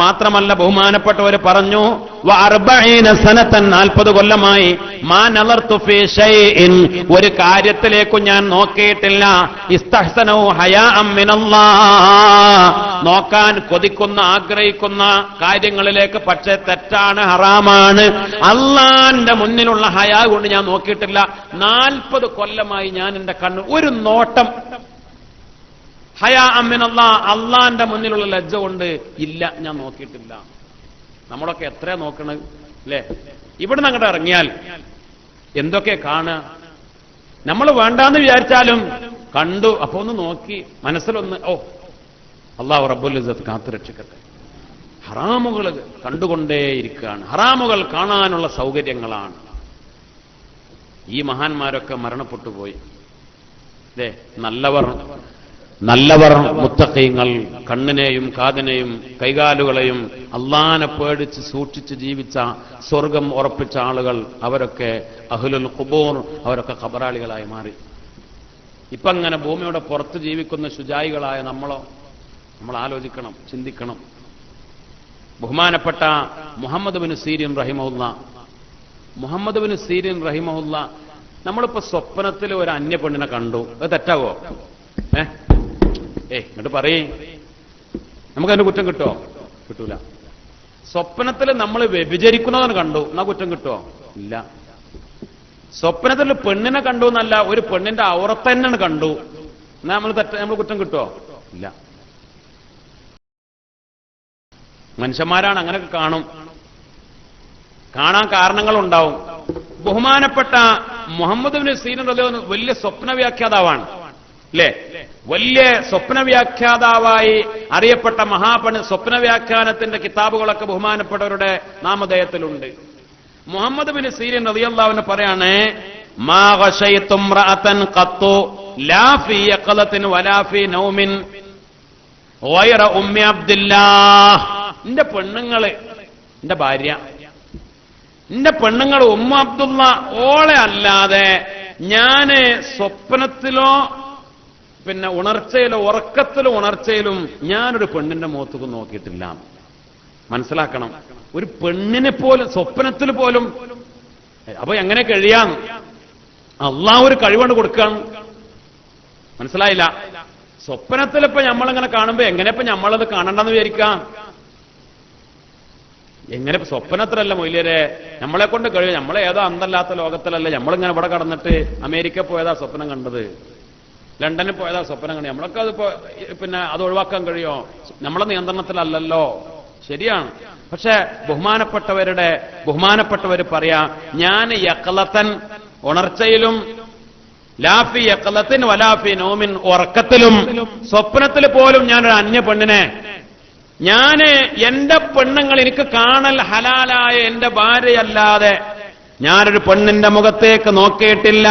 മാത്രമല്ല ബഹുമാനപ്പെട്ടവർ പറഞ്ഞു, 40 സനതൻ 40 കൊല്ലമായി മാ നളർതു ഫീ ഷൈഇൻ, ഒരു കാര്യത്തിലേക്കും ഞാൻ നോക്കിയിട്ടില്ല. ഇസ്തഹ്സനു ഹയാഅൻ മിനല്ലാഹ്, നോക്കാൻ കൊതിക്കുന്ന ആഗ്രഹിക്കുന്ന കാര്യങ്ങളിലേക്ക്, പക്ഷേ തെറ്റാണ്, ഹറാമാണ്, അള്ളാന്റെ മുന്നിലുള്ള ഹയാ കൊണ്ട് ഞാൻ നോക്കിയിട്ടില്ല. 40 കൊല്ലമായി ഞാൻ എന്റെ കണ്ണ് ഒരു നോട്ടം ഹയാ അമ്മിനല്ലാ, അള്ളാന്റെ മുന്നിലുള്ള ലജ്ജ കൊണ്ട് ഇല്ല, ഞാൻ നോക്കിയിട്ടില്ല. നമ്മളൊക്കെ എത്രയാ നോക്കണത് അല്ലേ? ഇവിടെ നിന്ന് അങ്ങോട്ട് ഇറങ്ങിയാൽ എന്തൊക്കെ കാണുക. നമ്മൾ വേണ്ടാന്ന് വിചാരിച്ചാലും കണ്ടു, അപ്പൊ ഒന്ന് നോക്കി മനസ്സിലൊന്ന്, ഓ അല്ലാഹു റബ്ബുൽ ഇസ്സത്ത് കാത്തുരക്ഷിക്കട്ടെ. ഹറാമുകൾ കണ്ടുകൊണ്ടേയിരിക്കുകയാണ്. ഹറാമുകൾ കാണാനുള്ള സൗകര്യങ്ങളാണ്. ഈ മഹാന്മാരൊക്കെ മരണപ്പെട്ടു പോയി. അല്ലേ? നല്ലവർ മുത്തഖീങ്ങൾ, കണ്ണിനെയും കാതിനെയും കൈകാലുകളെയും അള്ളാനെ പേടിച്ച് സൂക്ഷിച്ച് ജീവിച്ച, സ്വർഗം ഉറപ്പിച്ച ആളുകൾ, അവരൊക്കെ അഹ്ലുൽ ഖുബൂർ, അവരൊക്കെ ഖബറാളികളായി മാറി. ഇപ്പൊ അങ്ങനെ ഭൂമിയുടെ പുറത്ത് ജീവിക്കുന്ന ശുജായികളായ നമ്മൾ ആലോചിക്കണം, ചിന്തിക്കണം. ബഹുമാനപ്പെട്ട മുഹമ്മദ് ബിൻ സീരീൻ റഹിമഹുല്ല, നമ്മളിപ്പോ സ്വപ്നത്തിൽ ഒരു അന്യ പെണ്ണിനെ കണ്ടു, അത് തെറ്റാവോ? എന്നിട്ട് പറയേ, നമുക്കതിന്റെ കുറ്റം കിട്ടുമോ? കിട്ടൂല. സ്വപ്നത്തിൽ നമ്മൾ വ്യഭിചരിക്കുന്നതാണ് കണ്ടു, എന്നാ കുറ്റം കിട്ടുമോ? ഇല്ല. സ്വപ്നത്തിൽ പെണ്ണിനെ കണ്ടു എന്നല്ല, ഒരു പെണ്ണിന്റെ ഔറത്ത് തന്നെയാണ് കണ്ടു, എന്നാ നമ്മൾ കുറ്റം കിട്ടുമോ? ഇല്ല. മനുഷ്യന്മാരാണ്, അങ്ങനെയൊക്കെ കാണാൻ കാരണങ്ങളുണ്ടാവും. ബഹുമാനപ്പെട്ട മുഹമ്മദ് ബിൻ സീരീൻ റളിയല്ലാഹു അൻഹു വലിയ സ്വപ്ന വ്യാഖ്യാതാവാണ്. അല്ലേ? വലിയ സ്വപ്ന വ്യാഖ്യാതാവായി അറിയപ്പെട്ട മഹാപണ്ഡിതൻ. സ്വപ്ന വ്യാഖ്യാനത്തിന്റെ കിതാബുകളൊക്കെ ബഹുമാനപ്പെട്ടവരുടെ നാമധേയത്തിലുണ്ട്. മുഹമ്മദ് ബിൻ സീരീൻ റളിയല്ലാഹു അൻഹു പറയാണ്, മാ ഗശൈതു ഇംറഅതൻ ഖത്തു ലാ ഫീ യഖലത്തിൻ വലാ ഫീ നൗമിൻ ഗൈറ ഉമ്മി അബ്ദുല്ലാഹ്. എന്റെ പെണ്ണുങ്ങള്, എന്റെ ഭാര്യ, എന്റെ പെണ്ണുങ്ങൾ ഉമ്മ അബ്ദുള്ള ഓളെ അല്ലാതെ ഞാന് സ്വപ്നത്തിലോ പിന്നെ ഉണർച്ചയിലോ ഉറക്കത്തിലോ ഉണർച്ചയിലും ഞാനൊരു പെണ്ണിന്റെ മുഖത്തേക്ക് നോക്കിയിട്ടില്ല. മനസ്സിലാക്കണം, ഒരു പെണ്ണിനെ പോലും സ്വപ്നത്തിൽ പോലും. അപ്പൊ എങ്ങനെ കഴിയാം? അള്ളാഹു ഒരു കഴിവുകൊണ്ട് കൊടുക്കുകയാണ്. മനസ്സിലായില്ല? സ്വപ്നത്തിലിപ്പോ നമ്മളിങ്ങനെ കാണുമ്പോ എങ്ങനെ ഇപ്പൊ നമ്മളത് കാണണ്ടെന്ന് വിചാരിക്കാം? എങ്ങനെ സ്വപ്നത്തിലല്ല മൊയ്ലിയരെ, നമ്മളെ കൊണ്ട് കഴിയും. നമ്മളെ ഏതോ അന്തല്ലാത്ത ലോകത്തിലല്ല, നമ്മളിങ്ങനെ ഇവിടെ കടന്നിട്ട് അമേരിക്ക പോയതാ സ്വപ്നം കണ്ടത്, ലണ്ടനിൽ പോയതാ സ്വപ്നം കണ്ടത്. നമ്മളൊക്കെ അത് പിന്നെ അത് ഒഴിവാക്കാൻ കഴിയോ? നമ്മളെ നിയന്ത്രണത്തിലല്ലല്ലോ. ശരിയാണ്. പക്ഷെ ബഹുമാനപ്പെട്ടവര് പറയാ, ഞാൻ യഖലത്തൻ ഉണർച്ചയിലും ലാഫി യഖലത്തിൻ വലാഫി നൗമിൻ ഉറക്കത്തിലും സ്വപ്നത്തിൽ പോലും ഞാനൊരു അന്യ പെണ്ണിനെ, എന്റെ പെണ്ണുങ്ങൾ എനിക്ക് കാണൽ ഹലാലായ എന്റെ ഭാര്യയല്ലാതെ ഞാനൊരു പെണ്ണിന്റെ മുഖത്തേക്ക് നോക്കിയിട്ടില്ല.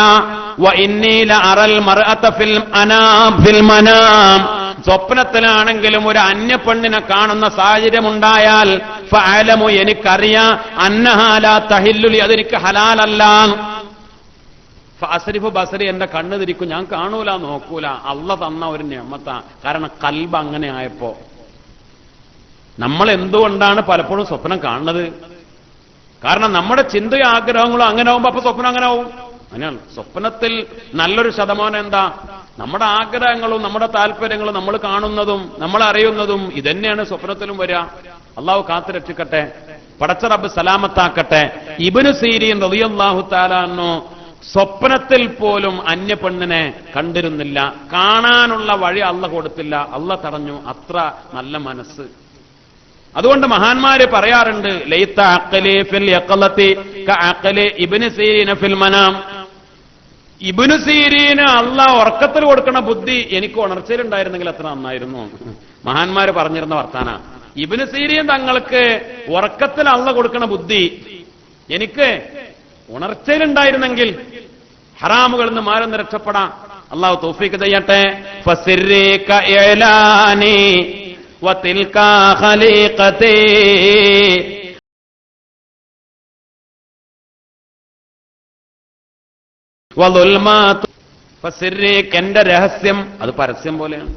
വഇന്നീ ലഅറൽ മർഅത ഫിൽ മനാം, സ്വപ്നത്തിലാണെങ്കിലും ഒരു അന്യ പെണ്ണിനെ കാണുന്ന സാഹചര്യമുണ്ടായാൽ ഫഅലമു, എനിക്കറിയാം, അന്നഹാ ലാ തഹില്ലുലി, അതെനിക്ക് ഹലാലല്ല. ഫഅസ്രിഫു ബസരി, എന്റെ കണ്ണ് തിരിക്കും, ഞാൻ കാണൂല, നോക്കൂല. അള്ളാഹ് തന്ന ഒരു നിഅമത്താ. കാരണം കൽബ് അങ്ങനെ ആയപ്പോ. നമ്മൾ എന്തുകൊണ്ടാണ് പലപ്പോഴും സ്വപ്നം കാണുന്നത്? കാരണം നമ്മുടെ ചിന്തയും ആഗ്രഹങ്ങളും അങ്ങനെ ആവുമ്പോ അപ്പൊ സ്വപ്നം അങ്ങനെ ആവും. അങ്ങനെയാണ്. സ്വപ്നത്തിൽ നല്ലൊരു ശതമാനം എന്താ? നമ്മുടെ ആഗ്രഹങ്ങളും നമ്മുടെ താല്പര്യങ്ങളും നമ്മൾ കാണുന്നതും നമ്മൾ അറിയുന്നതും ഇതന്നെയാണ് സ്വപ്നത്തിലും വരിക. അള്ളാഹു കാത്തുരക്ഷിക്കട്ടെ, പടച്ച റബ്ബ് സലാമത്താക്കട്ടെ. ഇബ്നു സീരീൻ റളിയല്ലാഹു തആല അൻഹു സ്വപ്നത്തിൽ പോലും അന്യ പെണ്ണിനെ കണ്ടിരുന്നില്ല. കാണാനുള്ള വഴി അള്ളാഹ് കൊടുത്തില്ല, അള്ളാഹ് തടഞ്ഞു. അത്ര നല്ല മനസ്സ്. അതുകൊണ്ട് മഹാന്മാര് പറയാറുണ്ട്, ലൈത അഖ്ലി ഫിൽ യഖലതി കഅഖ്ലി ഇബ്നു സീരീന ഫിൽ മനാം. ഇബ്നു സീരീന് അള്ളാഹ് ഉറക്കത്തിൽ കൊടുക്കണ ബുദ്ധി എനിക്ക് ഉണർച്ചയിലുണ്ടായിരുന്നെങ്കിൽ എത്ര നന്നായിരുന്നു. മഹാന്മാര് പറഞ്ഞിരുന്ന വർത്താന. ഇബ്നു സീരീൻ തങ്ങൾക്ക് ഉറക്കത്തിൽ അള്ളാഹ് കൊടുക്കണ ബുദ്ധി എനിക്ക് ഉണർച്ചയിലുണ്ടായിരുന്നെങ്കിൽ ഹറാമുകളിൽ നിന്ന് മാറി രക്ഷപ്പെടാം. അള്ളാഹു തൗഫീഖ് ചെയ്യട്ടെ. ഫസിർക ഇലാനി വതിൽക ഖലീഖതി, വളുൽമാതു ഫസിർക, എന്റെ രഹസ്യം അത് പരസ്യം പോലെയാണ്.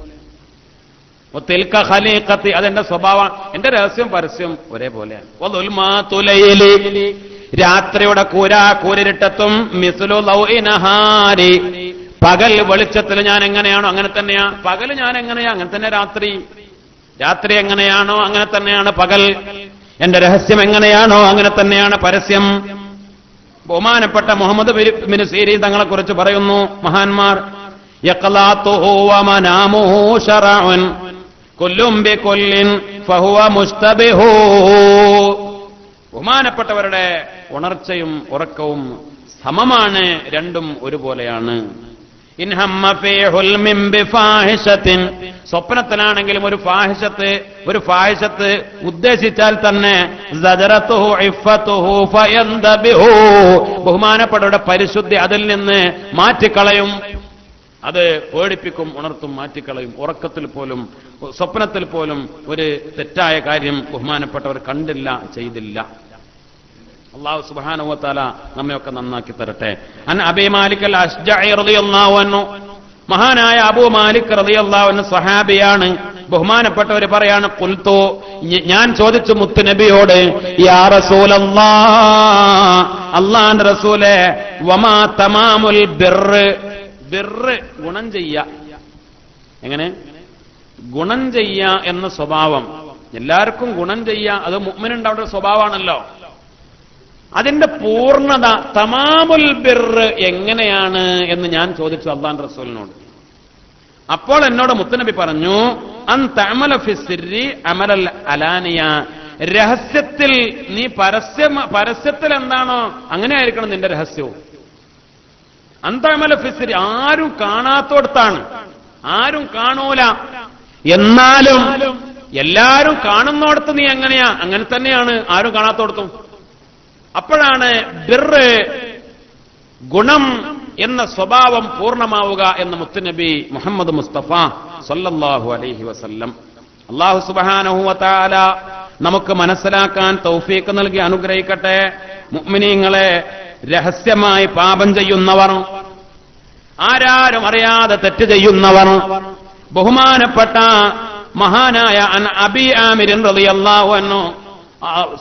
വതിൽക ഖലീഖതി, അതെന്റെ സ്വഭാവം. എന്റെ രഹസ്യം പരസ്യം ഒരേപോലെയാണ്. വളുൽമാതു ലൈലി, രാത്രിയുടെ കൂരിരുട്ടത്തും മിസ്ലു ലൗഇ നഹാരി, പകൽ വെളിച്ചത്തിൽ ഞാൻ എങ്ങനെയാണോ അങ്ങനെ തന്നെയാ പകൽ, ഞാൻ എങ്ങനെയാ അങ്ങനെ തന്നെ രാത്രി. രാത്രി എങ്ങനെയാണോ അങ്ങനെ തന്നെയാണ് പകൽ. എന്റെ രഹസ്യം എങ്ങനെയാണോ അങ്ങനെ തന്നെയാണ് പരസ്യം. ബഹുമാനപ്പെട്ട മുഹമ്മദ് ബിൻ സീരീൻ തങ്ങളെ കുറിച്ച് പറയുന്നു മഹാന്മാർ, യഖലാതുഹു വമനാമുഹു ശറഉൻ കുല്ലും ബികുല്ലിൻ ഫഹുവ മുസ്തബിഹു. ബഹുമാനപ്പെട്ടവരുടെ ഉണർച്ചയും ഉറക്കവും സമമാണ്, രണ്ടും ഒരുപോലെയാണ്. ഇൻ ഹമ്മ ഫീ ഹുൽമിൻ ബിഫാഹിശത്തിൻ, സ്വപ്നത്തിലാണെങ്കിലും ഒരു ഫാഹിശത്ത് ഉദ്ദേശിച്ചാൽ തന്നെ സജറതുഹു ഇഫ്ഫതുഹു ഫയന്തബിഹു, ബഹുമാനപ്പെട്ടവരുടെ പരിശുദ്ധി അതിൽ നിന്ന് മാറ്റിക്കളയും. അത് പേടിപ്പിക്കും, ഉണർത്തും, മാറ്റിക്കളയും. ഉറക്കത്തിൽ പോലും സ്വപ്നത്തിൽ പോലും ഒരു തെറ്റായ കാര്യം ബഹുമാനപ്പെട്ടവർ കണ്ടില്ല, ചെയ്തില്ല. അല്ലാഹു സുബ്ഹാനഹു വ തആല നമ്മയൊക്കെ നന്നാക്കി തരട്ടെ. അൻ അബീ മാലിക് അൽ അശ്ജഈ റളിയല്ലാഹു അൻഹു, മഹാനായ അബൂ മാലിക് റളിയല്ലാഹു അൻഹു സ്വഹാബിയാണ്. ബഹുമാനപ്പെട്ടവർ പറയാണ്, ഖുൽതു, ഞാൻ ചോദിച്ചു മുത്തുനബിയോട്, യാ റസൂലല്ലാഹ്, അല്ലാഹുവിന്റെ റസൂലേ, വമാ തമാമുൽ ബിർറ്, ബിർറ് ഗുണം ചെയ്യ, എങ്ങനെ ഗുണം ചെയ്യ എന്ന സ്വഭാവം, എല്ലാവർക്കും ഗുണം ചെയ്യ, അത് മുഅ്മിനുണ്ടാവേണ്ട ഒരു സ്വഭാവമാണല്ലോ. അതിന്റെ പൂർണ്ണത തമാമുൽ ബിർറ് എങ്ങനെയാണ് എന്ന് ഞാൻ ചോദിച്ചു അല്ലാഹുവിന്റെ റസൂലിനോട്. അപ്പോൾ എന്നോട് മുത്തുനബി പറഞ്ഞു, അൻ തഅമല ഫിസ്സിരി അമലൽ അലാനിയ, രഹസ്യത്തിൽ നീ പരസ്യത്തിൽ എന്താണോ അങ്ങനെ ആയിരിക്കണം നിന്റെ രഹസ്യവും. അന്തമല ഫിസ്സിരി, ആരും കാണാത്തോടത്താണ്, ആരും കാണൂല, എന്നാലും എല്ലാരും കാണുന്നോടത്ത് നീ എങ്ങനെയാ അങ്ങനെ തന്നെയാണ് ആരും കാണാത്തോടത്തും. അപ്പോഴാണ് ബിർറ്, ഗുണം എന്ന സ്വഭാവം പൂർണ്ണമാവുക എന്ന് മുത്തുനബി മുഹമ്മദ് മുസ്തഫ സല്ലല്ലാഹു അലൈഹി വസല്ലം. അല്ലാഹു സുബ്ഹാനഹു വ തആല നമുക്ക് മനസ്സിലാക്കാൻ തൗഫീഖ് നൽകി അനുഗ്രഹിക്കട്ടെ. മുഅ്മിനീങ്ങളെ, രഹസ്യമായി പാപം ചെയ്യുന്നവർ, ആരാരും അറിയാതെ തെറ്റ് ചെയ്യുന്നവർ, ബഹുമാനപ്പെട്ട മഹാനായ അൻ അബീ ആമിർ റളിയല്ലാഹു അൻഹു,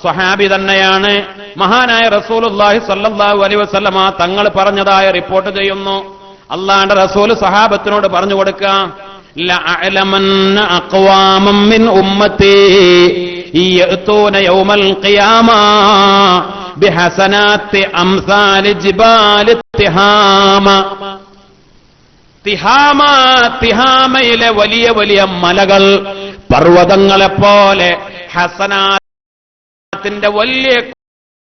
സ്വഹാബി തന്നെയാണ്, മഹാനായ റസൂലുള്ളാഹി സ്വല്ലല്ലാഹു അലൈഹി വസല്ലമ തങ്ങൾ പറഞ്ഞതായ റിപ്പോർട്ട് ചെയ്യുന്നു. അല്ലാഹുവിന്റെ റസൂൽ സഹാബത്തിനോട് പറഞ്ഞു കൊടുക്കാം, ലഅലമന്ന അഖ്വാമൻ മിൻ ഉമ്മത്തി യഅതൂന യൗമൽ ഖിയാമ ബിഹസനാത്തി അംസാലി ജിബാലി തിഹാമ. തിഹാമയിലെ വലിയ വലിയ മലകൾ, പർവ്വതങ്ങളെപ്പോലെ ഹസനാത്തിന്റെ വലിയ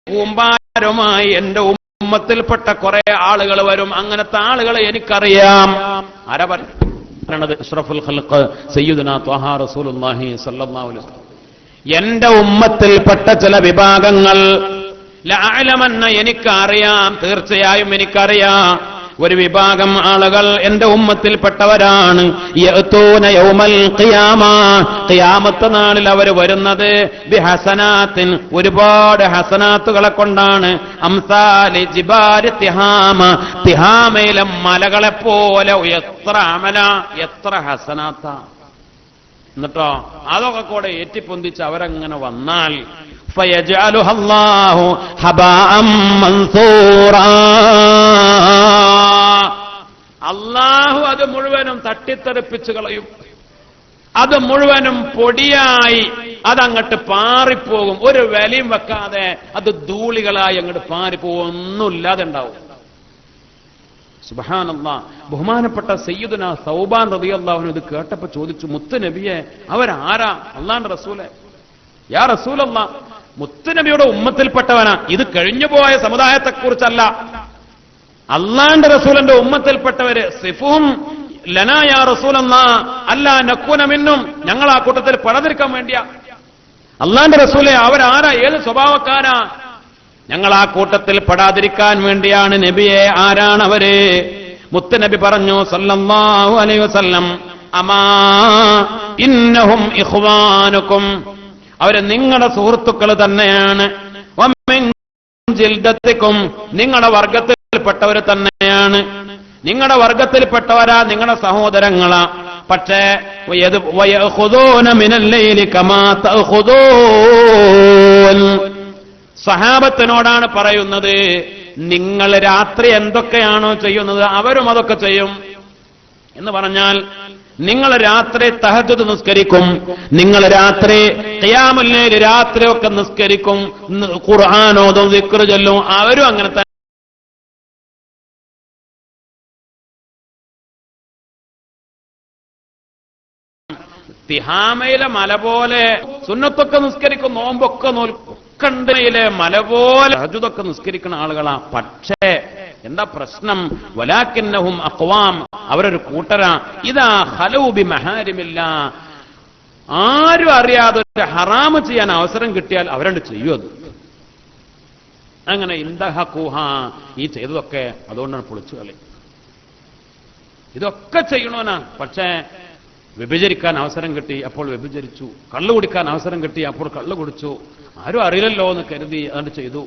കൂമ്പാരമായി എന്റെ ഉമ്മത്തിൽപ്പെട്ട കുറെ ആളുകൾ വരും. അങ്ങനത്തെ ആളുകളെ എനിക്കറിയാം. ആരാ പറയണത്? അഷ്റഫുൽ ഖൽഖ് സയ്യിദുനാ ത്വഹ റസൂലുള്ളാഹി സ്വല്ലല്ലാഹു അലൈഹി വസല്ലം. എന്റെ ഉമ്മത്തിൽപ്പെട്ട ചില വിഭാഗങ്ങൾ, ലഅലമന്ന, എനിക്കറിയാം, തീർച്ചയായും എനിക്കറിയാം, ഒരു വിഭാഗം ആളുകൾ എന്റെ ഉമ്മത്തിൽപ്പെട്ടവരാണ്. യഅ്തൂന യൗമൽ ഖിയാമ, ഖിയാമത്ത് നാളിൽ അവർ വരുന്നത് ബിഹസനാത്തിൻ, ഒരുപാട് ഹസനാത്തുകളെ കൊണ്ടാണ്. അംസാലി ജിബാരി തിഹാമ, തിഹാമയിലെ മലകളെ പോലെ എത്ര അമല, എത്ര ഹസനാത്ത. എന്നിട്ടോ അതൊക്കെ കൂടെ ഏറ്റിപ്പൊന്തിച്ച് അവരങ്ങനെ വന്നാൽ ഫയജ്അലുഹു അല്ലാഹു ഹബാഅം മൻസൂറാ, അല്ലാഹു അത് മുഴുവനും തട്ടിത്തെറിപ്പിച്ചു കളയും. അത് മുഴുവനും പൊടിയായി അതങ്ങട്ട് പാറിപ്പോകും. ഒരു വിലയും വെക്കാതെ അത് ധൂളികളായി അങ്ങോട്ട് പാറിപ്പോകും, ഒന്നുമില്ലാതെ ഉണ്ടാവും. സുബ്ഹാനല്ലാഹ്. ബഹുമാനപ്പെട്ട സയ്യിദുന സൗബാൻ റളിയല്ലാഹു അൻഹു ഇത് കേട്ടപ്പോ ചോദിച്ചു, മുത്ത് നബിയെ അവരാരാ? അല്ലാഹുവിന്റെ റസൂലേ, യാ റസൂലല്ലാഹ്, മുത്ത് നബിയുടെ ഉമ്മത്തിൽപ്പെട്ടവനാ. ഇത് കഴിഞ്ഞുപോയ സമുദായത്തെക്കുറിച്ചല്ല, അല്ലാഹുവിന്റെ റസൂലിന്റെ ഉമ്മത്തിൽപ്പെട്ടവര്. സിഫും ലനാ യാ റസൂലല്ലാഹ് അല്ലാ നകൂന മിന്നും, ഞങ്ങൾ ആ കൂട്ടത്തിൽ പെടാതിരിക്കാൻ വേണ്ടിയാ. അല്ലാഹുവിന്റെ റസൂലേ അവരാരാ, ഏത് സ്വഭാവക്കാരാ? ഞങ്ങൾ ആ കൂട്ടത്തിൽ പെടാതിരിക്കാൻ വേണ്ടിയാണ് നബിയെ. ആരാണ് അവര്? മുത്ത് നബി പറഞ്ഞു സല്ലല്ലാഹു അലൈഹി വസല്ലം, അമാ ഇന്നഹും ഇഖ്വാനുക്കും, അവര് നിങ്ങളുടെ സുഹൃത്തുക്കൾ തന്നെയാണ്. വമിൻ ജിൽദത്തിക്കും, നിങ്ങളുടെ വർഗത്തിൽപ്പെട്ടവർ തന്നെയാണ്. നിങ്ങളുടെ വർഗത്തിൽപ്പെട്ടവരാ, നിങ്ങളുടെ സഹോദരങ്ങളാ. പക്ഷേ വയഖുദൂന മിനൽ ലൈലി കമാ തഖുദൂൻ, സഹാബത്തിനോടാണ് പറയുന്നത്, നിങ്ങൾ രാത്രി എന്തൊക്കെയാണോ ചെയ്യുന്നത് അവരും അതൊക്കെ ചെയ്യും എന്ന് പറഞ്ഞാൽ, നിങ്ങൾ രാത്രി തഹജ്ജുദ് നിസ്കരിക്കും, നിങ്ങൾ രാത്രി ഖിയാമുൽ ലൈൽ രാത്രിയൊക്കെ നിസ്കരിക്കും, ഖുർആൻ ഓതും, ദിക്ർ ചൊല്ലും, അവരും അങ്ങനെ തന്നെ. തിഹാമയിലെ മല പോലെ സുന്നത്തൊക്കെ നിസ്കരിക്കും, നോമ്പൊക്കെ കണ്ടയിലെ മല പോലെ തഹജ്ജുദൊക്കെ നിസ്കരിക്കുന്ന ആളുകളാ. പക്ഷേ എന്താ പ്രശ്നം? വലാകിന്നഹും അഖ്വാം, അവരൊരു കൂട്ടരാ. ഇദാ ഖലൂ ബിമഹാരിമില്ല, ആരും അറിയാതെ ഒരു ഹറാമ് ചെയ്യാൻ അവസരം കിട്ടിയാൽ അവരണ്ട് ചെയ്യും. അത് അങ്ങനെ ഇന്തഹഖൂഹ, ഈ ചെയ്തതൊക്കെ അതുകൊണ്ടാണ് പൊളിച്ചു കളി. ഇതൊക്കെ ചെയ്യണോനാ, പക്ഷേ വ്യഭിചരിക്കാൻ അവസരം കിട്ടി അപ്പോൾ വ്യഭിചരിച്ചു, കള്ളു കുടിക്കാൻ അവസരം കിട്ടി അപ്പോൾ കള്ളു കുടിച്ചു, ആരും അറിയില്ലല്ലോ എന്ന് കരുതി അതുകൊണ്ട് ചെയ്തു.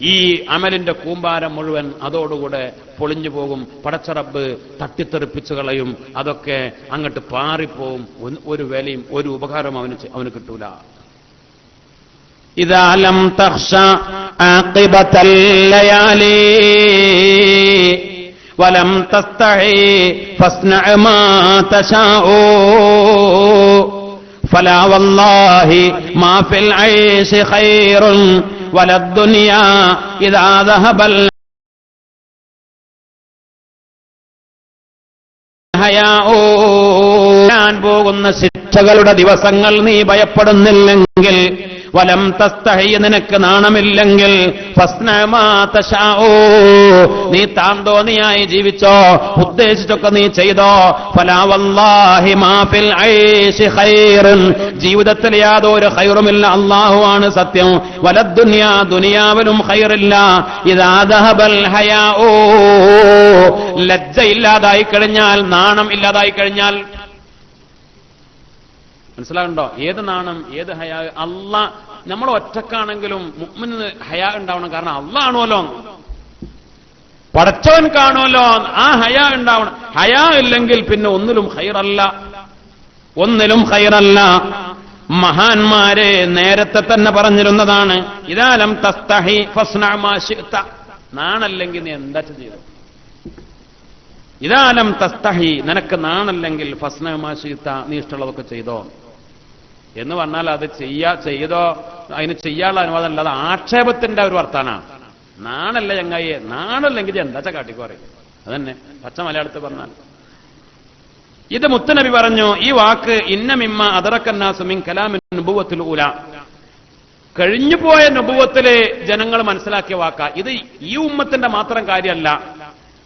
ഈ അമലിന്റെ കൂമ്പാരം മുഴുവൻ അതോടുകൂടെ പൊളിഞ്ഞു പോകും. പടച്ചറബ് തട്ടിത്തെറിപ്പിച്ചു കളയും. അതൊക്കെ അങ്ങോട്ട് പാറിപ്പോവും. ഒരു വിലയും ഒരു ഉപകാരം അവന് കിട്ടൂല. ഇദാ ലം തഖ്ശ ആഖിബതൽ ലയാലി വലം തസ്തഹി ഫസ്നഅ മാ തശാഉ ഫലാ വല്ലാഹി മാ ഫിൽ ഐശി ഖൈറുൻ വലദ്ദുനിയാ ഇദാ ദഹബൽ ഹയാഉ. ഞാൻ പോകുന്ന ശിക്ഷകളുടെ ദിവസങ്ങൾ നീ ഭയപ്പെടുന്നില്ലെങ്കിൽ, വലം തസ്തഹി, നിനക്ക് നാണമില്ലെങ്കിൽ, ഫസ്നഅ മാ തശാഉ, നീ താന്തോന്നിയായി ജീവിച്ചോ, ഉദ്ദേശിച്ചൊക്കെ നീ ചെയ്തോ. ഫലാ വല്ലാഹി മാ ഫിൽ ഐശി ഖൈറുൻ, ജീവിതത്തിൽ യാതൊരു ഖൈറുമില്ല, അല്ലാഹുവാണ് സത്യം. വലദ്ദുനിയാ, ദുനിയാവിലും ഖൈറില്ല. ഇദാ ദഹബൽ ഹയാഉ, ലജ്ജ ഇല്ലാതായി കഴിഞ്ഞാൽ, നാണം ഇല്ലാതായി കഴിഞ്ഞാൽ. മനസ്സിലാകുന്നുണ്ടോ? ഏത് നാണം, ഏത് ഹയാ? അള്ളാഹ്, നമ്മൾ ഒറ്റക്കാണെങ്കിലും മുഅ്മിന് ഹയാ ഉണ്ടാവണം. കാരണം അള്ളാഹ് ആണോലോ, പടച്ചവൻ കാണുമല്ലോ, ആ ഹയാ ഉണ്ടാവണം. ഹയാ ഇല്ലെങ്കിൽ പിന്നെ ഒന്നിലും ഖൈറല്ല, ഒന്നിലും ഖൈറല്ല. മഹാന്മാരെ നേരത്തെ തന്നെ പറഞ്ഞിരുന്നതാണ്, ഇദാ ലം തസ്തഹി ഫസ്നഅ മാ ശിഅത, നാണല്ലെങ്കിൽ നീ എന്താ ചെയ്തു. ഇദാ ലം തസ്തഹി, നിനക്ക് നാണല്ലെങ്കിൽ ഫസ്നഅ മാ ശിഅത, നീ ഇഷ്ടമുള്ളതൊക്കെ ചെയ്തോ എന്ന് പറഞ്ഞാൽ അത് ചെയ്തോ, അതിന് ചെയ്യാനുള്ള അനുവാദം അല്ല, അത് ആക്ഷേപത്തിന്റെ ഒരു വർത്താനാണ്. നാണല്ല ചങ്ങായിയെ, നാണല്ലെങ്കിൽ എന്താ കാട്ടിക്കോറി, അതന്നെ പച്ച മലയാളത്തിൽ പറഞ്ഞാൽ. ഇത് മുത്തുനബി പറഞ്ഞു ഈ വാക്ക്, ഇന്ന മിമ്മ അദറക്കന്നാസു മിൻ കലാമിൻ നുബുവത്തിൽ ഊല, കഴിഞ്ഞുപോയ നുബുവത്തിലെ ജനങ്ങൾ മനസ്സിലാക്കിയ വാക്കാ. ഇത് ഈ ഉമ്മത്തിന്റെ മാത്രം കാര്യമല്ല,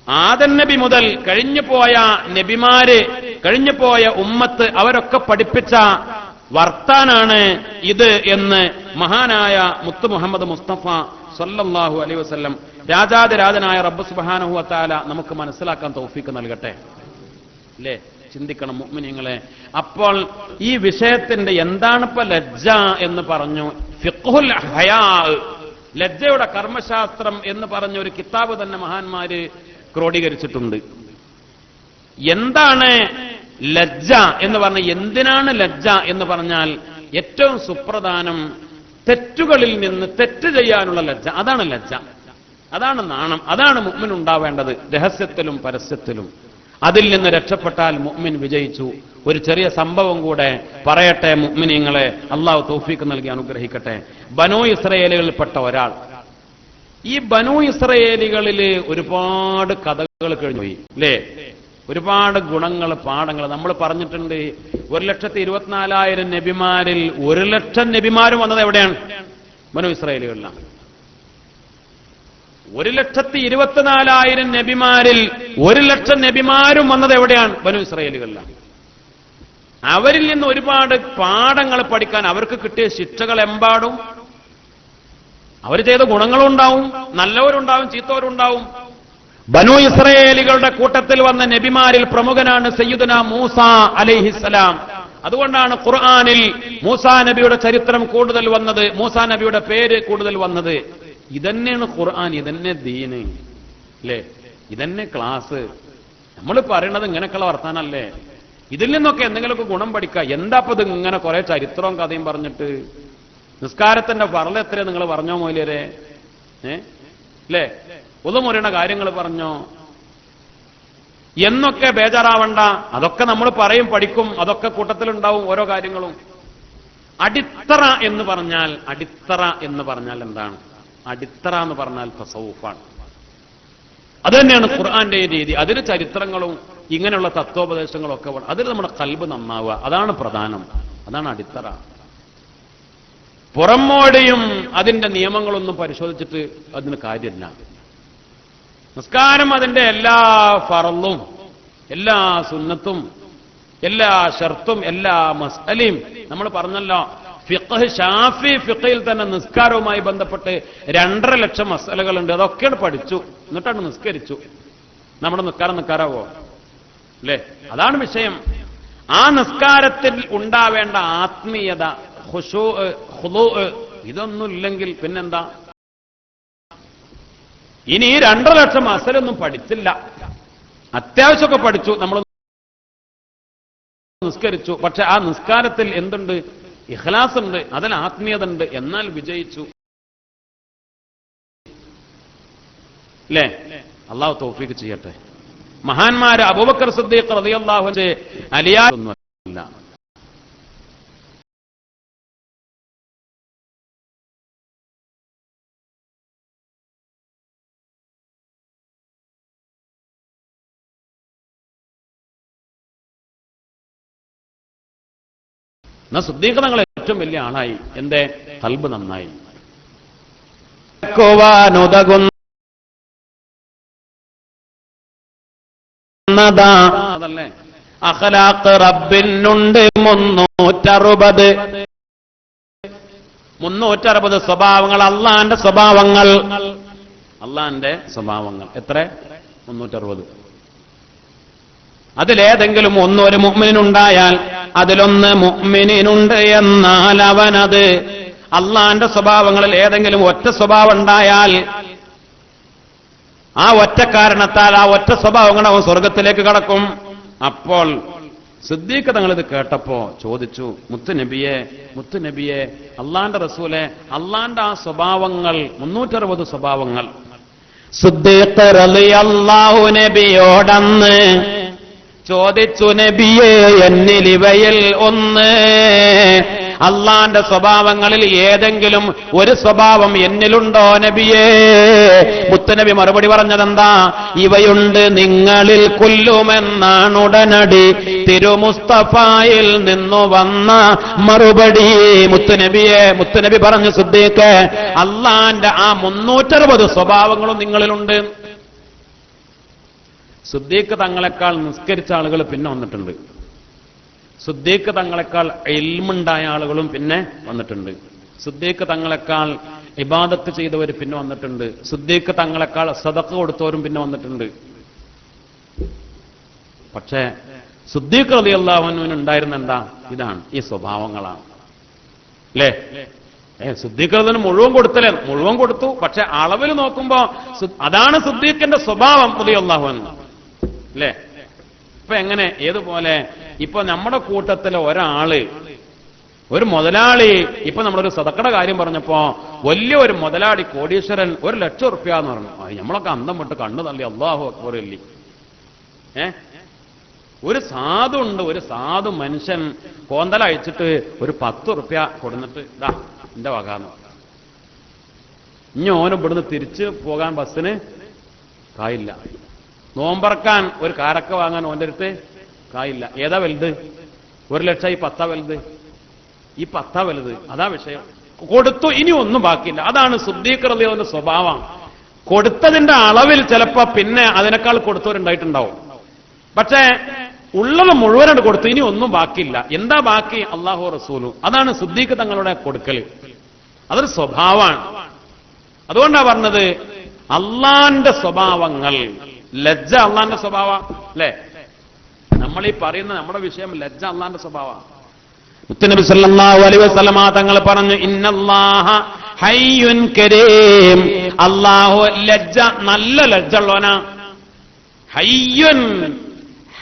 ആദം നബി മുതൽ കഴിഞ്ഞുപോയ നബിമാര്, കഴിഞ്ഞുപോയ ഉമ്മത്ത്, അവരൊക്കെ പഠിപ്പിച്ച വർത്താനാണ് ഇത് എന്ന് മഹാനായ മുത്ത് മുഹമ്മദ് മുസ്തഫ സല്ലല്ലാഹു അലൈഹി വസല്ലം രാജാതിരാജനായ റബ്ബ് സുബ്ഹാനഹു വ തആല നമുക്ക് മനസ്സിലാക്കാൻ തൗഫീക്ക് നൽകട്ടെ. അല്ലേ? ചിന്തിക്കണം മുഅ്മിനീങ്ങളെ. അപ്പോൾ ഈ വിഷയത്തിന്റെ എന്താണിപ്പോ ലജ്ജ എന്ന് പറഞ്ഞു. ഫിഖ്ഹുൽ ഹയാ, ലജ്ജയുടെ കർമ്മശാസ്ത്രം എന്ന് പറഞ്ഞ ഒരു കിതാബ് തന്നെ മഹാന്മാര് ക്രോഡീകരിച്ചിട്ടുണ്ട്. എന്താണ് ലജ്ജ എന്ന് പറഞ്ഞ, എന്തിനാണ് ലജ്ജ എന്ന് പറഞ്ഞാൽ ഏറ്റവും സുപ്രധാനം തെറ്റുകളിൽ നിന്ന് തെറ്റ് ചെയ്യാനുള്ള ലജ്ജ. അതാണ് ലജ്ജ, അതാണ് നാണം, അതാണ് മുഅ്മിൻ ഉണ്ടാവേണ്ടത്, രഹസ്യത്തിലും പരസ്യത്തിലും. അതിൽ നിന്ന് രക്ഷപ്പെട്ടാൽ മുഅ്മിൻ വിജയിച്ചു. ഒരു ചെറിയ സംഭവം കൂടെ പറയട്ടെ മുഅ്മിനീങ്ങളെ, അള്ളാഹു തൗഫീക്ക് നൽകി അനുഗ്രഹിക്കട്ടെ. ബനൂ ഇസ്രായേലുകളിൽപ്പെട്ട ഒരാൾ, ഈ ബനൂ ഇസ്രായേലികളിൽ ഒരുപാട് കഥകൾ കഴിഞ്ഞുപോയി അല്ലേ? ഒരുപാട് ഗുണങ്ങൾ, പാഠങ്ങൾ നമ്മൾ പറഞ്ഞിട്ടുണ്ട്. 1,24,000 നബിമാരിൽ 1,00,000 നബിമാരും വന്നത് എവിടെയാണ്? ബനൂ ഇസ്രായേലുകളിലാണ്. 1,24,000 നബിമാരിൽ 1,00,000 നബിമാരും വന്നത് എവിടെയാണ്? ബനൂ ഇസ്രായേലുകളിലാണ്. അവരിൽ നിന്ന് ഒരുപാട് പാഠങ്ങൾ പഠിക്കാൻ, അവർക്ക് കിട്ടിയ ശിക്ഷകൾ എമ്പാടും, അവർ ചെയ്ത ഗുണങ്ങളുണ്ടാവും, നല്ലവരുണ്ടാവും, ചീത്തവരുണ്ടാവും. ബനൂ ഇസ്രായേലികളുടെ കൂട്ടത്തിൽ വന്ന നബിമാരിൽ പ്രമുഖനാണ് സയ്യിദുനാ മൂസ അലൈഹിസ്സലാം. അതുകൊണ്ടാണ് ഖുർആനിൽ മൂസാ നബിയുടെ ചരിത്രം കൂടുതൽ വന്നത്, മൂസാ നബിയുടെ പേര് കൂടുതൽ വന്നത്. ഇതന്നെയാണ് ഖുർആൻ, ഇതന്നെ ദീന് അല്ലേ? ഇതന്നെ ക്ലാസ്. നമ്മൾ പറയണത് ഇങ്ങനെയൊക്കെയുള്ള വർത്താനല്ലേ? ഇതിൽ നിന്നൊക്കെ എന്തെങ്കിലുമൊക്കെ ഗുണം പഠിക്കുക. എന്താപ്പത് ഇങ്ങനെ കുറെ ചരിത്രവും കഥയും പറഞ്ഞിട്ട്? നിസ്കാരത്തിന്റെ ഫർള് എത്രയാ നിങ്ങൾ പറഞ്ഞോ മൗലിയരെ? അല്ലേ? ഉളുമുറിയുടെ കാര്യങ്ങൾ പറഞ്ഞോ എന്നൊക്കെ ബേജാറാവണ്ട. അതൊക്കെ നമ്മൾ പറയും, പഠിക്കും, അതൊക്കെ കൂട്ടത്തിലുണ്ടാവും ഓരോ കാര്യങ്ങളും. അടിത്തറ എന്ന് പറഞ്ഞാൽ, അടിത്തറ എന്ന് പറഞ്ഞാൽ എന്താണ്? അടിത്തറ എന്ന് പറഞ്ഞാൽ തസവുഫാണ്. അത് തന്നെയാണ് ഖുർആന്റെ രീതി. അതിന് ചരിത്രങ്ങളും ഇങ്ങനെയുള്ള തത്വോപദേശങ്ങളും ഒക്കെ വേണം. അതിൽ നമ്മുടെ ഖൽബ് നന്നാവുക, അതാണ് പ്രധാനം, അതാണ് അടിത്തറ. പുറമോടെയും അതിന്റെ നിയമങ്ങളൊന്നും പരിശോധിച്ചിട്ട് അതിന് കാര്യമില്ല. നിസ്കാരം അതിന്റെ എല്ലാ ഫറളും, എല്ലാ സുന്നത്തും, എല്ലാ ഷർത്തും, എല്ലാ മസ്അലയും നമ്മൾ പറഞ്ഞല്ലോ. ഫിഖ്, ഷാഫി ഫിഖിൽ തന്നെ നിസ്കാരവുമായി ബന്ധപ്പെട്ട് 2.5 ലക്ഷം മസ്അലകളുണ്ട്. അതൊക്കെയാണ് പഠിച്ചു, എന്നിട്ടാണ് നിസ്കരിച്ചു. നമ്മുടെ നിസ്കാരമാവോ? അല്ലേ? അതാണ് വിഷയം. ആ നിസ്കാരത്തിൽ ഉണ്ടാവേണ്ട ആത്മീയത, ഖുശൂ, ഖുദൂ, ഇതൊന്നും ഇല്ലെങ്കിൽ പിന്നെന്താ? ഇനി 2.5 ലക്ഷം മസലൊന്നും പഠിച്ചില്ല, അത്യാവശ്യമൊക്കെ പഠിച്ചു, നമ്മൾ നിസ്കരിച്ചു. പക്ഷെ ആ നിസ്കാരത്തിൽ എന്തുണ്ട്? ഇഖ്ലാസ് ഉണ്ട്, അതിൽ ആത്മീയത ഉണ്ട്, എന്നാൽ വിജയിച്ചു. അല്ലേ? അള്ളാഹു തൗഫീഖ് ചെയ്യട്ടെ. മഹാന്മാര് അബൂബക്കർ സിദ്ദീഖ് റളിയല്ലാഹു അൻഹു അലിയാതൊന്നുമല്ല. എന്നാ സിദ്ദീഖ് തങ്ങൾ ഏറ്റവും വലിയ ആളായി. എന്റെ ഖൽബ് നന്നായി. അതല്ലേ അഖ്ലാഖ് റബ്ബിനുണ്ട് 360 സ്വഭാവങ്ങൾ. അള്ളാന്റെ സ്വഭാവങ്ങൾ, അള്ളാന്റെ സ്വഭാവങ്ങൾ എത്ര? 360. അതിലേതെങ്കിലും ഒന്ന് ഒരു മുഅ്മിനുണ്ടായാൽ, അതിലൊന്ന് മുഅ്മിനുണ്ട് എന്നാൽ അവനത്, അള്ളാന്റെ സ്വഭാവങ്ങളിൽ ഏതെങ്കിലും ഒറ്റ സ്വഭാവം ഉണ്ടായാൽ, ആ ഒറ്റ കാരണത്താൽ ആ ഒറ്റ സ്വഭാവങ്ങൾ അവൻ സ്വർഗത്തിലേക്ക് കടക്കും. അപ്പോൾ സിദ്ദീഖ് തങ്ങൾ ഇത് കേട്ടപ്പോ ചോദിച്ചു, മുത്തുനബിയെ, അള്ളാന്റെ റസൂലെ, അള്ളാന്റെ ആ സ്വഭാവങ്ങൾ 360 സ്വഭാവങ്ങൾ സിദ്ദീഖ് റളിയല്ലാഹു നബിയോടന്ന് ചോദിച്ചു, നബിയെ, എന്നിലിവയിൽ ഒന്ന്, അള്ളാന്റെ സ്വഭാവങ്ങളിൽ ഏതെങ്കിലും ഒരു സ്വഭാവം എന്നിലുണ്ടോ നബിയേ? മുത്തുനബി മറുപടി പറഞ്ഞതെന്താ? ഇവയുണ്ട് നിങ്ങളിൽ കൊല്ലുമെന്നാണ് ഉടനടി തിരുമുസ്തഫായിൽ നിന്നു വന്ന മറുപടി. മുത്തുനബി പറഞ്ഞു, സിദ്ദീഖ്, അള്ളാന്റെ ആ 360 സ്വഭാവങ്ങളും നിങ്ങളിലുണ്ട്. സിദ്ദീഖ് തങ്ങളെക്കാൾ നിസ്കരിച്ച ആളുകൾ പിന്നെ വന്നിട്ടുണ്ട്. സിദ്ദീഖ് തങ്ങളെക്കാൾ ഇൽമുണ്ടായ ആളുകളും പിന്നെ വന്നിട്ടുണ്ട്. സിദ്ദീഖ് തങ്ങളെക്കാൾ ഇബാദത്ത് ചെയ്തവർ പിന്നെ വന്നിട്ടുണ്ട്. സിദ്ദീഖ് തങ്ങളെക്കാൾ സദഖ കൊടുത്തവരും പിന്നെ വന്നിട്ടുണ്ട്. പക്ഷേ സിദ്ദീഖ് റളിയല്ലാഹു അൻഹുവിന് ഉണ്ടായിരുന്ന എന്താ? ഇതാണ്, ഈ സ്വഭാവങ്ങളാണ്. അല്ലേ? സിദ്ദീഖ് റളിയല്ലാഹു മുഴുവൻ കൊടുത്തല്ലേ? മുഴുവൻ കൊടുത്തു. പക്ഷെ അളവിൽ നോക്കുമ്പോ അതാണ് സിദ്ദീഖിന്റെ സ്വഭാവം റളിയല്ലാഹു അൻഹു. അല്ലേ? ഇപ്പൊ എങ്ങനെ? ഏതുപോലെ ഇപ്പൊ നമ്മുടെ കൂട്ടത്തിലെ ഒരാള്, ഒരു മുതലാളി, ഇപ്പൊ നമ്മളൊരു സദക്കയുടെ കാര്യം പറഞ്ഞപ്പോ വലിയ ഒരു മുതലാളി, കോടീശ്വരൻ, 1,00,000 റുപ്യ എന്ന് പറഞ്ഞു. നമ്മളൊക്കെ അന്തം വിട്ട് കണ്ണു തള്ളി. അല്ലാഹു അക്ബർ ഇല്ലി. ഒരു സാധു ഉണ്ട്, ഒരു സാധു മനുഷ്യൻ കോന്തല അയച്ചിട്ട് ഒരു 10 റുപ്യ കൊടുന്നിട്ട് ഇതാ എന്റെ വകാന്ന്. ഇനി ഓനും ഇവിടുന്ന് തിരിച്ച് പോകാൻ ബസ്സിന് കായില്ല. നോമ്പറക്കാൻ ഒരു കാരക്ക വാങ്ങാൻ ഓന്റെ അടുത്ത് കായില്ല. ഏതാ വലുത്? 1,00,000 ഈ 10 വലുത്? ഈ 10 വലുത്. അതാ വിഷയം. കൊടുത്തു, ഇനി ഒന്നും ബാക്കിയില്ല. അതാണ് സിദ്ദീഖ് റളിയല്ലാഹുവിന്റെ സ്വഭാവം. കൊടുത്തതിന്റെ അളവിൽ ചിലപ്പോ പിന്നെ അതിനേക്കാൾ കൊടുത്തവരുണ്ടായിട്ടുണ്ടാവും. പക്ഷേ ഉള്ളത് മുഴുവനായിട്ട് കൊടുത്തു, ഇനി ഒന്നും ബാക്കിയില്ല. എന്താ ബാക്കി? അല്ലാഹു റസൂലും. അതാണ് സിദ്ദീഖ് തങ്ങളുടെ കൊടുക്കൽ. അതൊരു സ്വഭാവമാണ്. അതുകൊണ്ടാ പറഞ്ഞത് അള്ളാന്റെ സ്വഭാവങ്ങൾ. ലജ്ജ അള്ളാന്റെ സ്വഭാവം. അല്ലേ? നമ്മൾ ഈ പറയുന്ന നമ്മുടെ വിഷയം ലജ്ജ അള്ളാന്റെ സ്വഭാവം. മുത്തുനബി സല്ലല്ലാഹു അലൈഹി വസല്ലമ തങ്ങൾ പറഞ്ഞു, ഇന്നല്ലാഹ ഹയ്യുൻ കരീം. അല്ലാഹു ലജ്ജ, നല്ല ലജ്ജുള്ളവനാ. ഹയ്യുൻ,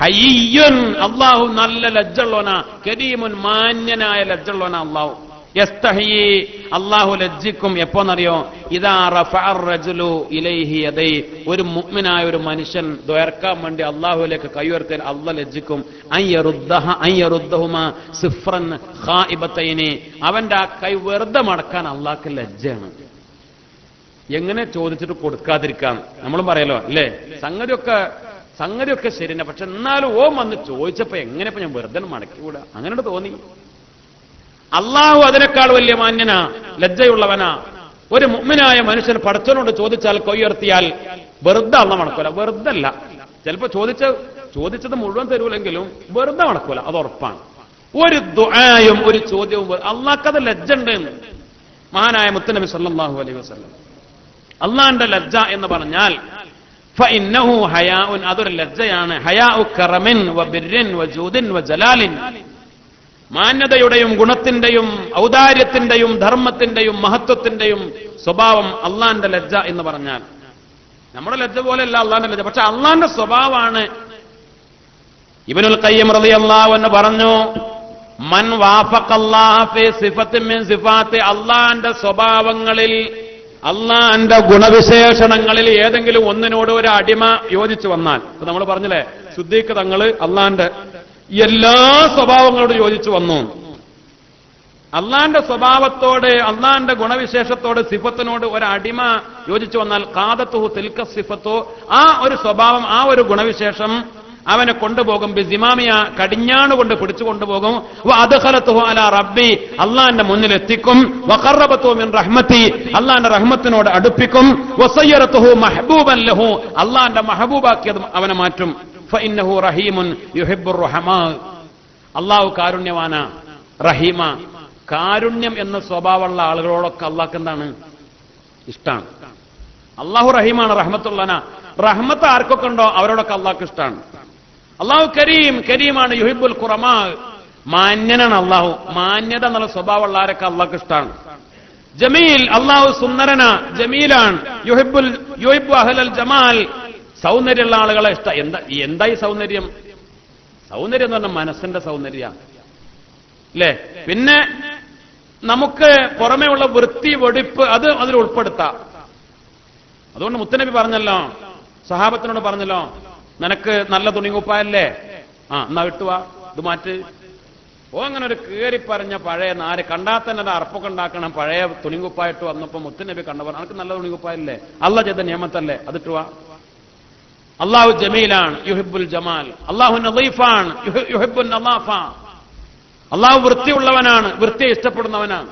ഹയ്യുൻ, അല്ലാഹു നല്ല ലജ്ജുള്ളവനാ. കരീമുൻ, മാന്യനായ ലജ്ജുള്ളവനാ അല്ലാഹു. യസ്തഹി, അല്ലാഹു ലജ്ജിക്കും. എപ്പോന്നറിയോ? ഇദാ റഫഅ റജുലു ഇലൈഹി യദൈ. ഒരു മുഅ്മിനായ ഒരു മനുഷ്യൻ ദുആർക്കാൻ വേണ്ടി അല്ലാഹുവിലേക്ക് കൈ ഉയർത്തിയാൽ അല്ലാഹു ലജ്ജിക്കും. അയ്യറുദ്ദഹുമാ സിഫ്റൻ ഖായിബതൈനി. അവന്റെ ആ കൈ വെറുതെ മടക്കാൻ അല്ലാഹുക്ക് ലജ്ജയാണ്. എങ്ങനെ ചോദിച്ചിട്ട് കൊടുക്കാതിരിക്കാം? നമ്മളും പറയലോ അല്ലേ? സംഗതിയൊക്കെ ശരിയാണ്. പക്ഷെ എന്നാലും വന്ന് ചോദിച്ചപ്പോ എങ്ങനെ ഇപ്പൊ ഞാൻ വെറുതെ മടക്കിവിടാ? അങ്ങനെ തോന്നി. അള്ളാഹു അതിനേക്കാൾ വലിയ മാന്യനാ, ലജ്ജയുള്ളവനാ. ഒരു മുഅ്മിനായ മനുഷ്യൻ പടച്ചവനോട് ചോദിച്ചാൽ, കൊയ്യുയർത്തിയാൽ വെറുതെ അള്ള മടക്കൂല. വെറുതെ അല്ല, ചിലപ്പോ ചോദിച്ചത് മുഴുവൻ തരൂലെങ്കിലും വെറുതെ മടക്കൂല, അത് ഉറപ്പാണ്. ഒരു ദുആയും ഒരു ചോദ്യവും അള്ളാഹ്ക്കത് ലജ്ജ ഉണ്ട്. മഹാനായ മുത്തുനബി സല്ലല്ലാഹു അലൈഹി വസല്ലം, അള്ളാന്റെ ലജ്ജ എന്ന് പറഞ്ഞാൽ ഫഇന്നഹു ഹയാഉൻ, അതൊരു ലജ്ജയാണ്. ഹയാഉ കറമിൻ വബിർരിൻ വജൂദിൻ വജലാലിൻ. മാന്യതയുടെയും ഗുണത്തിന്റെയും ഔദാര്യത്തിന്റെയും ധർമ്മത്തിന്റെയും മഹത്വത്തിന്റെയും സ്വഭാവം അള്ളാന്റെ ലജ്ജ എന്ന് പറഞ്ഞാൽ. നമ്മുടെ ലജ്ജ പോലെയല്ല അള്ളാന്റെ ലജ്ജ, പക്ഷെ അള്ളാന്റെ സ്വഭാവമാണ്. ഇബ്നുൽ ഖയ്യിം റളിയല്ലാഹു അൻഹു പറഞ്ഞു, മൻ വാഫഖല്ലാഹ ഫീ സിഫത്തിൻ മിൻ സിഫാത്തി. അള്ളാന്റെ സ്വഭാവങ്ങളിൽ, അള്ളാന്റെ ഗുണവിശേഷണങ്ങളിൽ ഏതെങ്കിലും ഒന്നിനോട് ഒരു അടിമ യോജിച്ചു വന്നാൽ, ഇപ്പൊ നമ്മൾ പറഞ്ഞില്ലേ സിദ്ദീഖ് തങ്ങള് അള്ളാന്റെ എല്ലാ സ്വഭാവങ്ങളോട് യോജിച്ചു വന്നു. അള്ളാന്റെ സ്വഭാവത്തോട്, അള്ളാന്റെ ഗുണവിശേഷത്തോട്, സിഫത്തിനോട് ഒരു അടിമ യോജിച്ചു വന്നാൽ ഖാദത്തുഹു തിൽക സിഫത്തോ, ആ ഒരു സ്വഭാവം, ആ ഒരു ഗുണവിശേഷം അവനെ കൊണ്ടുപോകും. ബിസിമാമിയ, കടിഞ്ഞാണ് കൊണ്ട് പിടിച്ചു കൊണ്ടുപോകും. വഅദ്ഖലതുഹു അലാ റബ്ബി, അള്ളാന്റെ മുന്നിൽ എത്തിക്കും. വഖറബതുഹു മിൻ റഹ്മതി, അള്ളാന്റെ റഹ്മത്തിനോട് അടുപ്പിക്കും. വസയ്യറതുഹു മഹ്ബൂബൻ ലഹു, അള്ളാന്റെ മഹബൂബാക്കിയത് അവനെ മാറ്റും. ഫഇന്നഹു റഹീമുൻ യുഹിബ്ബുർ റഹമാ, അള്ളാഹു കാരുണ്യവാന, റഹീമ. കാരുണ്യം എന്ന സ്വഭാവമുള്ള ആളുകളോടൊക്കെ അള്ളാഹ്ക്ക് എന്താണ്? ഇഷ്ടമാണ്. അള്ളാഹു റഹീമാണ്, റഹ്മത്തുള്ളന. റഹ്മത്ത് ആർക്കൊക്കെ ഉണ്ടോ അവരോടൊക്കെ അള്ളാഹ്ക്ക് ഇഷ്ടമാണ്. അള്ളാഹു കരീം, കരീമാണ്. യുഹിബ്ബുൽ ഖുറമാ, മാന്യനാണ് അള്ളാഹു. മാന്യത എന്നുള്ള സ്വഭാവമുള്ള ആരൊക്കെ അള്ളാഹ്ക്ക് ഇഷ്ടമാണ്. ജമീൽ, അള്ളാഹു സുന്ദരന, ജമീലാണ്. യുഹിബ്ബു അഹ്ലൽ ജമാൽ, സൗന്ദര്യമുള്ള ആളുകളെ ഇഷ്ടം. എന്താ ഈ സൗന്ദര്യം? സൗന്ദര്യം എന്ന് പറഞ്ഞാൽ മനസ്സിന്റെ സൗന്ദര്യ അല്ലേ? പിന്നെ നമുക്ക് പുറമേയുള്ള വൃത്തി, വെടിപ്പ്, അത് അതിൽ ഉൾപ്പെടുത്താം. അതുകൊണ്ട് മുത്തനബി പറഞ്ഞല്ലോ, സഹാബത്തിനോട് പറഞ്ഞല്ലോ, നിനക്ക് നല്ല തുണികുപ്പായല്ലേ, എന്നാ വിട്ടുവാ, ഇത് മാറ്റ്. അങ്ങനെ ഒരു കയറി പറഞ്ഞ പഴയ നാര് കണ്ടാൽ തന്നെ അർപ്പൊക്കെ ഉണ്ടാക്കണം. പഴയ തുണികുപ്പായിട്ട് വന്നപ്പോ മുത്തനബി കണ്ടപ്പോൾ നിനക്ക് നല്ല തുണികുപ്പായല്ലേ, അള്ള ചെയ്ത നിയമത്തല്ലേ, അതിട്ടുവാ. അള്ളാഹു ജമീലാണ്, യുഹിബ്ബുൽ ജമാൽ. അള്ളാഹു നളീഫാണ്, യുഹിബ്ബുൻ നളാഫ. അള്ളാഹു വൃത്തിയുള്ളവനാണ്, വൃത്തിയെ ഇഷ്ടപ്പെടുന്നവനാണ്.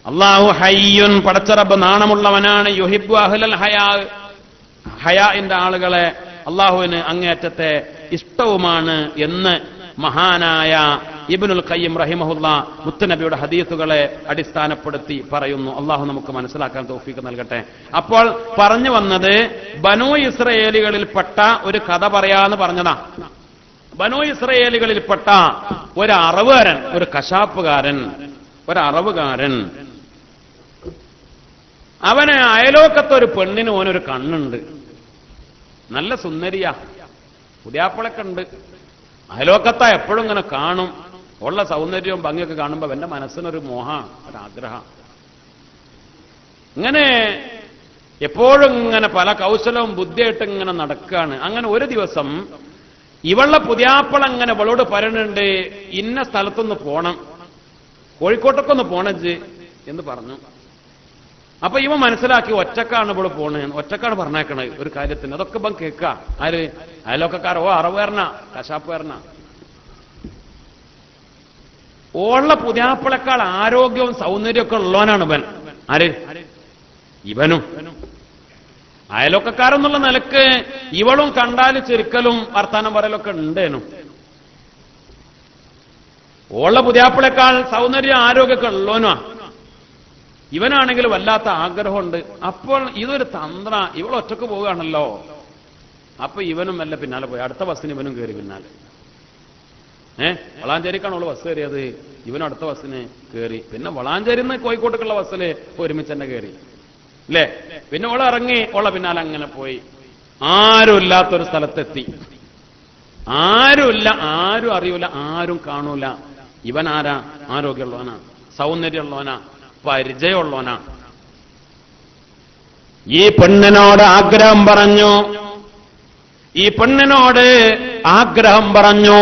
അള്ളാഹു ഹയ്യുൻ, പടച്ചറബ് നാണമുള്ളവനാണ്. യുഹിബ്ബു അഹ്ലൽ ഹയാ, ഹയാഇന്റെ ആളുകളെ അള്ളാഹുവിന് അങ്ങേയറ്റത്തെ ഇഷ്ടവുമാണ് എന്ന് മഹാനായ ഇബ്നുൽ ഖയ്യിം റഹിമഹുല്ലാ മുത്തുനബിയുടെ ഹദീസുകളെ അടിസ്ഥാനപ്പെടുത്തി പറയുന്നു. അള്ളാഹു നമുക്ക് മനസ്സിലാക്കാൻ തൗഫീഖ് നൽകട്ടെ. അപ്പോൾ പറഞ്ഞു വന്നത് ബനൂ ഇസ്രയേലികളിൽപ്പെട്ട ഒരു കഥ പറയാന്ന് പറഞ്ഞതാ. ബനൂ ഇസ്രയേലികളിൽപ്പെട്ട ഒരു അറവുകാരൻ, ഒരു കശാപ്പുകാരൻ, ഒരു അറവുകാരൻ, അവന് അയലോക്കത്തൊരു പെണ്ണിന് ഓനൊരു കണ്ണുണ്ട്. നല്ല സുന്ദരിയാ, പുതിയാപ്പിളൊക്കെ ഉണ്ട്. അയലോക്കത്ത എപ്പോഴും ഇങ്ങനെ കാണും. ഉള്ള സൗന്ദര്യവും ഭംഗിയൊക്കെ കാണുമ്പോൾ എന്റെ മനസ്സിനൊരു മോഹ, ഒരാഗ്രഹം. ഇങ്ങനെ എപ്പോഴും ഇങ്ങനെ പല കൗശലവും ബുദ്ധിയായിട്ട് ഇങ്ങനെ നടക്കുകയാണ്. അങ്ങനെ ഒരു ദിവസം ഇവളുടെ പുതിയാപ്പിള ഇങ്ങനെ ഇവളോട് പറയുന്നുണ്ട്, ഇന്ന സ്ഥലത്തൊന്ന് പോണം, കോഴിക്കോട്ടൊക്കെ ഒന്ന് പോണജ് എന്ന് പറഞ്ഞു. അപ്പൊ ഇവൻ മനസ്സിലാക്കി ഒറ്റക്കാണ് ഇവിടെ പോണേ, ഒറ്റക്കാണ് പറഞ്ഞേക്കണത് ഒരു കാര്യത്തിന്. അതൊക്കെ ഇപ്പം കേൾക്ക. ആര്? അയലോക്കാരോ, അറവുകാരനാ, കശാപ്പുകാരനാ. ഓള്ള പുതിയാപ്പിളക്കാൾ ആരോഗ്യവും സൗന്ദര്യമൊക്കെ ഉള്ളവനാണ് ഇവൻ. ആര്? ഇവനും. അയലോക്കാരെന്നുള്ള നിലക്ക് ഇവളും കണ്ടാല് ചിരിക്കലും വർത്താനം പറയലൊക്കെ ഉണ്ടേനും. ഓള്ള പുതിയാപ്പിളക്കാൾ സൗന്ദര്യം ആരോഗ്യമൊക്കെ ഉള്ളവനാ. ഇവനാണെങ്കിൽ വല്ലാത്ത ആഗ്രഹമുണ്ട്. അപ്പോൾ ഇതൊരു തന്ത്ര, ഇവൾ ഒറ്റക്ക് പോവുകയാണല്ലോ. അപ്പൊ ഇവനും വല്ല പിന്നാലെ പോയി. അടുത്ത ബസ്സിന് ഇവനും കയറി പിന്നാലെ. വളാഞ്ചേരിക്കാണ് അവള് ബസ് കയറിയത്, ഇവനും അടുത്ത ബസ്സിന് കയറി. പിന്നെ വളാഞ്ചേരിയിൽ നിന്ന് കോഴിക്കോട്ടേക്കുള്ള ബസ്സിൽ ഒരുമിച്ച് തന്നെ കയറി അല്ലേ. പിന്നെ ഓളെ ഇറങ്ങി, ഓളെ പിന്നാലെ അങ്ങനെ പോയി. ആരുമില്ലാത്തൊരു സ്ഥലത്തെത്തി. ആരുമില്ല, ആരും അറിയൂല, ആരും കാണൂല. ഇവൻ ആരാ? ആരോഗ്യമുള്ളവനാ, സൗന്ദര്യമുള്ളവനാ, പരിചയമുള്ളവനാ. ഈ പെണ്ണിനോട് ആഗ്രഹം പറഞ്ഞു. ഈ പെണ്ണിനോട് ആഗ്രഹം പറഞ്ഞു.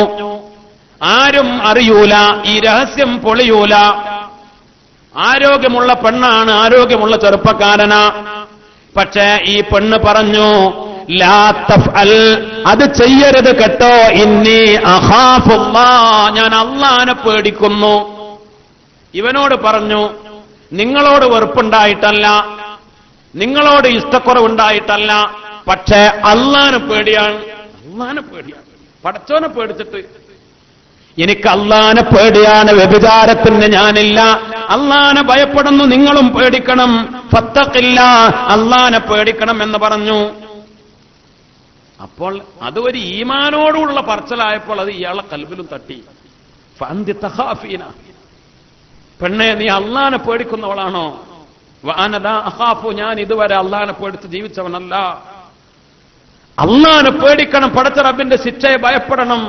ആരും അറിയൂല, ഈ രഹസ്യം പൊളിയൂല. ആരോഗ്യമുള്ള പെണ്ണാണ്, ആരോഗ്യമുള്ള ചെറുപ്പക്കാരനാ. പക്ഷേ ഈ പെണ്ണ് പറഞ്ഞു, ലാ തഫ്അൽ, അത് ചെയ്യരുത് കേട്ടോ. ഇന്നി അഖാഫുല്ലാഹ്, ഞാൻ അല്ലാഹനെ പേടിക്കുന്നു. ഇവനോട് പറഞ്ഞു, നിങ്ങളോട് വെറുപ്പുണ്ടായിട്ടല്ല, നിങ്ങളോട് ഇഷ്ടക്കുറവുണ്ടായിട്ടല്ല, പക്ഷേ അല്ലാഹനെ പേടിയാണ്. അല്ലാഹനെ പേടിയാണ്, പടച്ചോനെ പേടിച്ചിട്ട്. എനിക്ക് അല്ലാഹനെ പേടിയാണ്, വ്യഭിചാരത്തിന് ഞാനില്ല. അല്ലാഹനെ ഭയപ്പെടുന്നു, നിങ്ങളും പേടിക്കണം. ഫത്തഖില്ലാഹ്, അല്ലാഹനെ പേടിക്കണം എന്ന് പറഞ്ഞു. അപ്പോൾ അത് ഒരു ഈമാനോടുള്ള പറച്ചിലായപ്പോൾ അത് ഇയാളെ കൽബിലും തട്ടി. ഫഅന്തി തഖാഫീന, പെണ്ണെ നീ അല്ലാഹനെ പേടിക്കുന്നവളാണോ? വഅന ലാ അഖാഫു, ഞാൻ ഇതുവരെ അല്ലാഹനെ പേടിച്ച് ജീവിച്ചവനല്ല. അല്ലാഹനെ പേടിക്കണം, പടച്ച റബ്ബിന്റെ ശിക്ഷയെ ഭയപ്പെടണം.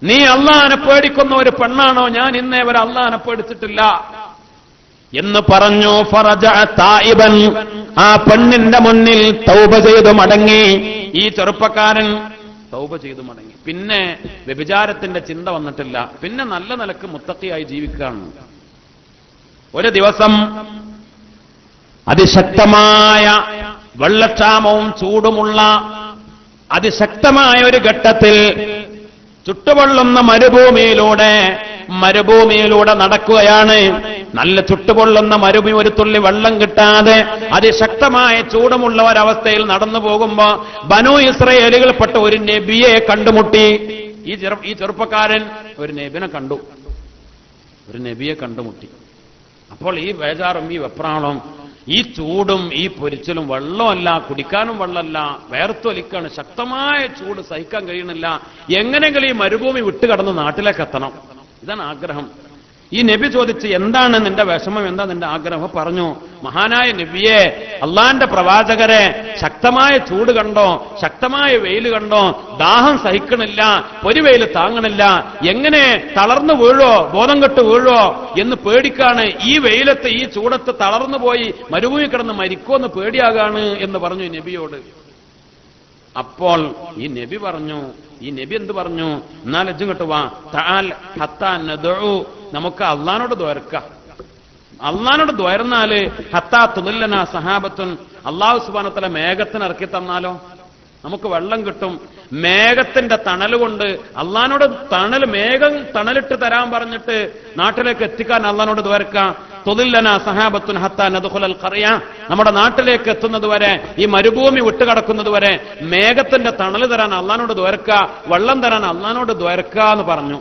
നീ അല്ലാഹനെ പേടിക്കുന്ന ഒരു പെണ്ണാണോ? ഞാൻ ഇന്നേ വരെ അല്ലാഹനെ പേടിച്ചിട്ടില്ല എന്ന് പറഞ്ഞു. ഫറജഅ തായിബൻ, ആ പെണ്ണിന്റെ മുന്നിൽ തൗബ ചെയ്തു മടങ്ങി. ഈ ചെറുപ്പക്കാരൻ തൗബ ചെയ്തു മടങ്ങി. പിന്നെ വ്യഭിചാരത്തിന്റെ ചിന്ത വന്നിട്ടില്ല. പിന്നെ നല്ല നിലക്ക് മുത്തഖിയായി ജീവിക്കുകയാണ്. ഒരു ദിവസം അതിശക്തമായ വെള്ളക്ഷാമവും ചൂടുമുള്ള അതിശക്തമായ ഒരു ഘട്ടത്തിൽ ചുട്ടുപൊള്ളുന്ന മരുഭൂമിയിലൂടെ നടക്കുകയാണ്. നല്ല ചുട്ടുപൊള്ളുന്ന മരുഭൂമി, ഒരു തുള്ളി വെള്ളം കിട്ടാതെ അതിശക്തമായ ചൂടുമുള്ള ഒരവസ്ഥയിൽ നടന്നു പോകുമ്പോ ബനൂ ഇസ്രയേലുകൾപ്പെട്ട ഒരു നബിയെ കണ്ടുമുട്ടി. ഈ ചെറുപ്പക്കാരൻ ഒരു നബിനെ കണ്ടു, ഒരു നബിയെ കണ്ടുമുട്ടി. അപ്പോൾ ഈ ബേജാറും ഈ വെപ്രാളം, ഈ ചൂടും ഈ പൊരിച്ചലും, വെള്ളമല്ല, കുടിക്കാനും വെള്ളമല്ല, വേർത്തൊലിക്കാണ്, ശക്തമായ ചൂട് സഹിക്കാൻ കഴിയണില്ല. എങ്ങനെയെങ്കിലും ഈ മരുഭൂമി വിട്ടുകടന്ന് നാട്ടിലേക്ക് എത്തണം, ഇതാണ് ആഗ്രഹം. ഈ നബി ചോദിച്ച്, എന്താണ് നിന്റെ വിഷമം, എന്താ നിന്റെ ആഗ്രഹം? പറഞ്ഞു, മഹാനായ നബിയെ, അള്ളാന്റെ പ്രവാചകരെ, ശക്തമായ ചൂട് കണ്ടോ, ശക്തമായ വെയിൽ കണ്ടോ, ദാഹം സഹിക്കണില്ല, പൊരിവെയിൽ താങ്ങണില്ല, എങ്ങനെ തളർന്നു വീഴോ, ബോധം കെട്ട് വീഴോ എന്ന് പേടിക്കാണ്. ഈ വെയിലത്ത് ഈ ചൂടത്ത് തളർന്നു പോയി മരുഭൂമി കിടന്ന് മരിക്കുമെന്ന് പേടിയാകാണ് എന്ന് പറഞ്ഞു നബിയോട്. അപ്പോൾ ഈ നബി പറഞ്ഞു, ഈ നബി എന്ത് പറഞ്ഞു? എന്നാൽ അജ്ജും കേട്ടുവാ, തആൽ ഹത്താ നദഉ, നമുക്ക് അള്ളാനോട് ദ്വാരക്കാം. അള്ളാനോട് ദ്വാരന്നാല് ഹത്താ തുദില്ലനാ സഹാബത്തുൻ, അള്ളാഹു സുബ്ഹാനഹു വ തആല മേഘത്തിന് ഇറക്കി തന്നാലോ നമുക്ക് വെള്ളം കിട്ടും. മേഘത്തിന്റെ തണൽ കൊണ്ട് അള്ളാനോട് മേഘം തണലിട്ട് തരാൻ പറഞ്ഞിട്ട് നാട്ടിലേക്ക് എത്തിക്കാൻ അള്ളാനോട് ദ്വാരക്കാം. തുദില്ലനാ സഹാബത്തുൻ ഹത്താ നദ്ഖുലൽ ഖറിയ, നമ്മുടെ നാട്ടിലേക്ക് എത്തുന്നത് വരെ, ഈ മരുഭൂമി വിട്ടുകടക്കുന്നത് വരെ മേഘത്തിന്റെ തണൽ തരാൻ അള്ളാനോട് ദ്വാരക്ക, വെള്ളം തരാൻ അള്ളാനോട് ദ്വാരക്ക എന്ന് പറഞ്ഞു.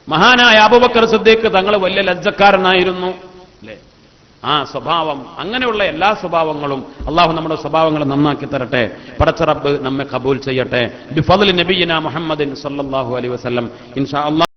മഹാനായ അബൂബക്കർ സിദ്ദീഖ് തങ്ങൾ വലിയ ലജ്ജക്കാരനായിരുന്നു അല്ലേ? ആ സ്വഭാവം, അങ്ങനെയുള്ള എല്ലാ സ്വഭാവങ്ങളും അള്ളാഹു നമ്മുടെ സ്വഭാവങ്ങൾ നന്നാക്കി തരട്ടെ. പടച്ച റബ്ബ് നമ്മെ ഖബൂൽ ചെയ്യട്ടെ. ബിഫദ്ലി നബിയിന മുഹമ്മദിൻ സല്ലല്ലാഹു അലൈഹി വസല്ലം. ഇൻഷാ അല്ലാഹ്